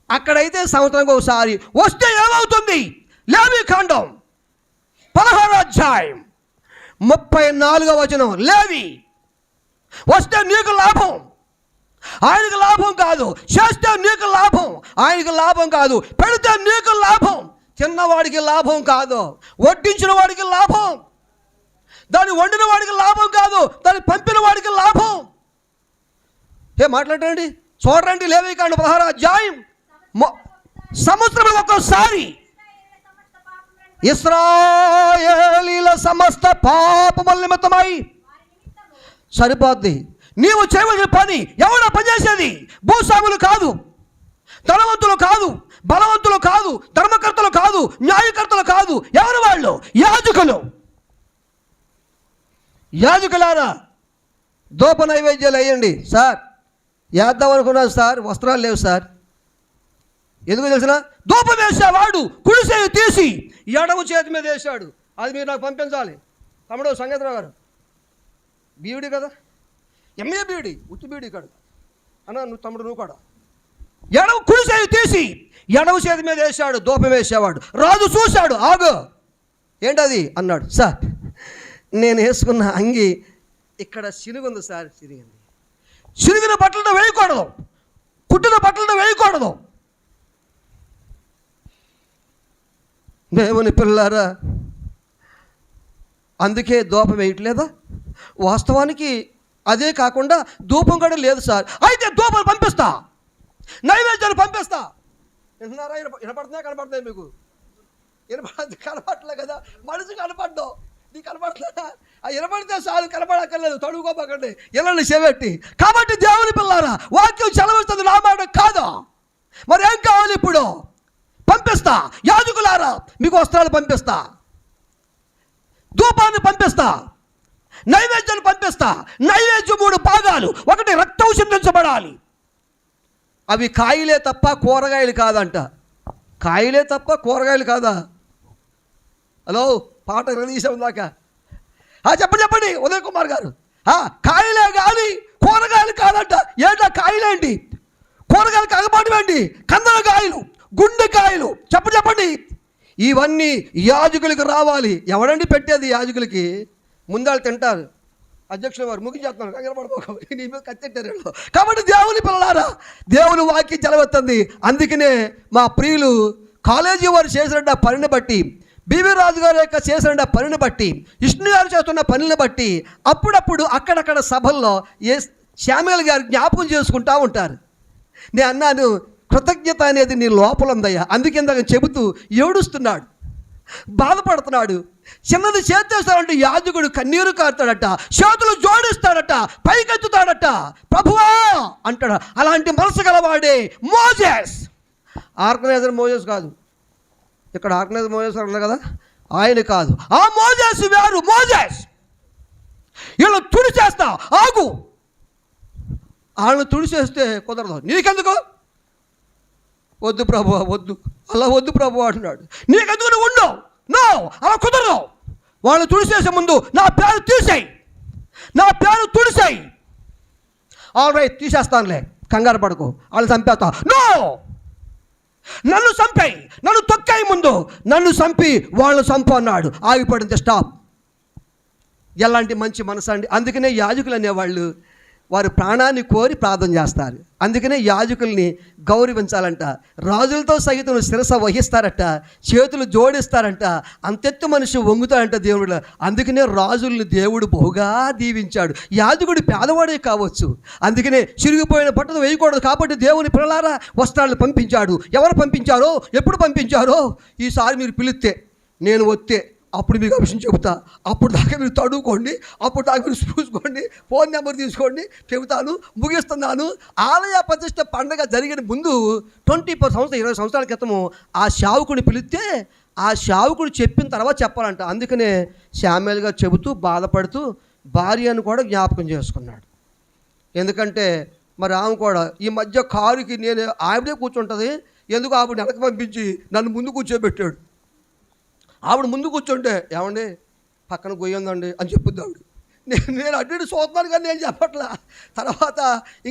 అక్కడైతే సంవత్సరానికి ఒకసారి. వస్తే ఏమవుతుంది? లేవీకాండం 16వ అధ్యాయం 34వ వచనం. లేవి వస్తే నీకు లాభం, ఆయనకు లాభం కాదు. చేస్తే నీకు లాభం, ఆయనకు లాభం కాదు. పెడితే నీకు లాభం, చిన్నవాడికి లాభం కాదు. వడ్డించిన వాడికి లాభం, దాన్ని వండిన వాడికి లాభం కాదు, దాన్ని పంపిన వాడికి లాభం. మాట్లాడండి, చూడండి. లేవీకాండం 16వ అధ్యాయం. సంవత్సరంలో ఒక్కసారి ఇశ్రాయేలీల సమస్త పాపముల నిమిత్తమై సరిపోద్ది. నీవు చేయవలసిన పని, ఎవరో పనిచేసేది భూస్వాములు కాదు, ధనవంతులు కాదు, బలవంతులు కాదు, ధర్మకర్తలు కాదు, న్యాయకర్తలు కాదు. ఎవరు వాళ్ళు? యాజకులు. యాజకులారా, దూప నైవేద్యాలు వేయండి సార్. వేద్దాం అనుకున్నాను సార్, వస్త్రాలు లేవు సార్. ఎందుకు తెలిసిన? ధూపం వేసేవాడు కుడి చేయి తీసి ఎడమ చేతి మీద వేసాడు. అది మీరు నాకు పంపించాలి. తమ్ముడు సంగీతరావు గారు, బీడి కదా, ఎంఏ బీడి, ఉత్తి బీడి కాడు అన్న. నువ్వు తమ్ముడు, నువ్వు కూడా ఎడమ కుడి చేయి తీసి ఎడమ చేతి మీద వేసాడు, ధూపం వేసేవాడు. రాజు చూశాడు, ఆగు, ఏంటది అన్నాడు. సార్, నేను వేసుకున్న అంగి ఇక్కడ సినుగుంది సార్. సిరిగింది. సిరిగిన బట్టలతో వేయకూడదు, కుట్టిన బట్టలతో వేయకూడదు. దేవుని పిల్లారా, అందుకే ధూపం వేయట్లేదా? వాస్తవానికి అదే కాకుండా ధూపం కూడా లేదు సార్. అయితే ధూపం పంపిస్తా, నైవేద్యాలు పంపిస్తా. వింటున్నారా? వినపడుతున్నాయి, కనపడుతున్నాయి మీకు? కనపడలే కదా, మనిషి కనపడ్డావు, నీకు కనపడలేదా? వినపడితే చాలు, కనపడక్కర్లేదు, తడుకోపకండి, ఇలాంటి చెవెట్టి. కాబట్టి దేవుని పిల్లారా, వాక్యం చలవిస్తుంది, నా మాట కాదా? మరి ఏం కావాలి ఇప్పుడు? పంపిస్తా. యాజకులారా, మీకు వస్త్రాలు పంపిస్తా, ధూపాన్ని పంపిస్తా, నైవేద్యాన్ని పంపిస్తా. నైవేద్యం 3 భాగాలు. ఒకటి రక్తం చిందించబడాలి. అవి కాయలే తప్ప కూరగాయలు కాదంట. కాయలే తప్ప కూరగాయలు కాదా? హలో, పాట రిలీజ్ అవుదాక చెప్పండి ఉదయ్ కుమార్ గారు. కాయలే కానీ కూరగాయలు కాదంట. ఏంటా కాయలేంటి? కూరగాయలు కాకపోవడం ఏంటి? కందరకాయలు, గుండెకాయలు, చెప్పండి. ఇవన్నీ యాజకులకు రావాలి. ఎవడండి పెట్టేది యాజకులకి? ముందాళ్ళు తింటారు. అధ్యక్షుల వారు ముగించేస్తున్నారు, కంగారు పడిపోక నీ మీద కత్తెట్టారు. కాబట్టి దేవుని పిల్లలారా, దేవుని వాక్యం చదవస్తుంది. అందుకనే మా ప్రియులు కాలేజీ వారు చేసిన పనిని బట్టి, బివి రాజు గారి యొక్క చేసిన పనిని బట్టి, విష్ణు గారు చేస్తున్న పనులను బట్టి అప్పుడప్పుడు అక్కడక్కడ సభల్లో శామ్యూల్ గారు జ్ఞాపకం చేసుకుంటూ ఉంటారు. నేను అన్నాను, కృతజ్ఞత అనేది నీ లోపల ఉందయ్యా. అందుకే చెబుతూ ఏడుస్తున్నాడు, బాధపడుతున్నాడు. చిన్నది చేస్తాడంటే యాజకుడు కన్నీరు కారుతాడట, చేతులు జోడిస్తాడట, పైకెత్తుతాడట, ప్రభువా అంటాడు. అలాంటి మనసు గలవాడే మోజెస్. ఆర్గనైజర్ మోజెస్ కాదు, ఇక్కడ ఆర్గనైజర్ మోజెస్ అన్నారు కదా, ఆయన కాదు. ఆ మోజెస్ వేరు. మోజెస్ వీళ్ళు తుడిచేస్తా, ఆగు. వాళ్ళని తుడిచేస్తే కుదరదు. నీకెందుకు? వద్దు ప్రభు, వద్దు, అలా వద్దు ప్రభు అంటున్నాడు. నీకెందుకు? నువ్వు ఉండవు. నో, అలా కుదరదు. వాళ్ళు తుడిచేసే ముందు నా పేరు తీసేయి, నా పేరు తుడిసేయి. ఆల్ రైట్, తీసేస్తానులే, కంగారు పడుకో, వాళ్ళు చంపేస్తా. నో, నన్ను చంపేయి, నన్ను తొక్కాయి, ముందు నన్ను చంపి వాళ్ళని చంపు అన్నాడు. ఆగిపడింది, స్టాప్. ఎలాంటి మంచి మనసు అండి. అందుకనే యాజకులు అనేవాళ్ళు వారు ప్రాణాన్ని కోరి ప్రార్థన చేస్తారు. అందుకనే యాజకుల్ని గౌరవించాలంట. రాజులతో సైతం శిరస వహిస్తారట, చేతులు జోడిస్తారంట, అంతెత్తు మనిషి వంగుతాడంట దేవుడు. అందుకనే రాజుల్ని దేవుడు బహుగా దీవించాడు. యాజకుడు పేదవాడే కావచ్చు, అందుకనే చిరిగిపోయిన బట్టలు వేయకూడదు. కాబట్టి దేవుని పిల్లలారా వస్త్రాలను పంపించాడు. ఎవరు పంపించారో, ఎప్పుడు పంపించారో ఈసారి మీరు పిలిస్తే, నేను వస్తే అప్పుడు మీకు విషయం చెబుతా. అప్పుడు దాకా మీరు తడువుకోండి, అప్పుడు దాకా మీరు చూసుకోండి, ఫోన్ నెంబర్ తీసుకోండి, చెబుతాను, ముగిస్తున్నాను. ఆలయ ప్రతిష్ట పండుగ జరిగిన ముందు 20 సంవత్సరాల క్రితము ఆ శావుకుని పిలిస్తే ఆ శావుకుడు చెప్పిన తర్వాత చెప్పాలంట. అందుకనే శామ్యూల్ గారు చెబుతూ బాధపడుతూ భార్యను కూడా జ్ఞాపకం చేసుకున్నాడు. ఎందుకంటే మరి ఆమె కూడా ఈ మధ్య కారుకి నేను ఆవిడే కూర్చుంటుంది, ఎందుకు ఆవిడ వెనక పంపించి నన్ను ముందు కూర్చోబెట్టాడు. ఆవిడ ముందు కూర్చుంటే, ఏమండి పక్కన గొయ్యి ఉందండి అని చెప్పుద్ది ఆవిడ. నేను అటు ఇటు చూస్తున్నాను కానీ నేను చెప్పట్లా. తర్వాత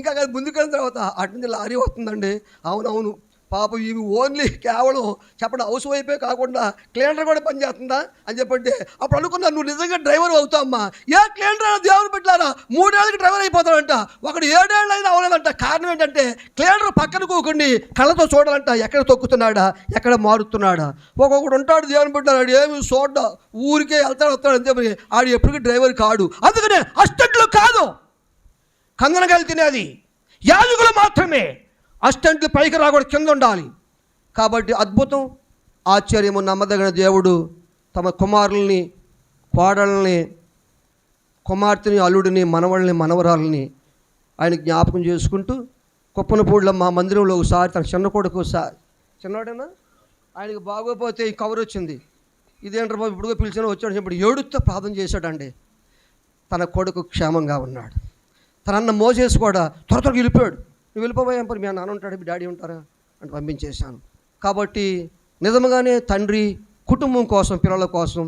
ఇంకా ముందుకు వెళ్ళిన తర్వాత అటు నుంచి లారీ వస్తుందండి. అవునవును, పాపం ఇవి ఓన్లీ కేవలం చెప్పండి హౌస్ వైఫే కాకుండా క్లీనర్ కూడా పనిచేస్తుందా అని చెప్పంటే అప్పుడు అనుకున్నా, నువ్వు నిజంగా డ్రైవర్ అవుతావమ్మా. ఏ క్లీనర్ దేవుని పెట్టారా 3 ఏళ్ళకి డ్రైవర్ అయిపోతాడంట, ఒకడు 7 ఏళ్ళు అయినా అవ్వలేదంట. కారణం ఏంటంటే క్లీనర్ పక్కన కూకుండి కళ్ళతో చూడాలంట, ఎక్కడ తొక్కుతున్నాడా, ఎక్కడ మారుతున్నాడా. ఒక్కొక్కడు ఉంటాడు దేవుని పెట్టాడు, ఏమి చూడ్డా, ఊరికే వెళ్తాడు వస్తాడు అంతే, మరి ఆడు ఎప్పటికీ డ్రైవర్ కాడు. అందుకనే అసిస్టెంట్లు కాదు కందనకాయలు తినేది, యాజకులు మాత్రమే. అసిస్టెంట్లు పైకి రాకూడదు, కింద ఉండాలి. కాబట్టి అద్భుతం, ఆశ్చర్యము, నమ్మదగిన దేవుడు తమ కుమారుల్ని, కోడల్ని, కుమార్తెని, అల్లుడిని, మనవళ్ళని, మనవరాలని ఆయన జ్ఞాపకం చేసుకుంటూ కుప్పనపూడిలో మా మందిరంలో ఒకసారి తన చిన్న కొడుకు, చిన్నవాడేనా, ఆయనకి బాగోపోతే ఈ కవర్ వచ్చింది. ఇదేంటారు బాబు ఇప్పుడుగా పిలిచిన వచ్చాడు చెప్పి ఏడుతో ప్రార్థన చేశాడండి. తన కొడుకు క్షేమంగా ఉన్నాడు. తన అన్న మోసేసి కూడా త్వరగా వెళ్ళిపోయాడు. నువ్వు వెళ్ళిపోయాం పని, మీ నాన్న ఉంటాడు, మీ డాడీ ఉంటారా అంటే పంపించేశాను. కాబట్టి నిజంగానే తండ్రి కుటుంబం కోసం, పిల్లల కోసం,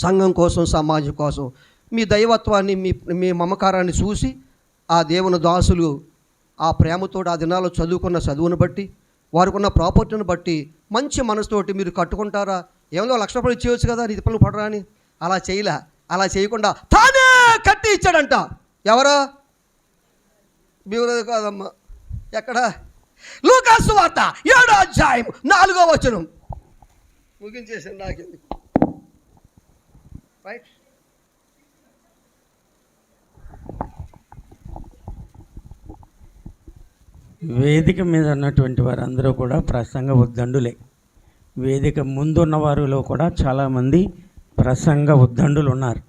సంఘం కోసం, సమాజం కోసం మీ దైవత్వాన్ని, మీ మమకారాన్ని చూసి ఆ దేవుని దాసులు ఆ ప్రేమతో ఆ దినాల్లో చదువుకున్న చదువును బట్టి, వారికి ఉన్న ప్రాపర్టీని బట్టి మంచి మనసుతోటి మీరు కట్టుకుంటారా? ఏమో 1,00,000 రూపాయలు ఇచ్చేయచ్చు కదా, నీ తిప్పలు పడరా అని. అలా చేయలే. అలా చేయకుండా తానే కట్టి ఇచ్చాడంట. ఎవరో బీవరది కాదమ్మా, ఎక్కడ? లూకాసు వార్త 7వ అధ్యాయం 4వ వచనం. ముగించేసాను, నాకెందుకు. రైట్. వేదిక మీద ఉన్నటువంటి వారందరూ కూడా ప్రసంగ ఉద్దండులే. వేదిక ముందున్న వారిలో కూడా చాలామంది ప్రసంగ ఉద్దండులు ఉన్నారు.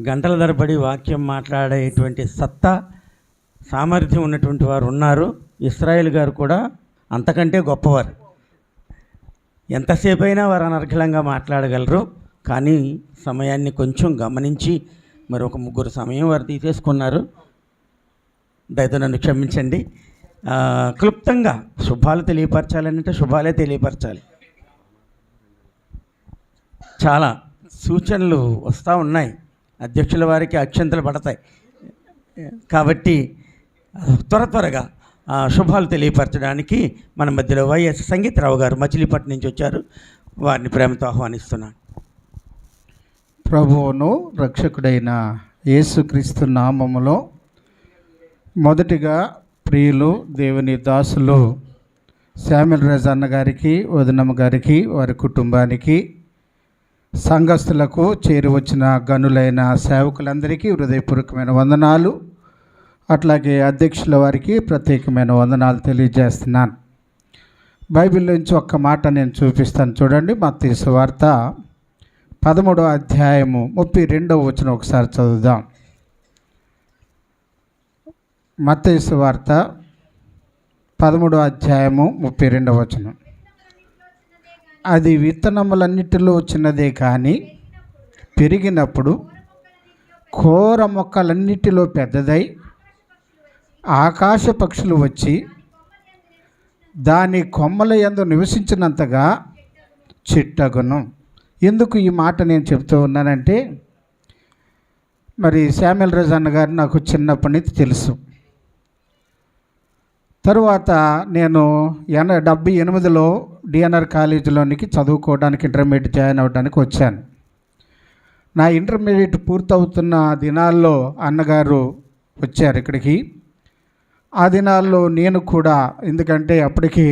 గంటల తరబడి వాక్యం మాట్లాడేటువంటి సత్తా, సామర్థ్యం ఉన్నటువంటి వారు ఉన్నారు. ఇస్రాయేల్ గారు కూడా అంతకంటే గొప్పవారు. ఎంతసేపు అయినా వారు అనర్గళంగా మాట్లాడగలరు. కానీ సమయాన్ని కొంచెం గమనించి మరి ఒక 3 సమయం వారు తీసేసుకున్నారు. దయతో నన్ను క్షమించండి. క్లుప్తంగా శుభాలు తెలియపరచాలంటే శుభాలే తెలియపరచాలి. చాలా సూచనలు వస్తూ ఉన్నాయి. అధ్యక్షుల వారికి అక్షంతలు పడతాయి. కాబట్టి త్వరగా శుభాలు తెలియపరచడానికి మన మధ్యలో వైఎస్ సంగీతరావు గారు మచిలీపట్నం నుంచి వచ్చారు. వారిని ప్రేమతో ఆహ్వానిస్తున్నాను. ప్రభువును రక్షకుడైన యేసుక్రీస్తు నామములో మొదటిగా ప్రియులు దేవుని దాసులు శామ్యుల్ రాజు అన్న గారికి, వదనమ్మ గారికి, వారి కుటుంబానికి, సంఘస్థులకు, చేరి వచ్చిన గనులైన సేవకులందరికీ హృదయపూర్వకమైన వందనాలు. అట్లాగే అధ్యక్షుల వారికి ప్రత్యేకమైన వందనాలు తెలియజేస్తున్నాను. బైబిల్ నుంచి ఒక్క మాట నేను చూపిస్తాను చూడండి. మత్తయి సువార్త 13వ అధ్యాయము 32వ వచనం ఒకసారి చదువుదాం. మత్తయి సువార్త 13వ అధ్యాయము 32వ వచనం. అది విత్తనములన్నిటిలో చిన్నదే కానీ పెరిగినప్పుడు ఘోర మొక్కలన్నిటిలో పెద్దదై ఆకాశ పక్షులు వచ్చి దాని కొమ్మల యందు నివసించినంతగా చెట్టగును. ఎందుకు ఈ మాట నేను చెప్తూ ఉన్నానంటే, మరి శామ్యుల్ రాజు అన్న గారు నాకు చిన్నప్పటి నుంచి తెలుసు. తరువాత నేను 78లో డిఎన్ఆర్ కాలేజీలోనికి చదువుకోవడానికి ఇంటర్మీడియట్ జాయిన్ అవ్వడానికి వచ్చాను. నా ఇంటర్మీడియట్ పూర్తవుతున్న దినాల్లో అన్నగారు వచ్చారు ఇక్కడికి. ఆ దినాల్లో నేను కూడా, ఎందుకంటే అప్పటికి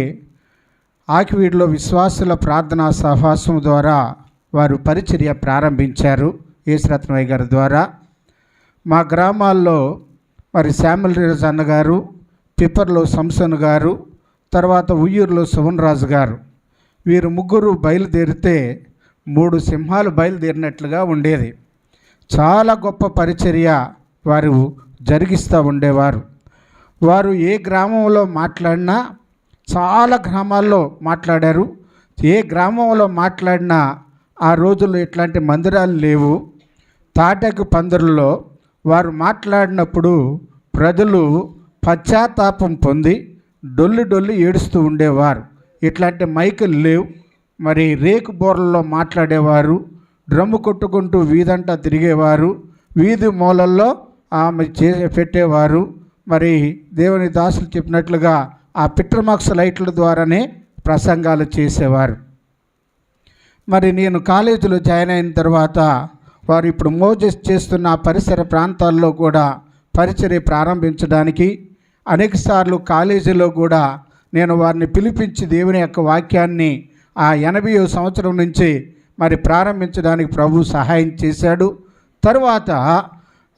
ఆకివీడులో విశ్వాసుల ప్రార్థనా సహవాసం ద్వారా వారు పరిచర్య ప్రారంభించారు యేసురత్నయ్య గారి ద్వారా. మా గ్రామాల్లో మరి శామ్యుల్ రాజు అన్నగారు, పిప్పర్లో సంసన్ గారు, తర్వాత ఉయ్యూరులో సువన్ రాజు గారు, వీరు ముగ్గురు బయలుదేరితే 3 సింహాలు బయలుదేరినట్లుగా ఉండేది. చాలా గొప్ప పరిచర్య వారు జరిగిస్తూ ఉండేవారు. వారు ఏ గ్రామంలో మాట్లాడినా, చాలా గ్రామాల్లో మాట్లాడారు. ఏ గ్రామంలో మాట్లాడినా ఆ రోజుల్లో ఇట్లాంటి మందిరాలు లేవు. తాటకు పందిరుల్లో వారు మాట్లాడినప్పుడు ప్రజలు పశ్చాత్తాపం పొంది డొల్లి ఏడుస్తూ ఉండేవారు. ఇట్లాంటి మైకులు లేవు. మరి రేకు బోర్లలో మాట్లాడేవారు. డ్రమ్ము కొట్టుకుంటూ వీధంతా తిరిగేవారు. వీధి మూలల్లో ఆమె పెట్టేవారు. మరి దేవుని దాసులు చెప్పినట్లుగా ఆ పిట్రమాక్స్ లైట్ల ద్వారానే ప్రసంగాలు చేసేవారు. మరి నేను కాలేజీలో జాయిన్ అయిన తర్వాత వారు ఇప్పుడు మోజెస్ చేస్తున్న పరిసర ప్రాంతాల్లో కూడా పరిచర్య ప్రారంభించడానికి అనేకసార్లు కాలేజీలో కూడా నేను వారిని పిలిపించి దేవుని యొక్క వాక్యాన్ని ఆ 80వ సంవత్సరం నుంచి మరి ప్రారంభించడానికి ప్రభు సహాయం చేశాడు. తరువాత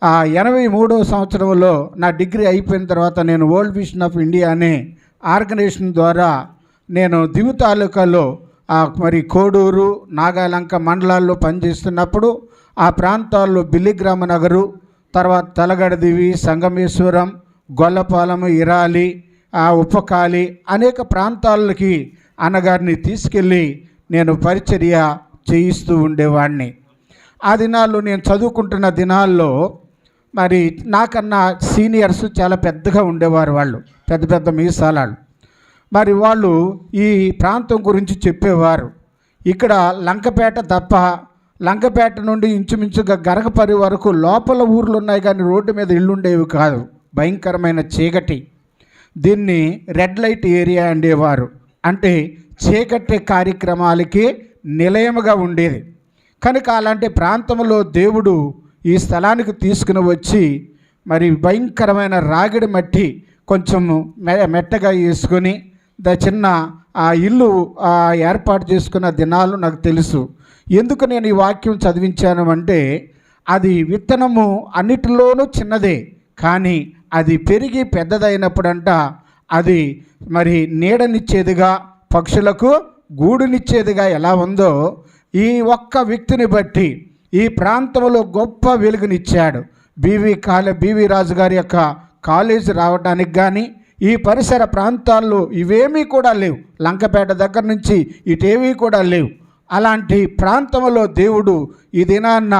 ఆ 83వ సంవత్సరంలో నా డిగ్రీ అయిపోయిన తర్వాత నేను వరల్డ్ విజన్ ఆఫ్ ఇండియా అనే ఆర్గనైజేషన్ ద్వారా నేను దివి తాలూకాలో మరి కోడూరు, నాగాలంక మండలాల్లో పనిచేస్తున్నప్పుడు ఆ ప్రాంతాల్లో బిల్లిగ్రామ నగరు, తర్వాత తలగడదివి, సంగమేశ్వరం, గొల్లపాలెం, ఇరాలి, ఉపకాలి అనేక ప్రాంతాలకి అన్నగారిని తీసుకెళ్ళి నేను పరిచర్య చేయిస్తూ ఉండేవాడిని. ఆ దినాల్లో నేను చదువుకుంటున్న దినాల్లో మరి నాకన్నా సీనియర్స్ చాలా పెద్దగా ఉండేవారు. వాళ్ళు పెద్ద పెద్ద మీసాలాళ్ళు. మరి వాళ్ళు ఈ ప్రాంతం గురించి చెప్పేవారు. ఇక్కడ లంకపేట తప్ప, లంకపేట నుండి ఇంచుమించుగా గరగపరి వరకు లోపల ఊర్లు ఉన్నాయి కానీ రోడ్డు మీద ఇళ్ళు ఉండేవి కాదు. భయంకరమైన చీకటి. దీన్ని రెడ్ లైట్ ఏరియా అనేవారు. అంటే చీకటి కార్యక్రమాలకి నిలయముగా ఉండేది. కనుక అలాంటి ప్రాంతంలో దేవుడు ఈ స్థలానికి తీసుకుని వచ్చి మరి భయంకరమైన రాగిడి మట్టి కొంచెం మెట్టగా వేసుకొని చిన్న ఆ ఇల్లు ఏర్పాటు చేసుకున్న దినాలు నాకు తెలుసు. ఎందుకు నేను ఈ వాక్యం చదివించాను అంటే, అది విత్తనము అన్నిటిలోనూ చిన్నదే, కానీ అది పెరిగి పెద్దదైనప్పుడంట అది మరి నీడనిచ్చేదిగా, పక్షులకు గూడునిచ్చేదిగా ఎలా ఉందో ఈ ఒక్క వ్యక్తిని బట్టి ఈ ప్రాంతంలో గొప్ప వెలుగునిచ్చాడు. బివి రాజు గారి యొక్క కాలేజ్ రావడానికి కానీ ఈ పరిసర ప్రాంతాల్లో ఇవేమీ కూడా లేవు. లంకపేట దగ్గర నుంచి ఇటేవీ కూడా లేవు. అలాంటి ప్రాంతంలో దేవుడు ఈ దినాన్న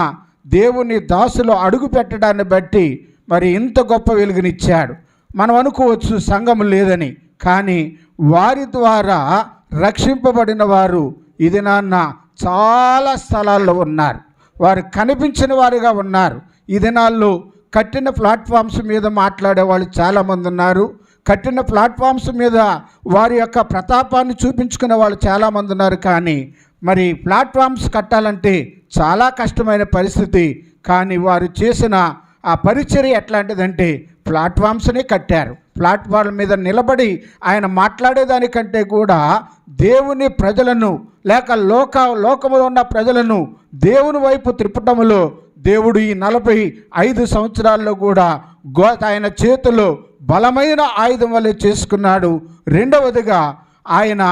దేవుని దాసులో అడుగు పెట్టడాన్ని బట్టి మరి ఇంత గొప్ప వెలుగునిచ్చాడు. మనం అనుకోవచ్చు సంఘం లేదని, కానీ వారి ద్వారా రక్షింపబడిన వారు ఈ దినాన్న చాలా స్థలాల్లో ఉన్నారు. వారు కనిపించిన వారుగా ఉన్నారు. ఈ దినాల్లో కట్టిన ప్లాట్ఫామ్స్ మీద మాట్లాడే వాళ్ళు చాలామంది ఉన్నారు. కట్టిన ప్లాట్ఫామ్స్ మీద వారి యొక్క ప్రతాపాన్ని చూపించుకునే వాళ్ళు చాలామంది ఉన్నారు. కానీ మరి ప్లాట్ఫామ్స్ కట్టాలంటే చాలా కష్టమైన పరిస్థితి. కానీ వారు చేసిన ఆ పరిచర్య ఎట్లాంటిదంటే ప్లాట్ఫామ్స్ని కట్టారు. ప్లాట్ఫామ్ మీద నిలబడి ఆయన మాట్లాడేదానికంటే కూడా దేవుని ప్రజలను లేక లోకములో ఉన్న ప్రజలను దేవుని వైపు త్రిప్పటములో దేవుడు ఈ 45 సంవత్సరాల్లో కూడా ఆయన చేతిలో బలమైన ఆయుధం వల్లే చేసుకున్నాడు. రెండవదిగా ఆయన